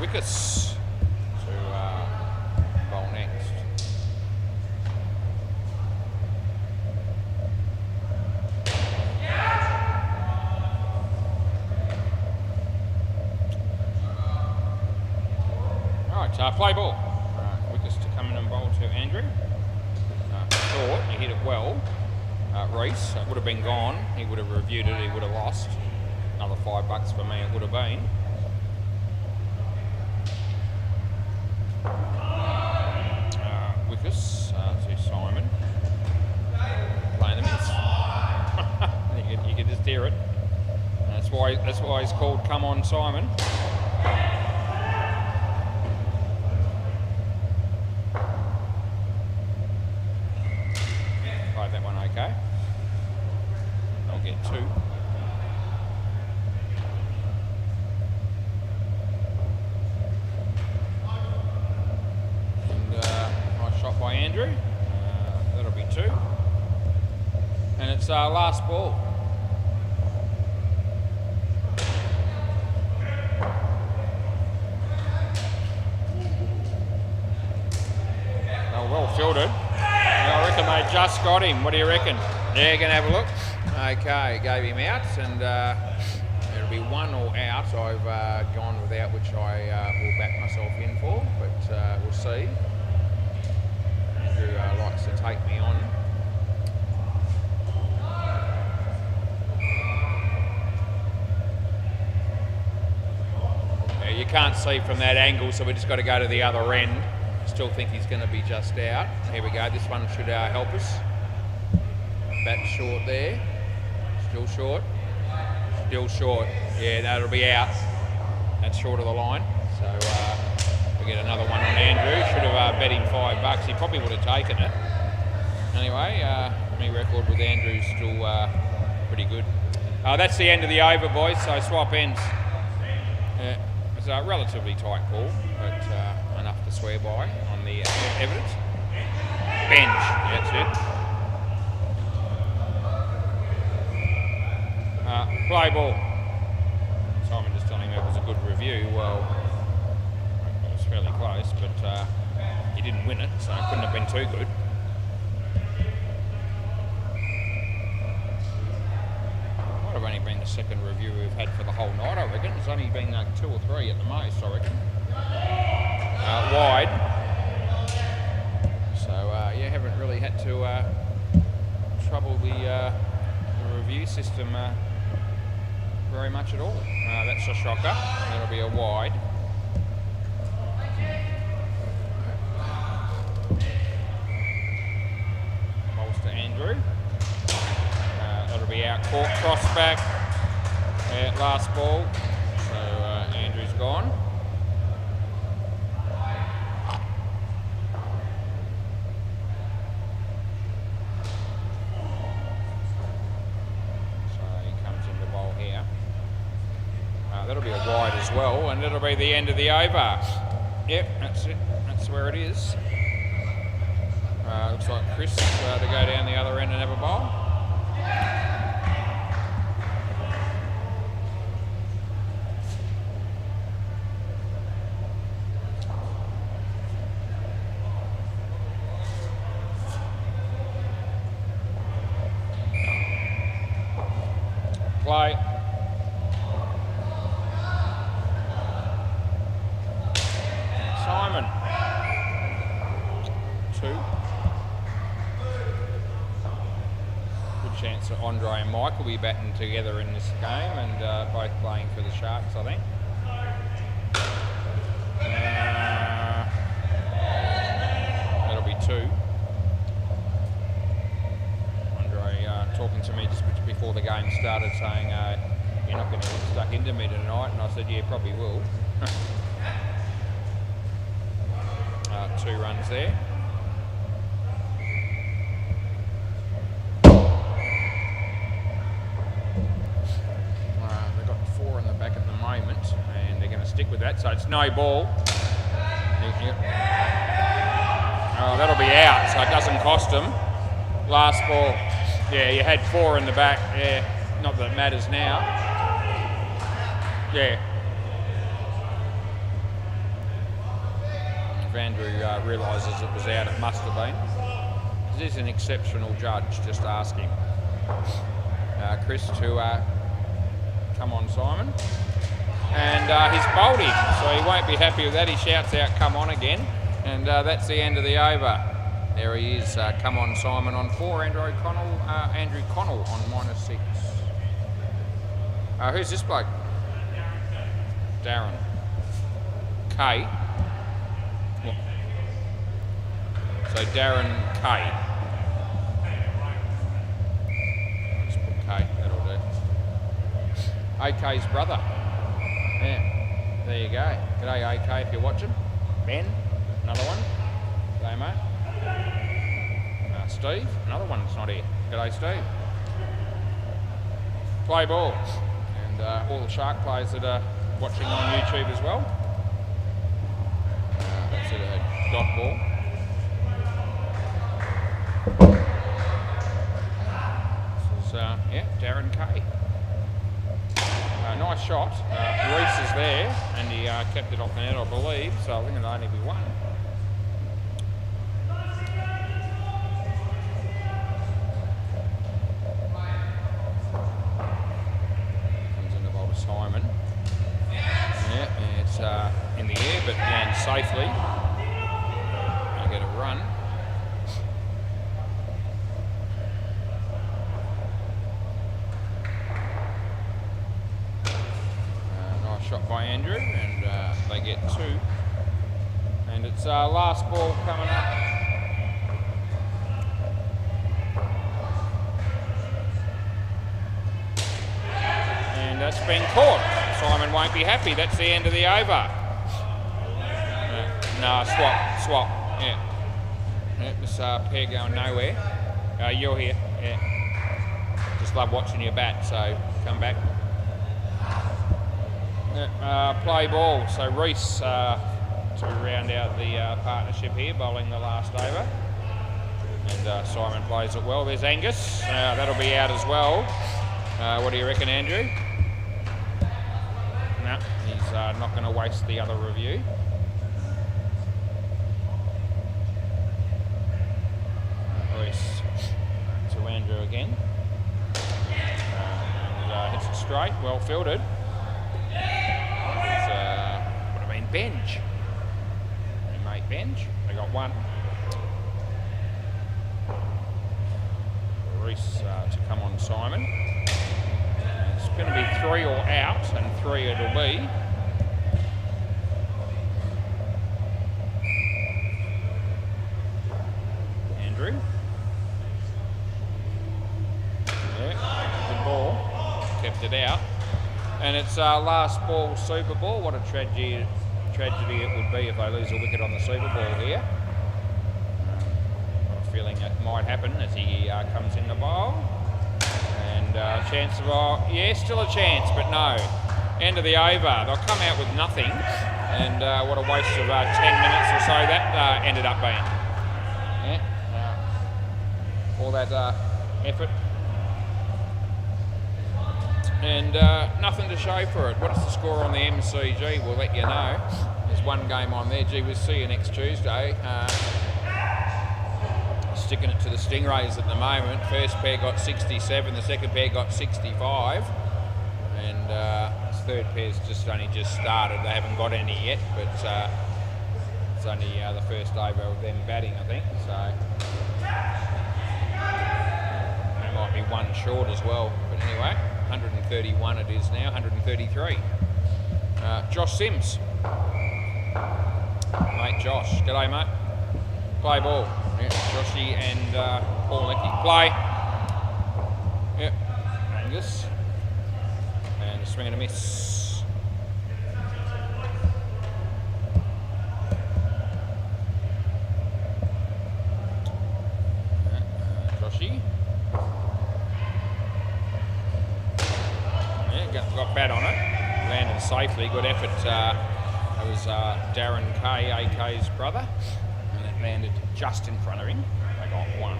Wickets to bowl next. All right, play ball. Wickets to come in and bowl to Andrew. Short, he hit it well. Reese, it would have been gone. He would have reviewed it, he would have lost. Another $5 for me it would have been. Wickets to Simon. Playing the miss. you can just hear it. That's why he's called Come On Simon. Played that one okay. I'll get two. And nice shot by Andrew. That'll be two. And it's last ball. Well fielded. I reckon they just got him. What do you reckon? Yeah, gonna have a look. Okay, gave him out, and it'll be 1-1 out. I've gone without, which I will back myself in for, but we'll see. Andrew likes to take me on. Yeah, you can't see from that angle, so we just got to go to the other end. Still think he's going to be just out. Here we go. This one should help us. Bat short there. Still short. Still short. Yeah, that'll be out. That's short of the line. So we get another one on Andrew. Should have bet him $5. He probably would have taken it. Anyway, my record with Andrew's still pretty good. That's the end of the over, boys. So swap ends. It's a relatively tight call, but enough to swear by on the evidence. Bench, that's it. Play ball. Simon just telling me it was a good review. Well, it was fairly close, but he didn't win it, so it couldn't have been too good. Might have only been the second review we've had for the whole night, I reckon. It's only been 2 or 3 at the most, I reckon. Wide. So, yeah, haven't really had to trouble the review system very much at all. That's a shocker. That'll be a wide. Balls to Andrew. That'll be out court, cross back. Last ball. So Andrew's gone. That'll be a wide as well, and it'll be the end of the over. Yep, that's it. That's where it is. Looks like Chris to go down the other end and have a bowl. Play. Simon. 2. Good chance that Andre and Mike will be batting together in this game, and both playing for the Sharks, I think. That'll be 2. Talking to me just before the game started, saying you're not going to get stuck into me tonight, and I said, yeah, probably will. 2 runs there. They've got 4 in the back at the moment, and they're going to stick with that, so it's no ball. Oh, that'll be out, so it doesn't cost them. Last ball. Yeah, you had 4 in the back. Yeah, not that it matters now. Yeah. If Andrew realises it was out, it must have been. He's an exceptional judge, just ask him. Chris to come on, Simon. And he's bowled him, so he won't be happy with that. He shouts out, come on again. And that's the end of the over. There he is. Come on, Simon on 4. Andrew Connell on -6. Who's this bloke? Darren. K. What? So Darren K. Just put K. That'll do. AK's brother. Yeah. There you go. G'day, AK, if you're watching. Ben. Another one. G'day, mate. Steve, another one that's not here. G'day, Steve. Play ball. And all the Shark players that are watching on YouTube as well. That's a dot ball. This is, yeah, Darren K. Nice shot. Reese is there, and he kept it off the net, I believe, so I think it'll only be 1. Simon. Yeah, it's in the air, but lands safely. I get a run. Nice shot by Andrew, and they get 2. And it's last ball coming up. That's been caught. Simon won't be happy. That's the end of the over. No, swap. Yeah. This pair going nowhere. You're here. Yeah. Just love watching your bat, so come back. Play ball. So Reese to round out the partnership here, bowling the last over. And Simon plays it well. There's Angus. That'll be out as well. What do you reckon, Andrew? No, he's not going to waste the other review. Reese to Andrew again. And hits it straight, well fielded. It's, would have been Benj. Your mate Benj. They got 1. Reese to come on Simon. It's going to be 3 or out, and 3 it'll be. Andrew. Yeah, good ball. Kept it out. And it's last ball Super Ball. What a tragedy it would be if they lose a wicket on the Super Ball here. I've got a feeling it might happen as he comes in the bowl. And chance of, yeah, still a chance, but no. End of the over. They'll come out with nothing, and what a waste of 10 minutes or so that ended up being. Yeah, all that effort. And nothing to show for it. What is the score on the MCG? We'll let you know. There's one game on there. Gee, we'll see you next Tuesday. Sticking it to the Stingrays at the moment. First pair got 67, the second pair got 65. And this third pair's only just started. They haven't got any yet, but it's only the first over of them batting, I think. So they might be one short as well. But anyway, 131 it is now, 133. Josh Sims. Mate Josh. G'day, mate. Play ball. Yeah, Joshy and Paul Leckie. Play. Yep. Angus. And a swing and a miss. Joshy. Yeah, got bat on it. Landed safely. Good effort. That was Darren Kay, AK's brother. And it landed just in front of him. They got one.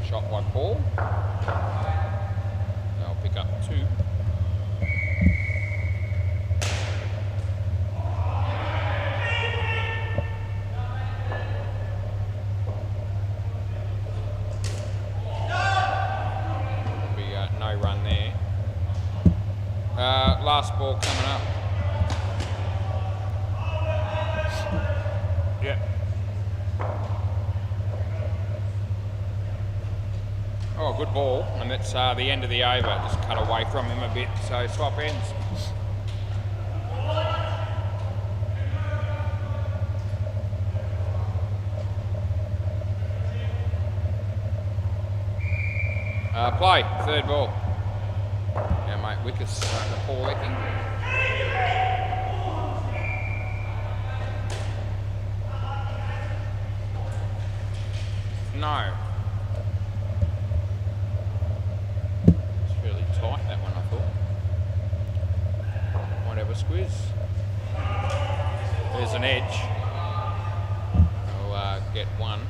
Shot by Paul. They'll pick up two. There'll be no run there. Last ball coming up. Yeah. Oh, good ball, and that's the end of the over. Just cut away from him a bit, so swap ends. Play, third ball. Yeah, mate, Wickers, Paul Leckie. No. It's fairly tight, that one, I thought. Might have a squiz. There's an edge. I'll get one.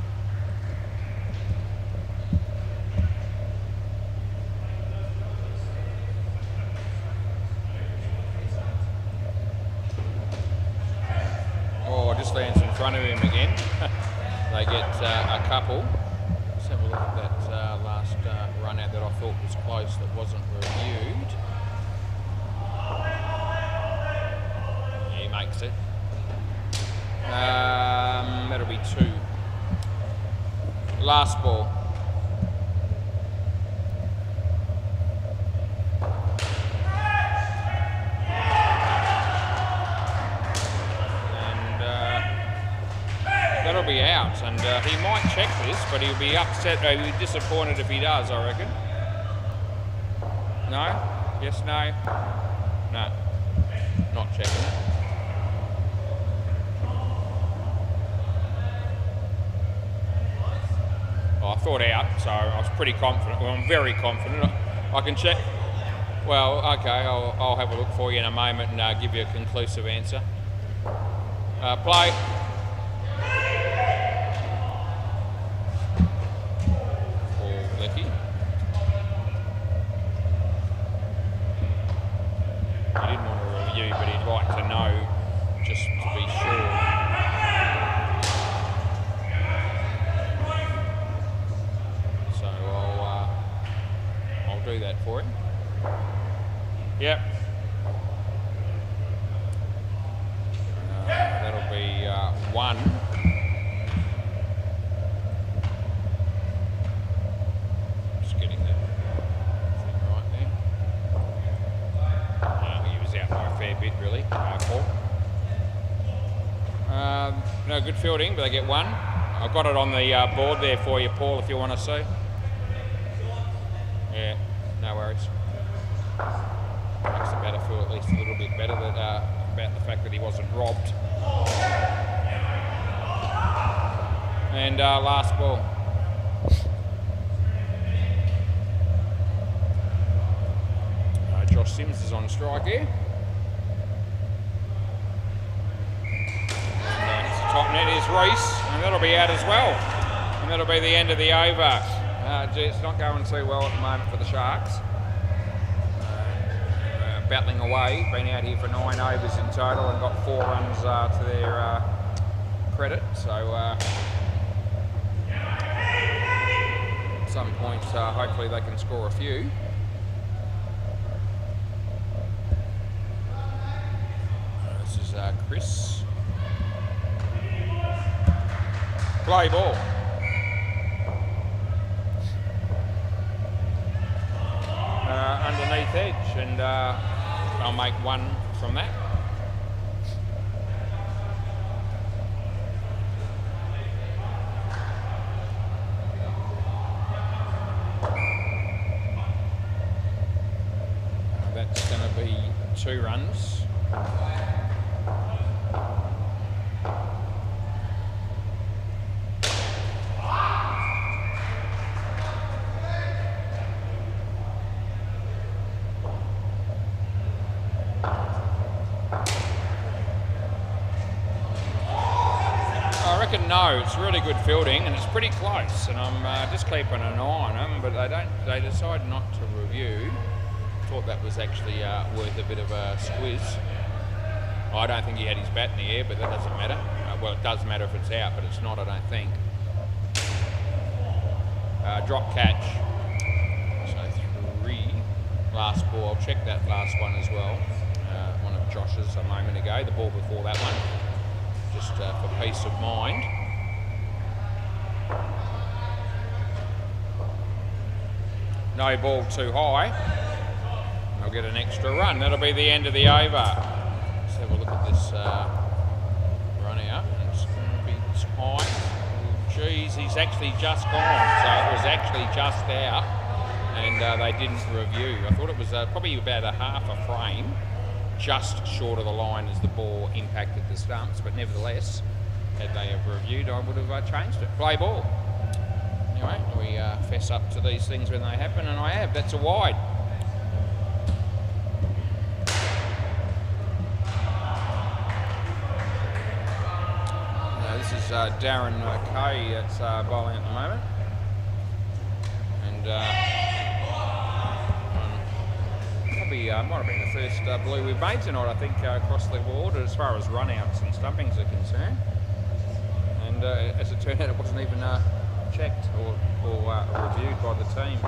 Lands in front of him again. They get a couple. Let's have a look at that last run out that I thought was close that wasn't reviewed. Yeah, he makes it. That'll be two. Last ball. That'll be out, and he might check this, but he'll be upset, he'll be disappointed if he does, I reckon. No? Yes, no? No. Not checking it. Oh, I thought out, so I was pretty confident. Well, I'm very confident. I can check. Well, okay, I'll have a look for you in a moment and give you a conclusive answer. Play. He didn't want to review, but he'd like to know just to be sure. So I'll do that for him. Yep. That'll be one. Just getting that thing right there. He was out by a fair bit, really. Paul. No good fielding, but they get one. I've got it on the board there for you, Paul, if you want to see. Yeah, no worries. Makes the batter feel at least a little bit better that, about the fact that he wasn't robbed. And last ball. Sims is on strike here. And it's the top net is Reese, and that'll be out as well. And that'll be the end of the over. Gee, it's not going too well at the moment for the Sharks. Battling away, been out here for 9 overs in total and got 4 runs to their credit. So at some point, hopefully they can score a few. This is Chris. Play ball. Underneath edge, and I'll make 1 from that. That's going to be 2 runs. No, it's really good fielding and it's pretty close, and I'm just keeping an eye on them, but they decide not to review. Thought that was actually worth a bit of a squiz. I don't think he had his bat in the air, but that doesn't matter. Well, it does matter if it's out, but it's not, I don't think. Drop catch. So 3. Last ball. I'll check that last one as well. One of Josh's a moment ago. The ball before that one. Just for peace of mind. No ball too high. I'll get an extra run. That'll be the end of the over. Let's have a look at this run out. It's going to be tight. Geez, he's actually just gone. So it was actually just out, and they didn't review. I thought it was probably about a half a frame, just short of the line as the ball impacted the stumps, but nevertheless, had they have reviewed, I would have changed it. Play ball. Anyway, we fess up to these things when they happen, and I have. That's a wide. This is Darren Kay that's bowling at the moment. And probably might have been the first blue we've made tonight, I think, across the board as far as run-outs and stumpings are concerned. And as it turned out, it wasn't even checked or reviewed by the team.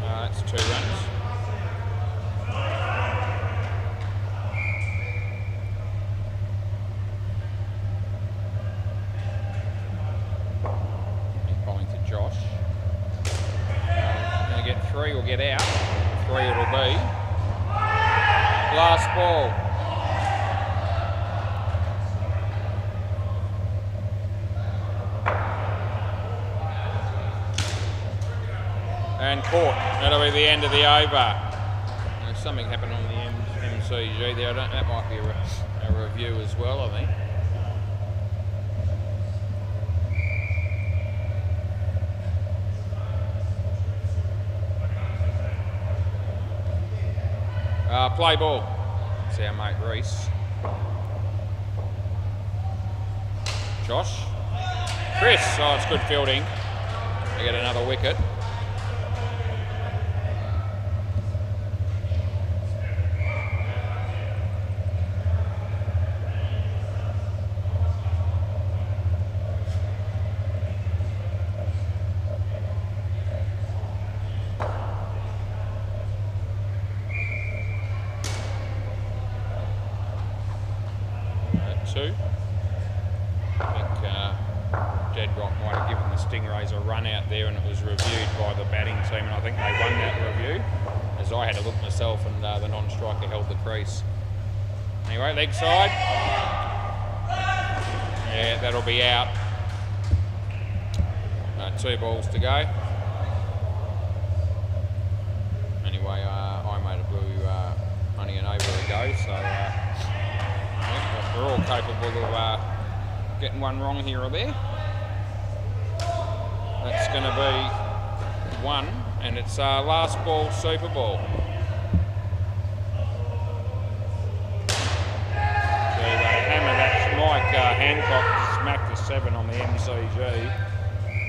That's 2 runs. Josh. Going to get 3 or get out. 3 it'll be. Last ball. And caught. That'll be the end of the over. There's something happened on the MCG there. That might be a review as well, I think. Play ball. It's our mate Reese. Josh. Chris. Oh, it's good fielding. They get another wicket. Stingrays a run out there, and it was reviewed by the batting team, and I think they won that review, as I had a look myself, and the non-striker held the crease. Anyway, leg side. Yeah, that'll be out. 2 balls to go. Anyway, I made a blue only an over ago, so yeah, we're all capable of getting one wrong here or there. That's going to be 1, and it's last ball Super Ball. So they hammer that. Mike Hancock smacked the 7 on the MCG.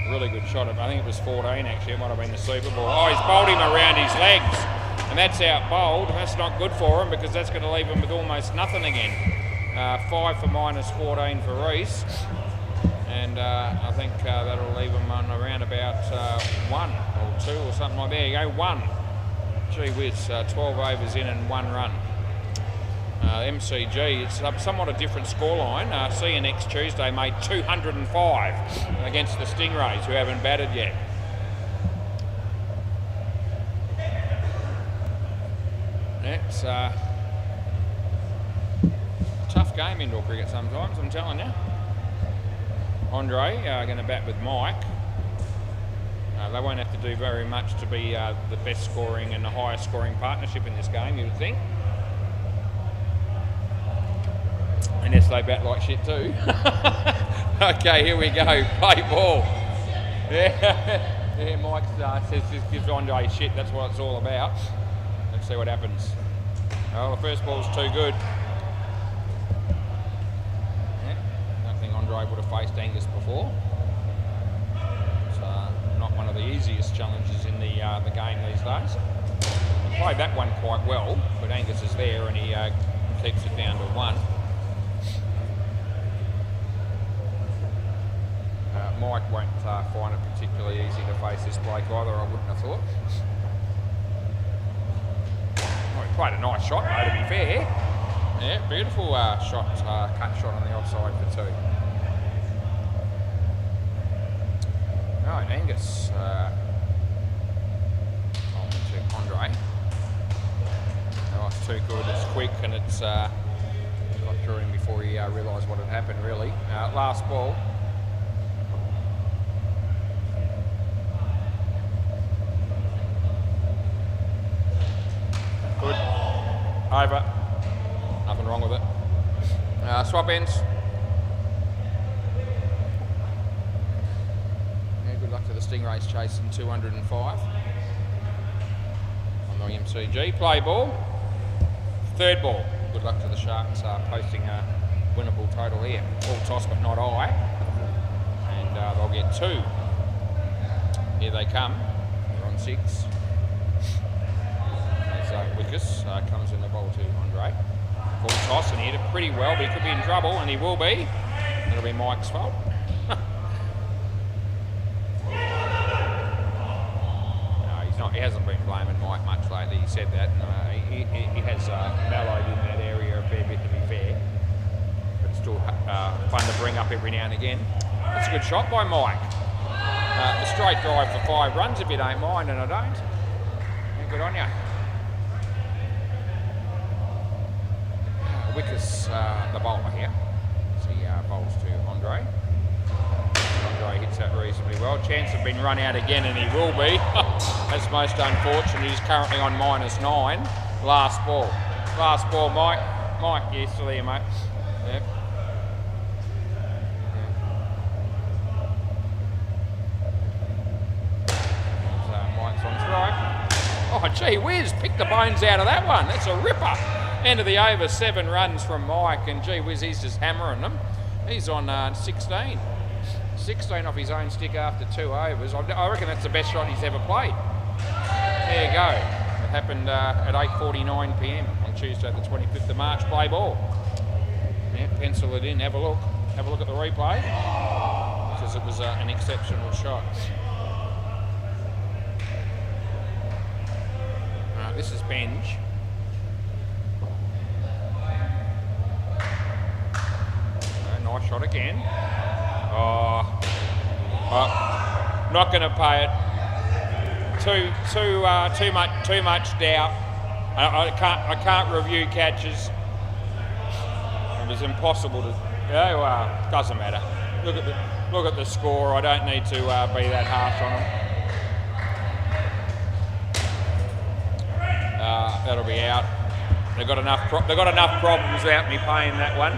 Really good shot. I think it was 14 actually. It might have been the Super Ball. Oh, he's bowled him around his legs, and that's out bowled. That's not good for him because that's going to leave him with almost nothing again. 5 for minus 14 for Reese, and I think that'll leave him on around about 1 or 2 or something like that. There you go, 1. Gee whiz, 12 overs in and 1 run. MCG, it's somewhat a different scoreline. See you next Tuesday, mate. 205 against the Stingrays, who haven't batted yet. It's a tough game indoor cricket sometimes, I'm telling you. Andre going to bat with Mike. They won't have to do very much to be the best scoring and the highest scoring partnership in this game, you would think. Unless they bat like shit too. Okay, here we go. Play ball. Yeah, Mike says this gives Andre shit. That's what it's all about. Let's see what happens. Oh, the first ball's too good. Yeah, I don't think Andre would have faced Angus before. It's not one of the easiest challenges in the game these days. He played that one quite well, but Angus is there and he keeps it down to 1. Mike won't find it particularly easy to face this bloke either, I wouldn't have thought. Oh, he played a nice shot though, to be fair. Yeah, beautiful shot, cut shot on the offside for 2. Right, Angus on to Andre. Oh, it's too good, it's quick, and it's got through him before he realised what had happened really. Last ball. Good. Over. Nothing wrong with it. Swap ends. Yeah, good luck to the Stingrays chasing 205 on the MCG. Play ball. 3rd ball. Good luck to the Sharks posting a winnable total here. All toss but not eye. And they'll get 2. Here they come. They're on 6. Wickus comes in the bowl to Andre. Full toss and he hit it pretty well, but he could be in trouble, and he will be. It'll be Mike's fault. No, he's not. He hasn't been blaming Mike much lately. He said that. He has mellowed in that area a fair bit, to be fair. But it's still fun to bring up every now and again. That's a good shot by Mike. A straight drive for 5 runs, if you don't mind, and I don't. Yeah, good on you. Wickus, the bowler here. So he bowls to Andre. Andre hits that reasonably well. Chance of being run out again, and he will be. That's most unfortunate. He's currently on -9. Last ball. Last ball, Mike. Mike, yeah, still here, mate. Yep. So Mike's on strike. Oh, gee whiz, pick the bones out of that one. That's a ripper. End of the over, 7 runs from Mike, and gee whiz, he's just hammering them. He's on 16. 16 off his own stick after 2 overs. I reckon that's the best shot he's ever played. There you go. It happened at 8:49 p.m. on Tuesday the 25th of March. Play ball. Yeah, pencil it in, have a look. Have a look at the replay, because it was an exceptional shot. This is Benj. Nice shot again. Not going to pay it. Too much doubt. I can't review catches. It was impossible to. Doesn't matter. Look at the score. I don't need to be that harsh on them. That'll be out. They've got enough problems without me paying that one.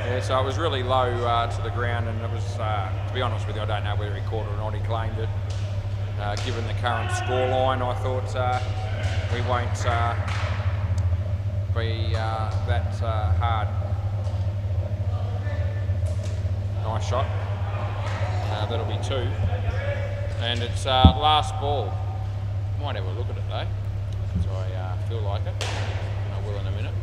Yeah, so it was really low to the ground, and it was, to be honest with you, I don't know whether he caught it or not. He claimed it. given the current scoreline, I thought we won't be that hard. Nice shot. That'll be 2. And it's last ball. Might have a look at it though, because I feel like it. I will in a minute.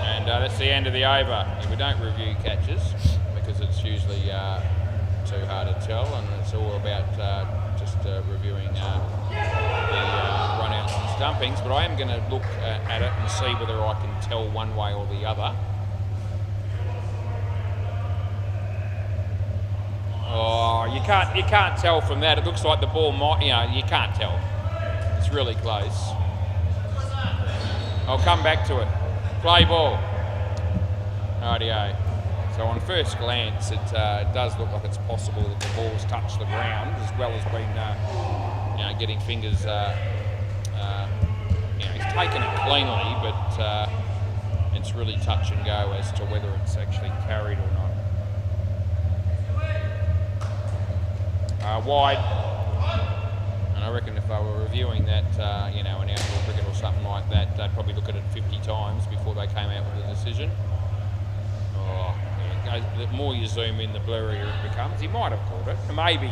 And that's the end of the over. We don't review catches because it's usually too hard to tell, and it's all about just reviewing the run-outs and stumpings. But I am going to look at it and see whether I can tell one way or the other. Oh, you can't tell from that. It looks like the ball might, you can't tell. It's really close. I'll come back to it. Play ball. Rightio. So on first glance, it does look like it's possible that the ball's touched the ground, as well as been, getting fingers. He's taken it cleanly, but it's really touch and go as to whether it's actually carried or not. Wide, and I reckon if I were reviewing that, in outdoor cricket or something like that, they'd probably look at it 50 times before they came out with a decision. Oh, there it goes. The more you zoom in, the blurrier it becomes. He might have caught it, maybe.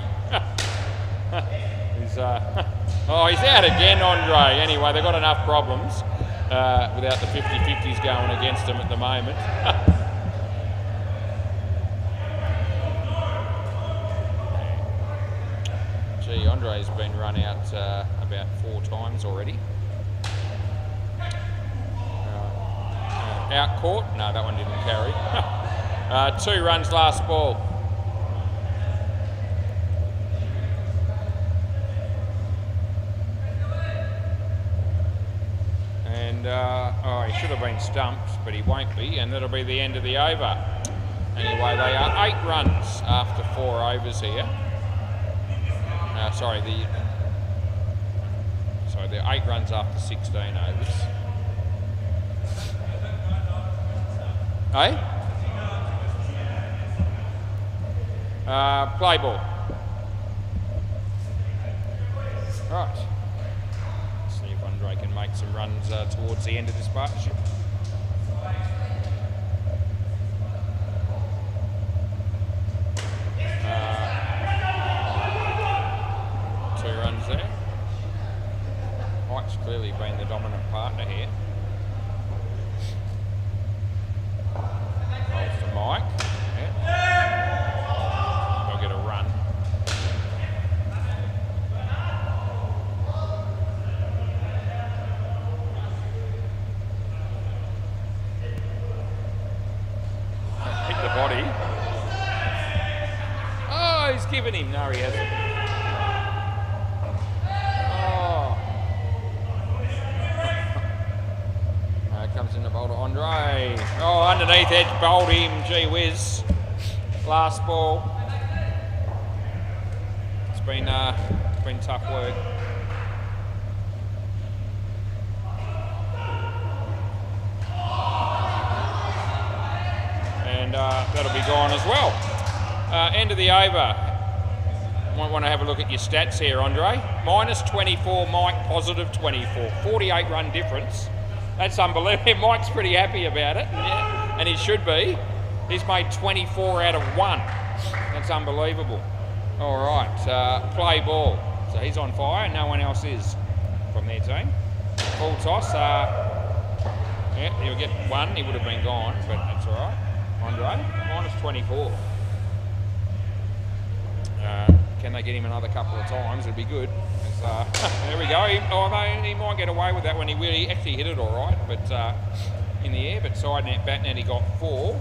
He's out again, Andre. Anyway, they've got enough problems without the 50-50s going against them at the moment. Gee, Andre's been run out about 4 times already. Out court? No, that one didn't carry. 2 runs last ball. And, he should have been stumped, but he won't be, and that'll be the end of the over. Anyway, they are 8 runs after 4 overs here. They're 8 runs after 16 overs. Hey? Play ball. Right. Let's see if Andre can make some runs towards the end of this partnership. There. Mike's clearly been the dominant partner here. Rolls to Mike. Yeah. They'll get a run. Hit the body. Oh, he's given him. No, he hasn't. Comes in the bowl to Andre. Oh, underneath edge, bowled him. Gee whiz. Last ball. It's been tough work. And that'll be gone as well. End of the over. Might want to have a look at your stats here, Andre. -24, Mike, +24. 48 run difference. That's unbelievable. Mike's pretty happy about it, and he should be. He's made 24 out of 1. That's unbelievable. All right, play ball. So he's on fire, no one else is from their team. Full toss. He'll get 1. He would have been gone, but that's all right. Andre, -24. Can they get him another couple of times? It'd be good. There we go. He might get away with that one. He actually hit it all right, but in the air. But side net, bat net, he got 4.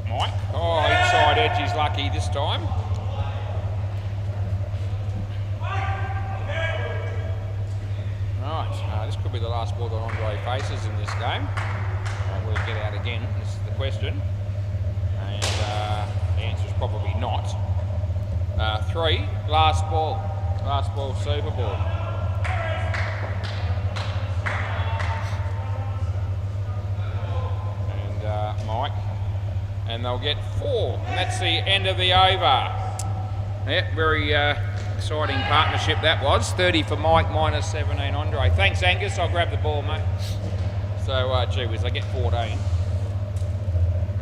Mike. Oh, inside edge. He's lucky this time. Right. This could be the last ball that Andre faces in this game. Will he get out again? This is the question. And the answer is probably not. 3, last ball, Super Ball. and they'll get 4. And that's the end of the over. Yeah, very exciting partnership that was. 30 for Mike, minus 17 Andre. Thanks, Angus. I'll grab the ball, mate. So, gee whiz, I get 14.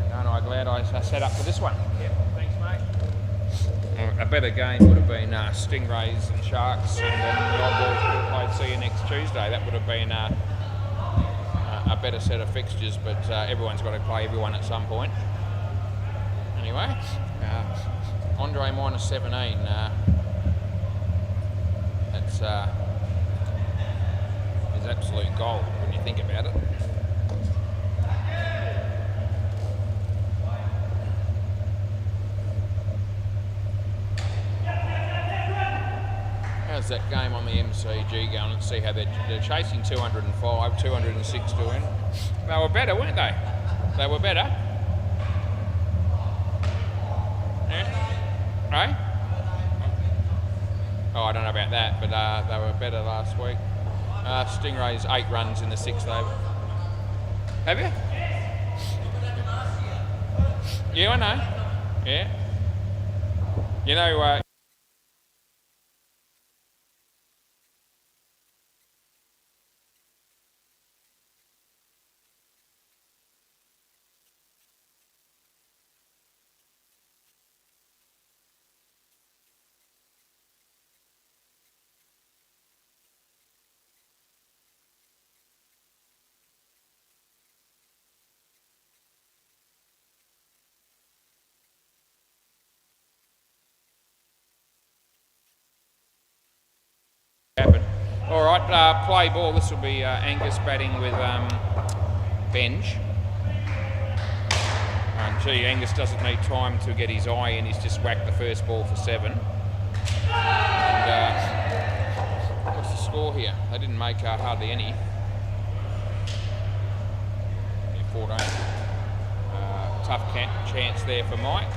And aren't I glad I set up for this one? Yeah, thanks, mate. A better game would have been Stingrays and Sharks, and then the Old Balls would have played See You next Tuesday. That would have been a better set of fixtures, but everyone's got to play everyone at some point. Anyway, Andre minus 17. That's is absolute gold when you think about it. How's that game on the MCG going? Let's see how they're chasing 205, 206 to win. They were better, weren't they? They were better. Yeah. Right? Oh, I don't know about that, but they were better last week. Stingrays 8 runs in the 6th over. Have you? Yeah, I know. Yeah. You know, happen. All right, play ball. This will be Angus batting with Benj. Gee, Angus doesn't need time to get his eye in. He's just whacked the first ball for 7. And what's the score here? They didn't make hardly any. Yeah, 14. Tough chance there for Mike.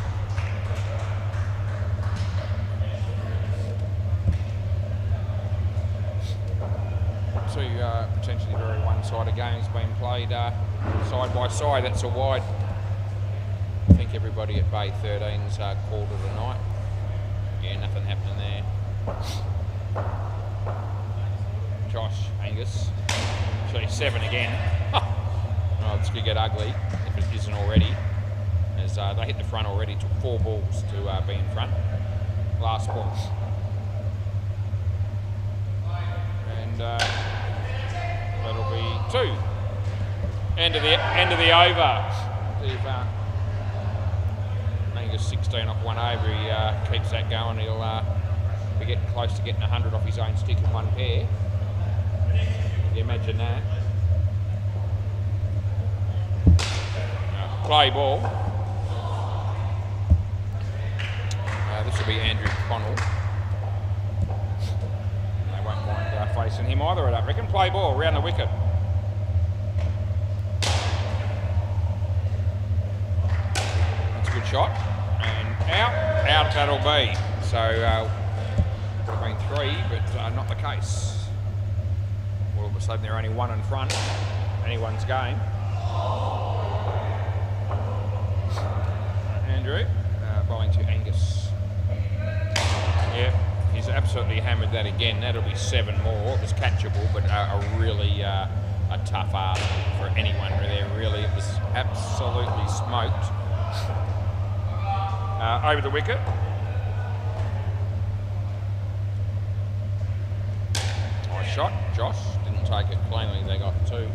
Two potentially very one-sided games being played side by side. That's a wide. I think everybody at Bay 13's called it a night. Yeah, nothing happening there. Josh, Angus. Actually 7 again. Oh, this could get ugly if it isn't already. As they hit the front already, took 4 balls to be in front. Last ball. And that'll be 2. End of the over. If Angus 16 off 1 over, he keeps that going. He'll be getting close to getting 100 off his own stick in 1 pair. Can you imagine that? Play ball. This will be Andrew Connell. They won't mind facing him either, I don't reckon. Play ball, round the wicket. That's a good shot. And out that'll be. So, would have been 3, but not the case. All of a sudden, they're only 1 in front. Anyone's game. Andrew, bowling to Angus. Yep, he's absolutely hammered that again. That'll be 7 more. It was catchable, but a really a tough ask for anyone there, really. It was absolutely smoked. Over the wicket. Nice shot, Josh. Didn't take it cleanly, they got 2.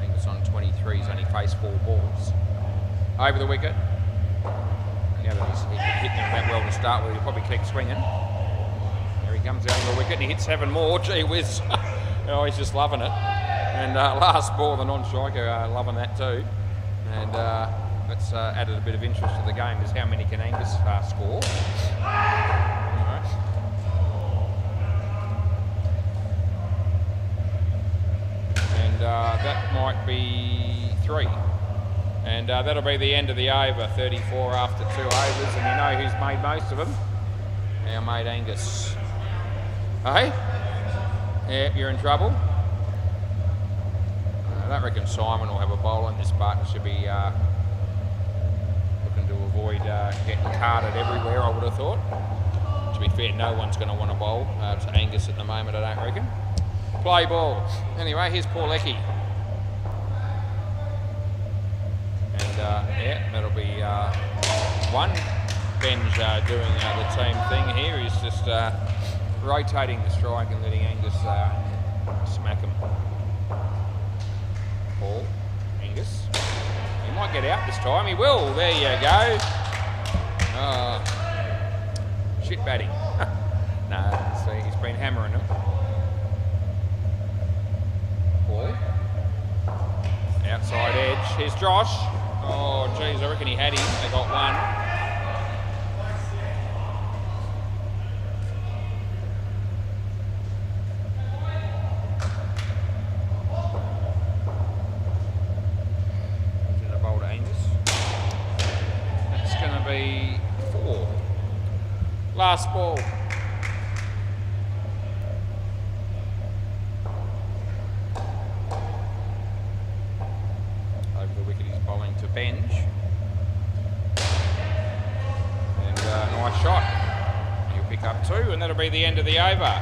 Angus on 23, he's only faced 4 balls. Over the wicket. Now that he's hitting them that well to start with, he'll probably keep swinging. There he comes out of the wicket and he hits 7 more. Gee whiz. Oh, he's just loving it. And last ball, the non-striker loving that too. And that's added a bit of interest to the game, is how many can Angus score. Right. And that might be 3. And that'll be the end of the over, 34 after 2 overs. And you know who's made most of them? Our mate Angus. Hey? Yeah, you're in trouble. I don't reckon Simon will have a bowl in this, but should be looking to avoid getting carded everywhere, I would have thought. To be fair, no one's going to want to bowl to Angus at the moment, I don't reckon. Play ball. Anyway, here's Paul Leckie. And yeah, that'll be one. Ben's doing the team thing here. He's just rotating the strike and letting Angus smack him. Paul, Angus. He might get out this time. He will. There you go. Shit batting. No, see, he's been hammering him. Paul. Outside edge. Here's Josh. Oh, geez, I reckon he had him. They got one. Last ball. Over the wicket, he's bowling to Benj. And nice shot. He'll pick up two, and that'll be the end of the over.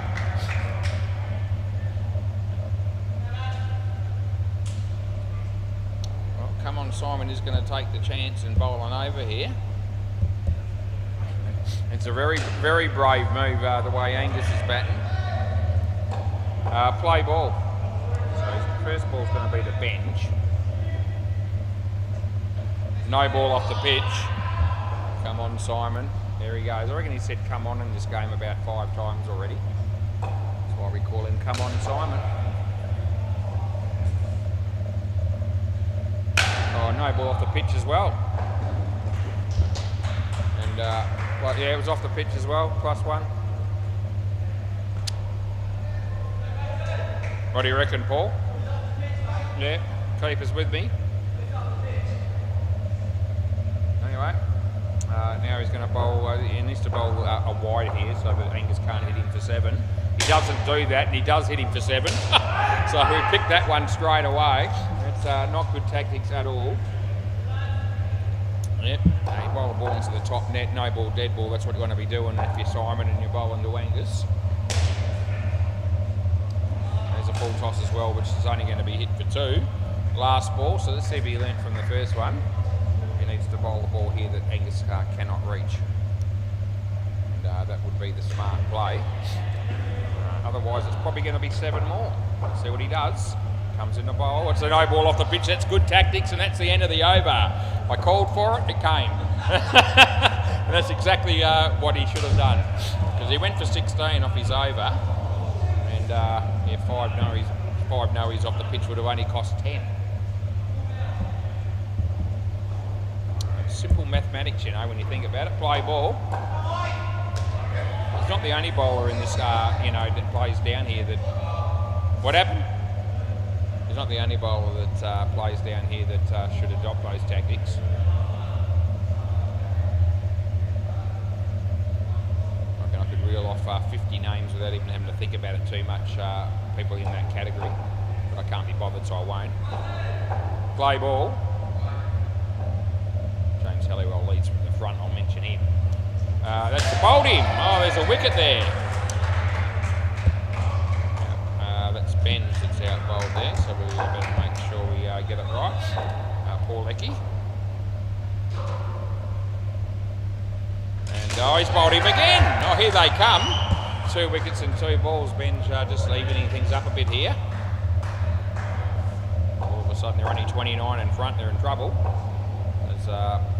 Well, come on, Simon is going to take the chance and bowl an over here. It's a very, very brave move the way Angus is batting. Play ball. So his first ball's going to be to Benj. No ball off the pitch. Come on, Simon. There he goes. I reckon he said come on in this game about 5 times already. That's why we call him Come On Simon. Oh, no ball off the pitch as well. And well, yeah, it was off the pitch as well, +1. What do you reckon, Paul? Yeah, keepers with me. Anyway, now he's going to bowl, he needs to bowl a wide here so that Angus can't hit him for 7. He doesn't do that, and he does hit him for 7. So we picked that one straight away. It's not good tactics at all. Yep, you bowl the ball into the top net, no ball, dead ball, that's what you're going to be doing if you're Simon and you're bowling to Angus. There's a full toss as well, which is only going to be hit for 2. Last ball, so let's see if he learnt from the first one. He needs to bowl the ball here that Angus cannot reach. And that would be the smart play. Otherwise, it's probably going to be 7 more. Let's see what he does. Comes in the bowl, it's a no ball off the pitch, that's good tactics, and that's the end of the over. I called for it, it came. And that's exactly what he should have done. Because he went for 16 off his over, and yeah, 5 no-he's off the pitch would have only cost 10. It's simple mathematics, you know, when you think about it. Play ball. He's not the only bowler in this, you know, that plays down here that... What happened? He's not the only bowler that plays down here that should adopt those tactics. I reckon I could reel off 50 names without even having to think about it too much, people in that category. But I can't be bothered, so I won't. Play ball. James Halliwell leads from the front, I'll mention him. That's bowled him. Oh, there's a wicket there. That's Benj that's out bowled there, so we better make sure we get it right. Paul Leckie. And he's bowled him again. Oh, here they come. 2 wickets and 2 balls. Benj just evening things up a bit here. All of a sudden they're only 29 in front, they're in trouble. As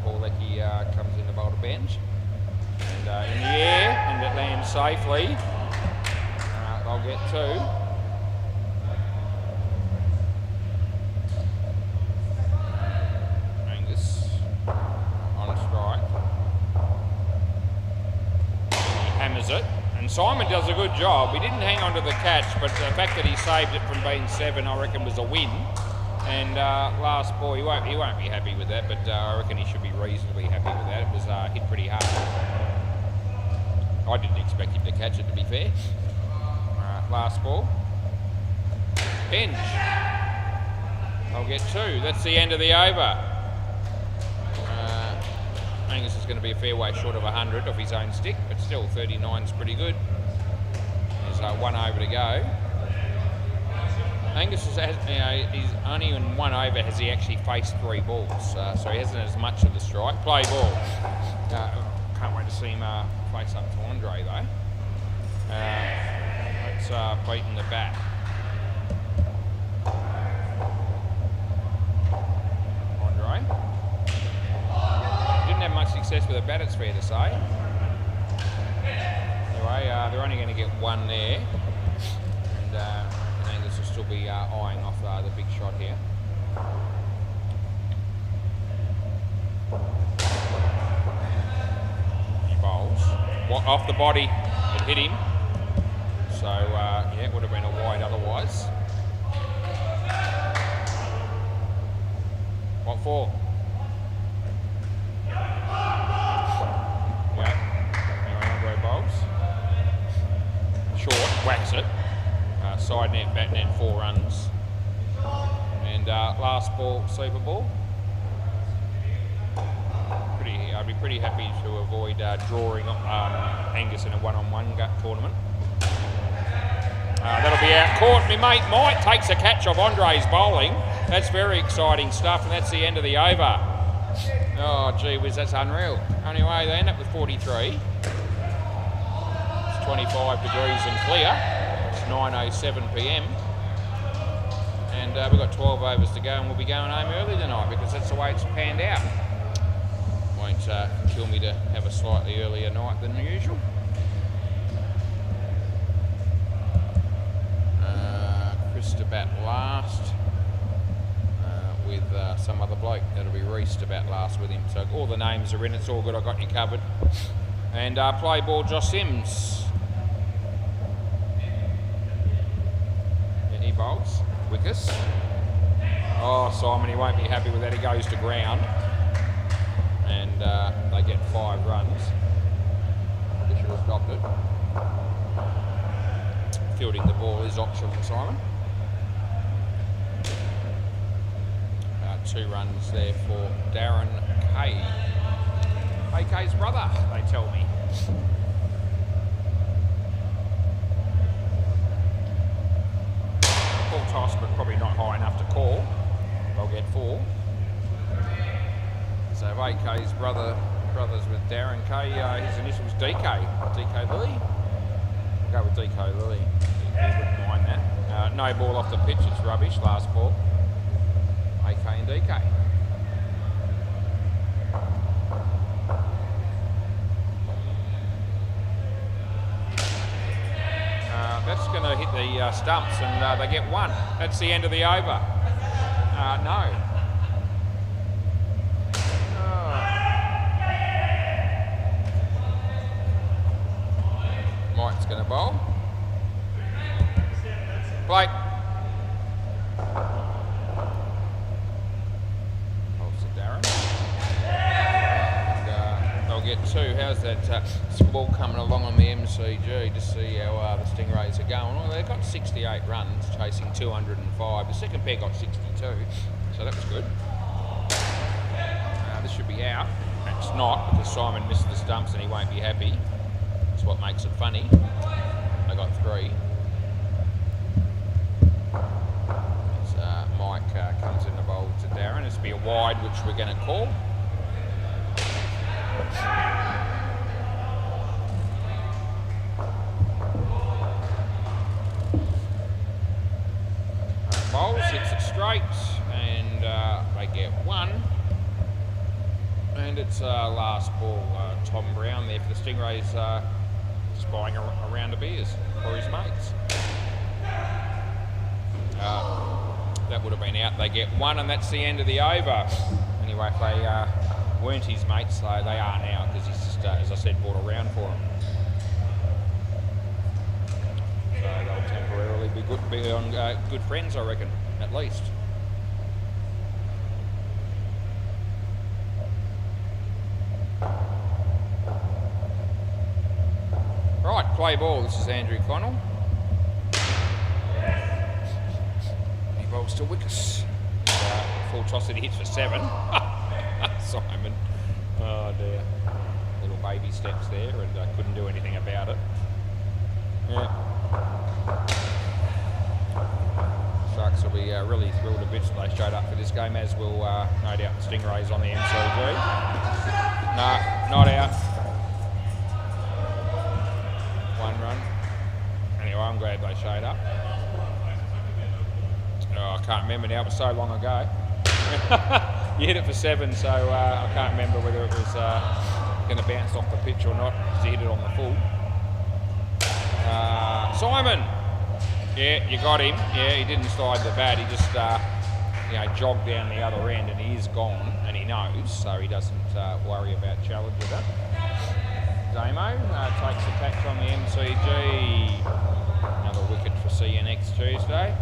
Paul Leckie comes in to bowl to Benj. And in the air, and it lands safely. They'll get 2. It, and Simon does a good job. He didn't hang on to the catch, but the fact that he saved it from being 7, I reckon, was a win. And last ball, he won't be happy with that, but I reckon he should be reasonably happy with that. It was hit pretty hard. I didn't expect him to catch it, to be fair. Last ball. Benj. I'll get 2. That's the end of the over. Angus is going to be a fair way short of 100 off his own stick, but still 39's pretty good. There's 1 over to go. Angus is, he's only in 1 over has he actually faced 3 balls, so he hasn't as much of the strike. Play ball. Can't wait to see him face up to Andre though. Let's beaten the bat. Andre. Didn't have much success with the bat, it's fair to say. Anyway, they're only going to get 1 there. And Angus will still be eyeing off the big shot here. He bowls. Off the body, it hit him. So, yeah, it would have been a wide otherwise. What for? Yeah. Anyway, Andre bowls. Short, whacks it. Side net, back net, 4 runs. And last ball, super ball. I'd be pretty happy to avoid drawing Angus in a one-on-one tournament. That'll be out. Court, my mate Mike takes a catch off Andre's bowling. That's very exciting stuff, and that's the end of the over. Oh, gee whiz, that's unreal. Anyway, they end up with 43. It's 25 degrees and clear. It's 9:07 p.m. And we've got 12 overs to go, and we'll be going home early tonight because that's the way it's panned out. Won't kill me to have a slightly earlier night than usual. Chris to bat last with some other bloke. That'll be Reese to bat last with him. So all the names are in. It's all good. I got you covered. And play ball, Josh Sims. Yeah, he bowls. Wickers. Oh, Simon, he won't be happy with that. He goes to ground. And they get 5 runs. They should have stopped it. Fielding the ball is optional, Simon. 2 runs there for Darren Kay. AK's brother, they tell me. Full toss, but probably not high enough to call. They'll get 4. So AK's brothers with Darren Kay, his initials DK. DK Lilly. Go with DK Lilly. He wouldn't mind that. No ball off the pitch, it's rubbish, last ball. AK and DK. That's going to hit the stumps and they get 1. That's the end of the over. No. Mike's going to bowl. Play. Get 2. How's that ball coming along on the MCG to see how the Stingrays are going? Well, they've got 68 runs, chasing 205. The second pair got 62, so that was good. This should be out. It's not, because Simon missed the stumps and he won't be happy. That's what makes it funny. They got 3. As Mike comes in the bowl to Darren. This will be a wide, which we're going to call. Bowls, hits it straight, and they get 1. And it's last ball, Tom Brown there for the Stingrays, just buying a round of beers for his mates. That would have been out. They get 1, and that's the end of the over. Anyway, if they weren't his mates, so they are now, because he's just, as I said, bought a round for them. So they'll temporarily be on good friends, I reckon, at least. Right, play ball. This is Andrew Connell. He bowls to Wickers. full toss that he hits for 7. Simon. Oh dear. Little baby steps there, and couldn't do anything about it. Yeah. Sharks will be really thrilled a bit that they showed up for this game, as will no doubt the Stingrays on the MCG. No, not out. 1 run. Anyway, I'm glad they showed up. Oh, I can't remember now, it was so long ago. You hit it for 7, so I can't remember whether it was going to bounce off the pitch or not, because he hit it on the full. Simon! Yeah, you got him. Yeah, he didn't slide the bat, he just jogged down the other end, and he is gone, and he knows, so he doesn't worry about challenge with that. Damo takes the catch on the MCG. Another wicket for see you next Tuesday.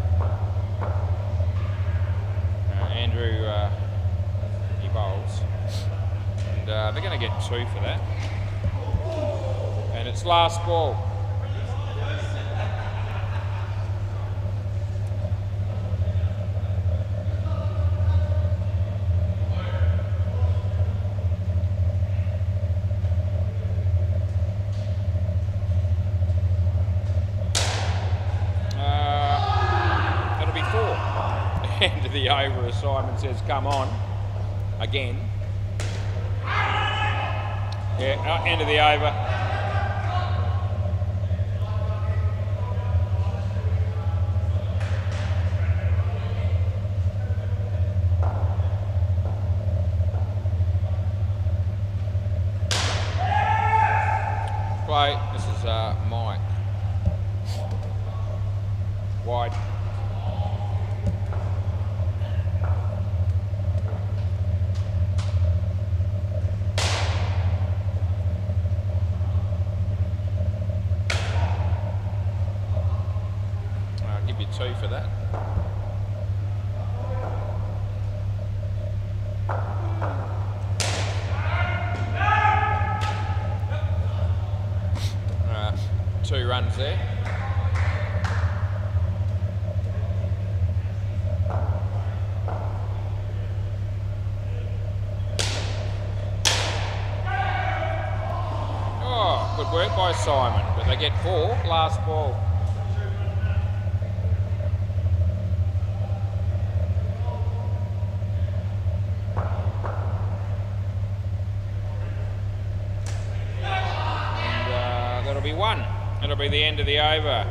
Andrew, he bowls, and they're going to get 2 for that. And it's last ball. End of the over, as Simon says, come on, again. Yeah, end of the over. Play, this is Mike. Wide. Give you 2 for that. Two runs there. Oh, good work by Simon, but they get 4, last ball. That'll be 1. It'll be the end of the over.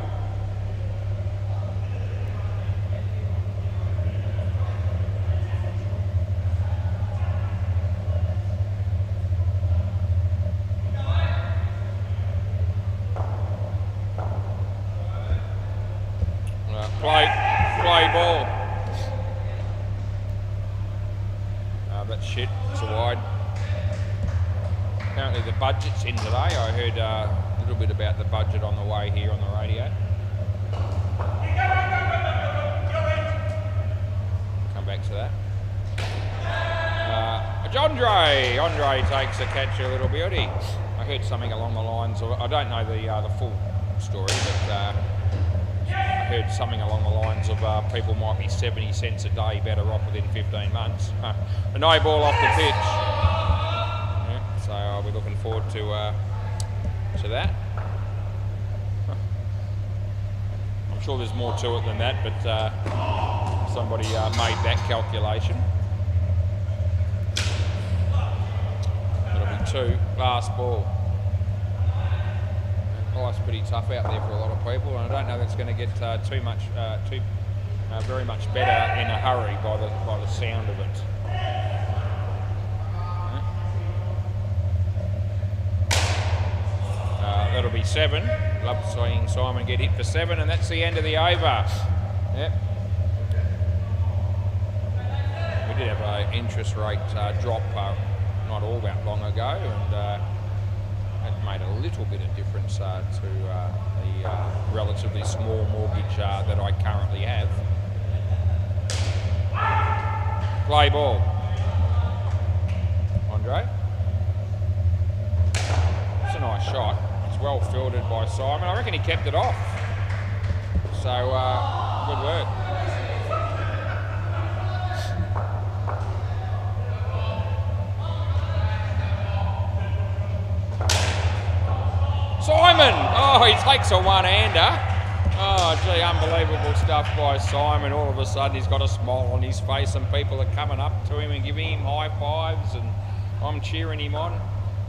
Play ball. That's shit. It's a wide. Apparently the budget's in today. I heard a little bit about the budget on the way here on the radio. Come back to that. Andre takes a catch, a little beauty. I heard something along the lines of, I don't know the full story, but I heard something along the lines of people might be 70 cents a day better off within 15 months. A no ball off the pitch. Yeah, so I'll be looking forward to that. I'm sure there's more to it than that, but somebody made that calculation. It'll be 2, last ball. Life's pretty tough out there for a lot of people, and I don't know that's going to get very much better in a hurry by the sound of it. That'll be 7. Love seeing Simon get hit for 7, and that's the end of the over. Yep. We did have an interest rate drop not all that long ago, and it made a little bit of difference to the relatively small mortgage that I currently have. Play ball. Andre. It's a nice shot. It's well fielded by Simon. I reckon he kept it off. So, good work. Simon! Oh, he takes a one-hander. Oh, gee, unbelievable stuff by Simon. All of a sudden, he's got a smile on his face and people are coming up to him and giving him high fives, and I'm cheering him on.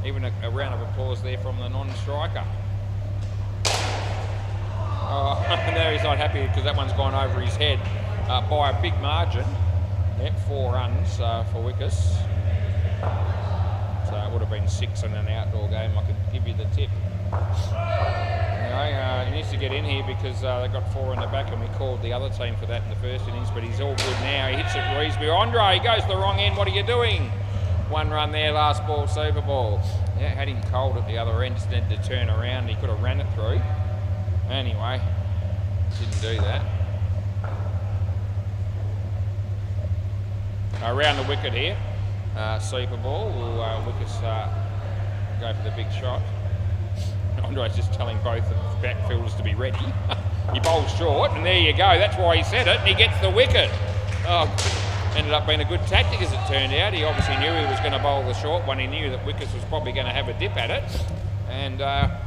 Even a round of applause there from the non-striker. Oh, and there he's not happy because that one's gone over his head by a big margin. Yep, 4 runs for Wickes. So it would have been 6 in an outdoor game. I could give you the tip. Anyway, he needs to get in here because they got 4 in the back, and we called the other team for that in the first innings, but he's all good now. He hits it Reesby. Andre goes to the wrong end. What are you doing? 1 run there, last ball, super ball. Yeah, had him cold at the other end, just needed to turn around. He could have ran it through. Anyway, didn't do that. Around the wicket here, super ball. Will Wickes go for the big shot. Andre's just telling both of the backfielders to be ready. He bowls short, and there you go. That's why he said it, and he gets the wicket. Oh, ended up being a good tactic as it turned out. He obviously knew he was going to bowl the short one. He knew that Wickes was probably going to have a dip at it. And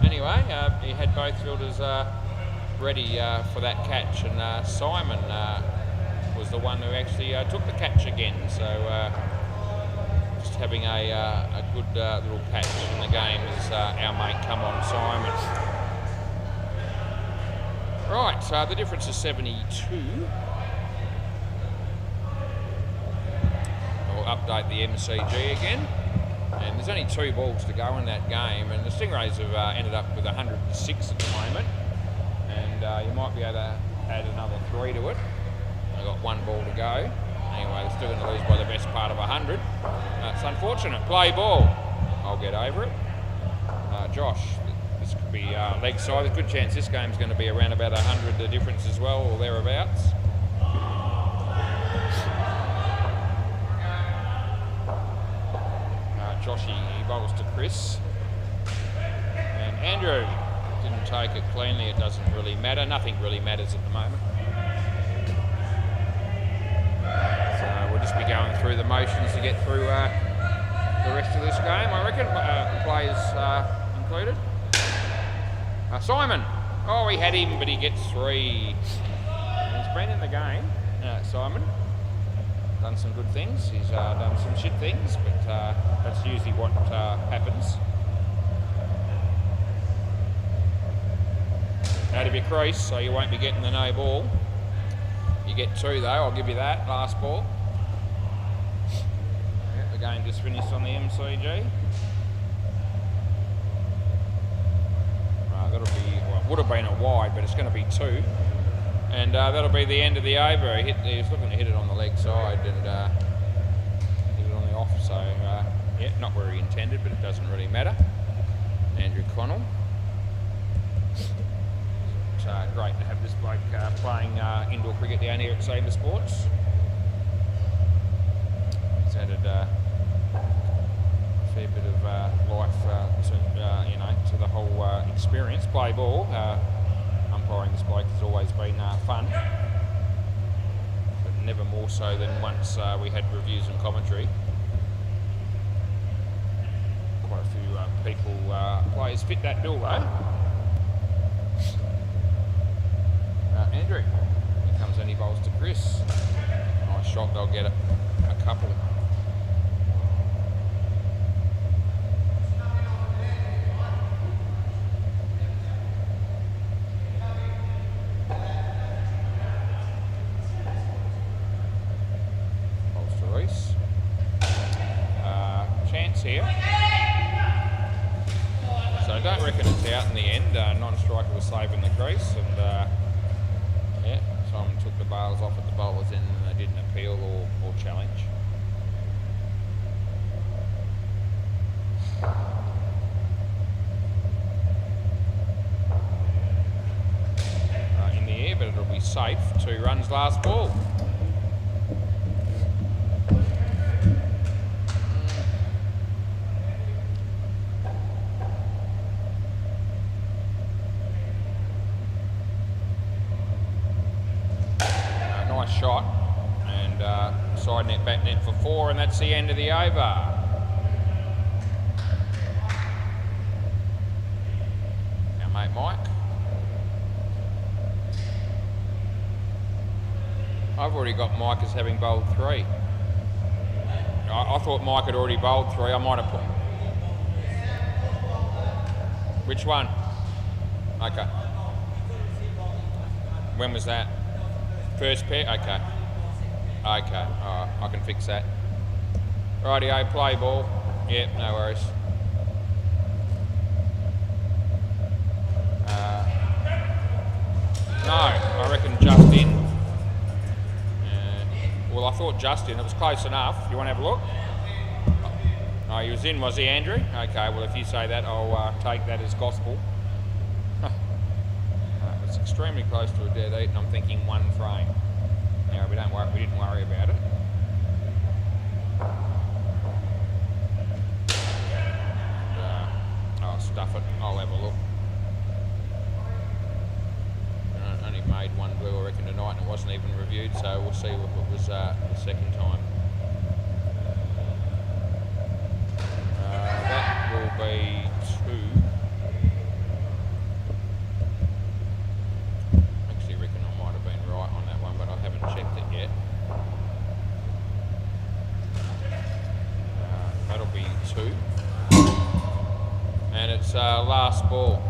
anyway, he had both fielders ready for that catch, and Simon was the one who actually took the catch again. So just having a good little catch in the game as our mate come on, Simon. Right, the difference is 72. We'll update the MCG again. And there's only 2 balls to go in that game, and the Stingrays have ended up with 106 at the moment. And you might be able to add another 3 to it. They've got 1 ball to go. Anyway, they're still going to lose by the best part of 100. It's unfortunate. Play ball. I'll get over it. Josh, this could be leg side. There's a good chance this game's going to be around about 100 the difference as well, or thereabouts. Joshy, he bowls to Chris. And Andrew didn't take it cleanly. It doesn't really matter. Nothing really matters at the moment. So we'll just be going through the motions to get through the rest of this game, I reckon. Players included. Simon. Oh, he had him, but he gets 3. He's been in the game, Simon. Done some good things. He's done some shit things, but that's usually what happens. Out of your crease, so you won't be getting the no ball. You get 2 though, I'll give you that, last ball. Yeah, the game just finished on the MCG. Right, that'll be, well, it would have been a wide, but it's going to be 2. And that'll be the end of the over. He was looking to hit it on the leg side and hit it on the off, so yeah, not where he intended, but it doesn't really matter. Andrew Connell. It's great to have this bloke playing indoor cricket down here at Sabre Sports. He's added a fair bit of life to the whole experience. Play ball. Umpiring this bloke has always been fun, but never more so than once we had reviews and commentary. Quite a few players fit that bill though. Andrew, here comes any bowls to Chris. Nice shot, they'll get a couple. Here. So I don't reckon it's out in the end. Non-striker was saving the crease, and yeah, Simon took the bails off at the bowler's end, and they didn't appeal or challenge. In the air, but it'll be safe. 2 runs, last ball. Shot and side net, back net for 4, and that's the end of the over. Mike. I've already got Mike as having bowled 3. I thought Mike had already bowled 3. I might have put... Which one? Okay. When was that? First pair? Okay. Okay. Alright, I can fix that. Rightio, play ball. Yep, no worries. No, I reckon just in. Well, I thought just in. It was close enough. You want to have a look? Oh, he was in, was he, Andrew? Okay, well, if you say that, I'll take that as gospel. It's extremely close to a dead heat, and I'm thinking 1 frame. Now, we didn't worry about it. I'll stuff it. I'll have a look. Only made 1 blue, I reckon, tonight, and it wasn't even reviewed, so we'll see if it was the second time. That will be 2. Actually, reckon I might have been right on that one, but I haven't checked it yet. That'll be 2. And it's last ball.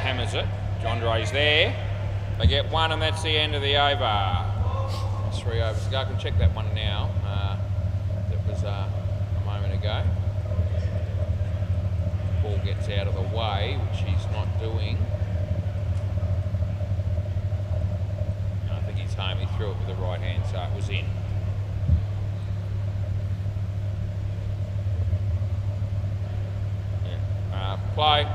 Hammers it. Jondre's there. They get 1 and that's the end of the over. 3 overs to go. I can check that one now. That was a moment ago. Ball gets out of the way, which he's not doing. I think he's home. He threw it with the right hand, so it was in. Yeah. Play.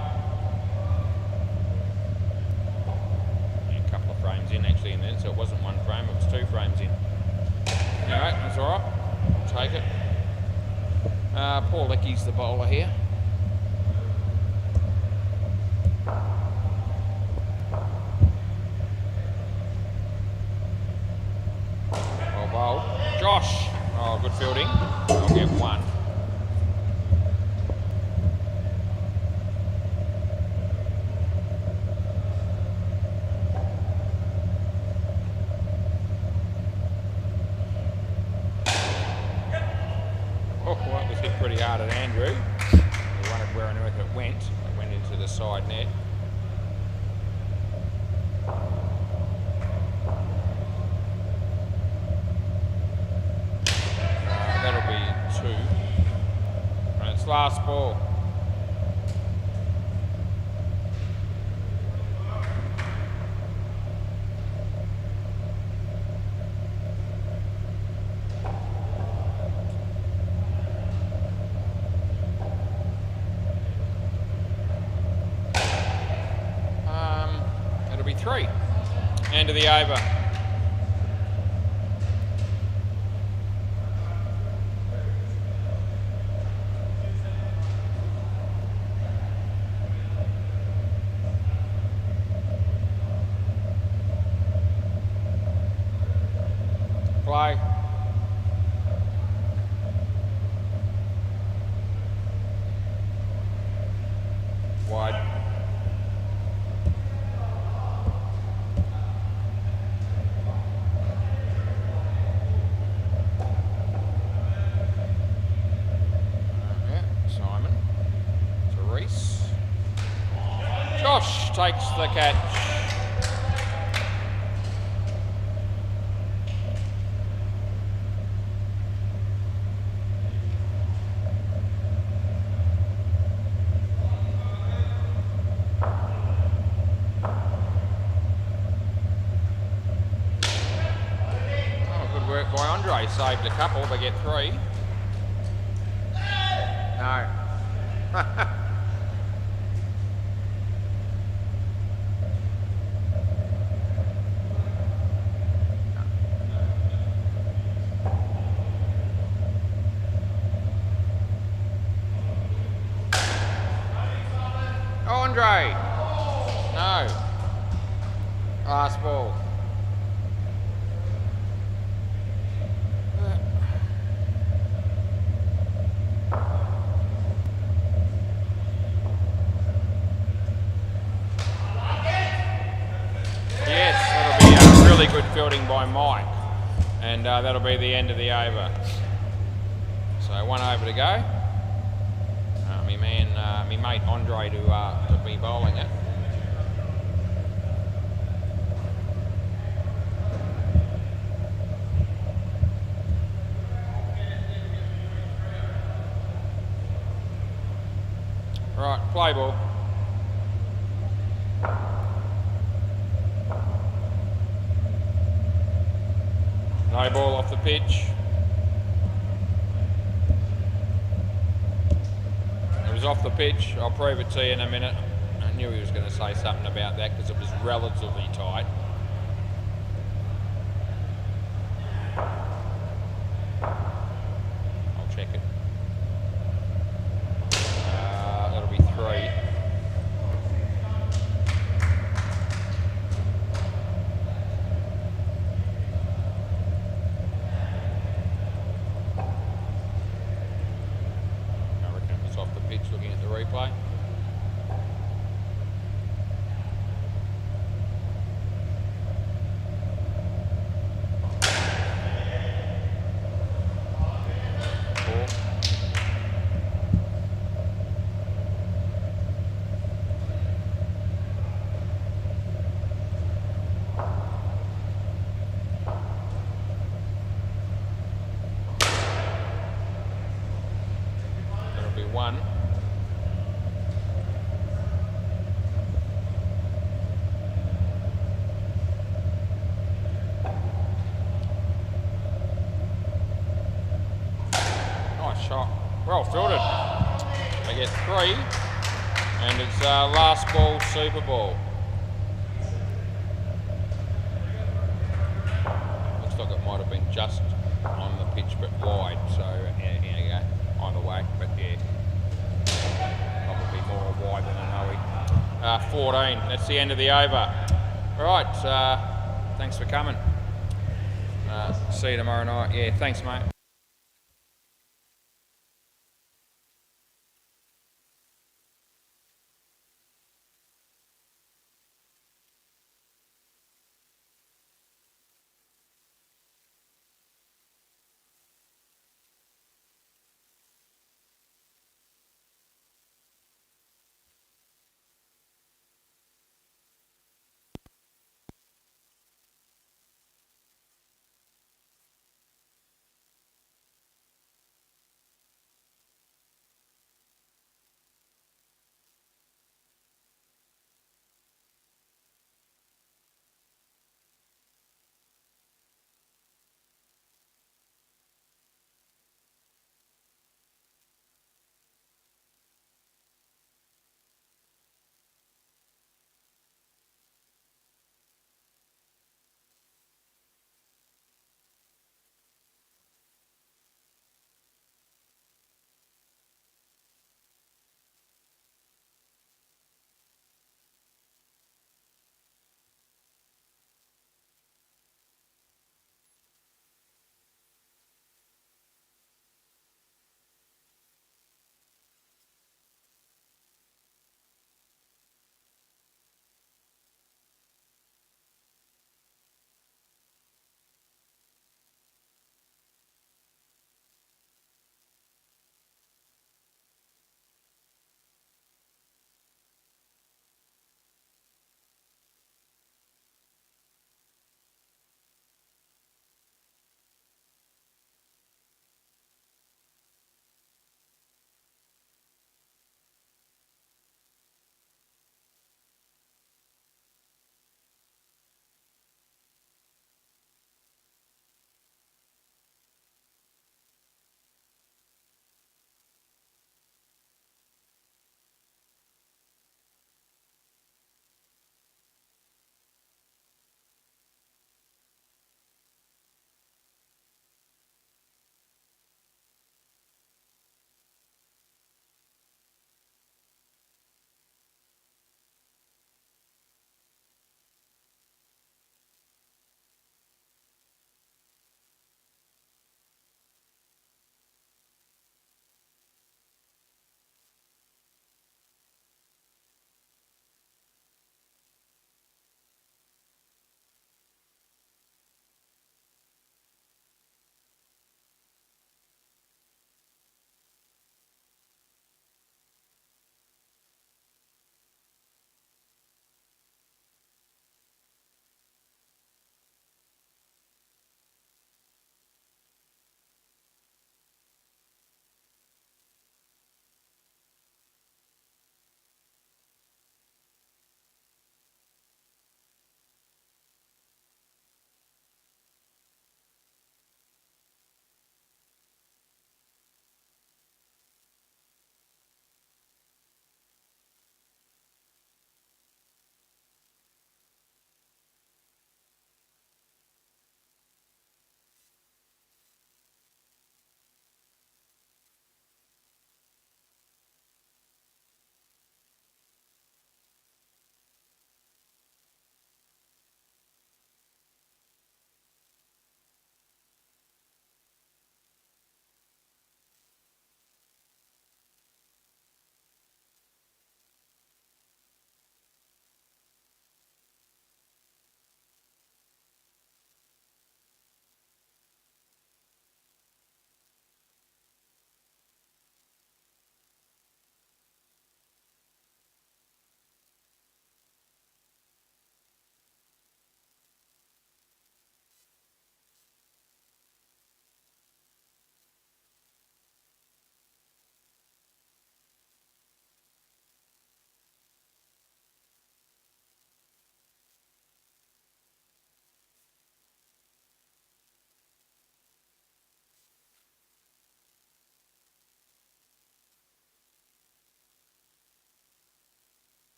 Frames in actually in there, so it wasn't 1 frame, it was 2 frames in. Anyway, that's alright, I'll take it. Paul Lecky's the bowler here. Well bowled. Josh! Oh, good fielding. I'll get 1. Pretty hard at Andrew. He wondered where on earth it went. It went into the side net. That'll be 2. And it's last ball. It'll be 3. End of the over. Play. Wide. Josh takes the catch. Oh, good work by Andre. Saved a couple, they get 3. No. Andre. No. Last ball. and that'll be the end of the over. So 1 over to go. Me mate Andre to be bowling it. Right, play ball. No ball off the pitch. It was off the pitch. I'll prove it to you in a minute. I knew he was going to say something about that because it was relatively tight. I'll check it. That'll be 3. Off the pitch looking at the replay. That'll be 1. Shot. Well fielded. They get 3, and it's last ball, super ball. Looks like it might have been just on the pitch but wide, so yeah, here you go. Either way, but yeah, probably more wide than a no-ey. 14. That's the end of the over. All right. Thanks for coming. See you tomorrow night. Yeah, thanks, mate.